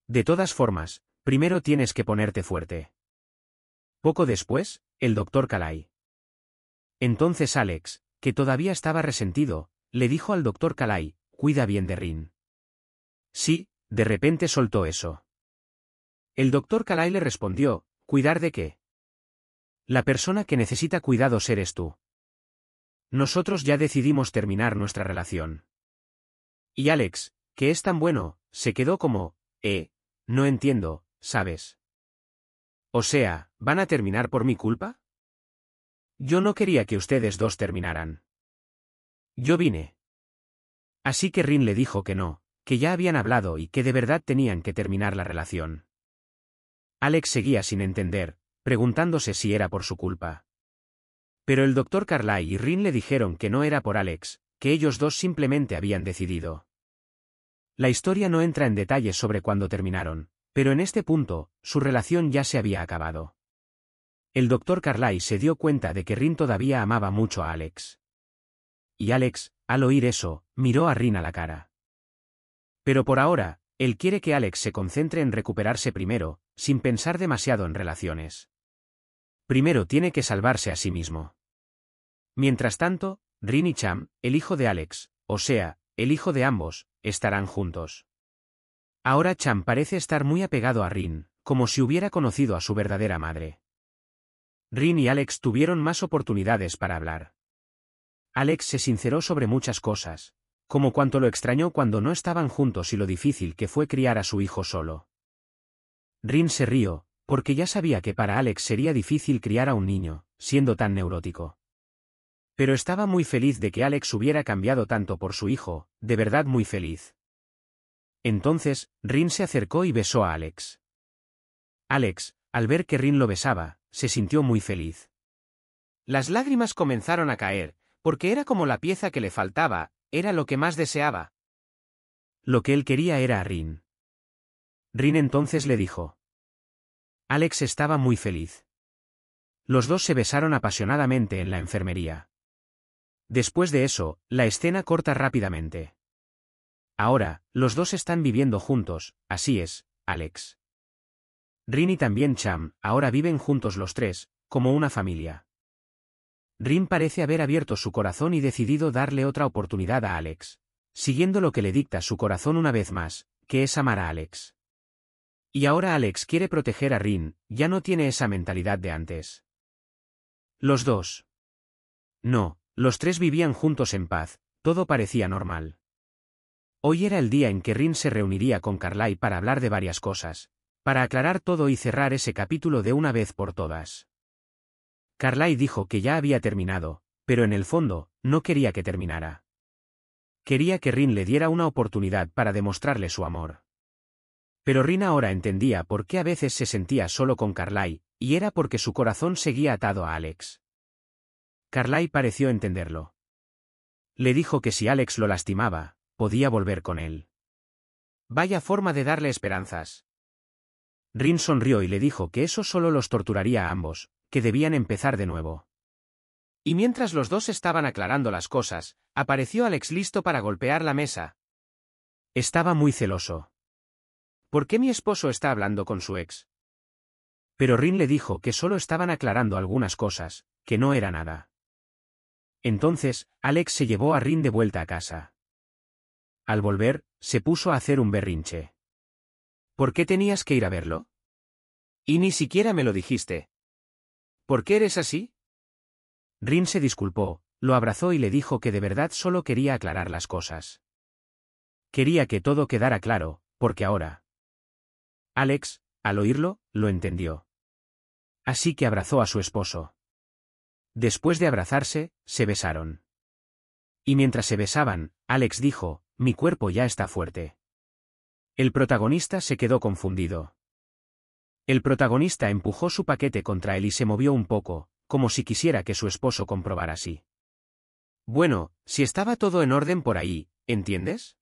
[SPEAKER 1] De todas formas, primero tienes que ponerte fuerte. Poco después, el doctor Kalai. Entonces Alex, que todavía estaba resentido, le dijo al doctor Kalai, cuida bien de Rin. Sí, de repente soltó eso. El doctor Kalai le respondió, ¿cuidar de qué? La persona que necesita cuidados eres tú. Nosotros ya decidimos terminar nuestra relación. Y Alex, que es tan bueno, se quedó como, no entiendo, ¿sabes? O sea, ¿van a terminar por mi culpa? Yo no quería que ustedes dos terminaran. Yo vine. Así que Rin le dijo que no, que ya habían hablado y que de verdad tenían que terminar la relación. Alex seguía sin entender, preguntándose si era por su culpa. Pero el doctor Kalai y Rin le dijeron que no era por Alex, que ellos dos simplemente habían decidido. La historia no entra en detalles sobre cuándo terminaron, pero en este punto, su relación ya se había acabado. El doctor Kalai se dio cuenta de que Rin todavía amaba mucho a Alex. Y Alex, al oír eso, miró a Rin a la cara. Pero por ahora, él quiere que Alex se concentre en recuperarse primero, sin pensar demasiado en relaciones. Primero tiene que salvarse a sí mismo. Mientras tanto, Rin y Cham, el hijo de Alex, o sea, el hijo de ambos, estarán juntos. Ahora Cham parece estar muy apegado a Rin, como si hubiera conocido a su verdadera madre. Rin y Alex tuvieron más oportunidades para hablar. Alex se sinceró sobre muchas cosas, como cuánto lo extrañó cuando no estaban juntos y lo difícil que fue criar a su hijo solo. Rin se rió, porque ya sabía que para Alex sería difícil criar a un niño, siendo tan neurótico. Pero estaba muy feliz de que Alex hubiera cambiado tanto por su hijo, de verdad muy feliz. Entonces, Rin se acercó y besó a Alex. Alex, al ver que Rin lo besaba, se sintió muy feliz. Las lágrimas comenzaron a caer, porque era como la pieza que le faltaba, era lo que más deseaba. Lo que él quería era a Rin. Rin entonces le dijo. Alex estaba muy feliz. Los dos se besaron apasionadamente en la enfermería. Después de eso, la escena corta rápidamente. Ahora, los dos están viviendo juntos, así es, Alex. Rin y también Cham, ahora viven juntos los tres, como una familia. Rin parece haber abierto su corazón y decidido darle otra oportunidad a Alex. siguiendo lo que le dicta su corazón una vez más, que es amar a Alex. Y ahora Alex quiere proteger a Rin, ya no tiene esa mentalidad de antes. Los dos. No, los tres vivían juntos en paz, todo parecía normal. Hoy era el día en que Rin se reuniría con Carlyle para hablar de varias cosas, para aclarar todo y cerrar ese capítulo de una vez por todas. Carlyle dijo que ya había terminado, pero en el fondo, no quería que terminara. Quería que Rin le diera una oportunidad para demostrarle su amor. Pero Rin ahora entendía por qué a veces se sentía solo con Carlyle, y era porque su corazón seguía atado a Alex. Carlyle pareció entenderlo. Le dijo que si Alex lo lastimaba, podía volver con él. Vaya forma de darle esperanzas. Rin sonrió y le dijo que eso solo los torturaría a ambos, que debían empezar de nuevo. Y mientras los dos estaban aclarando las cosas, apareció Alex listo para golpear la mesa. Estaba muy celoso. ¿Por qué mi esposo está hablando con su ex? Pero Rin le dijo que solo estaban aclarando algunas cosas, que no era nada. Entonces, Alex se llevó a Rin de vuelta a casa. Al volver, se puso a hacer un berrinche. ¿Por qué tenías que ir a verlo? Y ni siquiera me lo dijiste. ¿Por qué eres así? Rin se disculpó, lo abrazó y le dijo que de verdad solo quería aclarar las cosas. Quería que todo quedara claro, porque ahora. Alex, al oírlo, lo entendió. Así que abrazó a su esposo. Después de abrazarse, se besaron. Y mientras se besaban, Alex dijo, mi cuerpo ya está fuerte. El protagonista se quedó confundido. El protagonista empujó su paquete contra él y se movió un poco, como si quisiera que su esposo comprobara así. Bueno, si estaba todo en orden por ahí, ¿entiendes?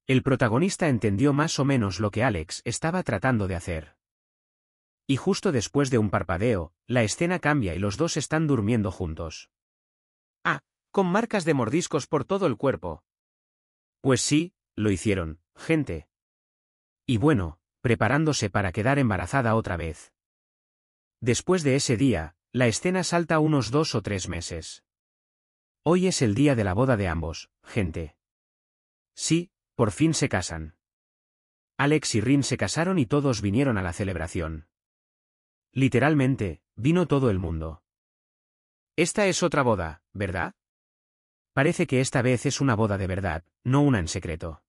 [SPEAKER 1] El protagonista entendió más o menos lo que Alex estaba tratando de hacer. Y justo después de un parpadeo, la escena cambia y los dos están durmiendo juntos. Ah, con marcas de mordiscos por todo el cuerpo. Pues sí, lo hicieron, gente. Y bueno, preparándose para quedar embarazada otra vez. Después de ese día, la escena salta unos 2 o 3 meses. Hoy es el día de la boda de ambos, gente. Sí, por fin se casan. Alex y Rin se casaron y todos vinieron a la celebración. Literalmente, vino todo el mundo. Esta es otra boda, ¿verdad? Parece que esta vez es una boda de verdad, no una en secreto.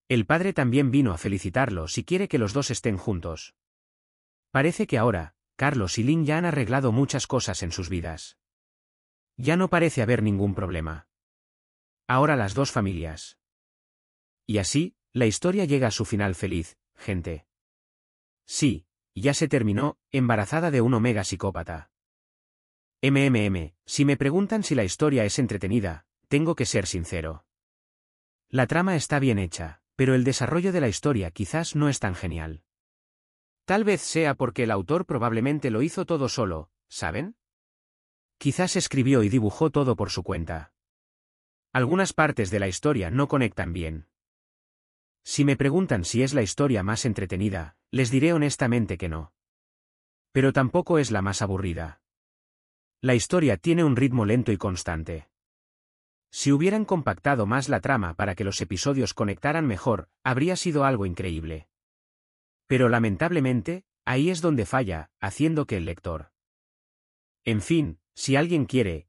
[SPEAKER 1] El padre también vino a felicitarlos y quiere que los dos estén juntos. Parece que ahora, Carlos y Lynn ya han arreglado muchas cosas en sus vidas. Ya no parece haber ningún problema. Ahora las dos familias. Y así, la historia llega a su final feliz, gente. Sí, ya se terminó, embarazada de un omega psicópata. Si me preguntan si la historia es entretenida, tengo que ser sincero. La trama está bien hecha, pero el desarrollo de la historia quizás no es tan genial. Tal vez sea porque el autor probablemente lo hizo todo solo, ¿saben? Quizás escribió y dibujó todo por su cuenta. Algunas partes de la historia no conectan bien. Si me preguntan si es la historia más entretenida, les diré honestamente que no. Pero tampoco es la más aburrida. La historia tiene un ritmo lento y constante. Si hubieran compactado más la trama para que los episodios conectaran mejor, habría sido algo increíble. Pero lamentablemente, ahí es donde falla, haciendo que el lector. En fin, si alguien quiere,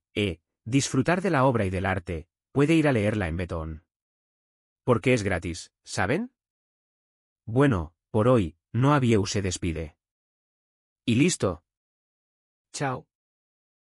[SPEAKER 1] disfrutar de la obra y del arte, puede ir a leerla en Betón. Porque es gratis, ¿saben? Bueno, por hoy, No Abieu se despide. Y listo. Chao.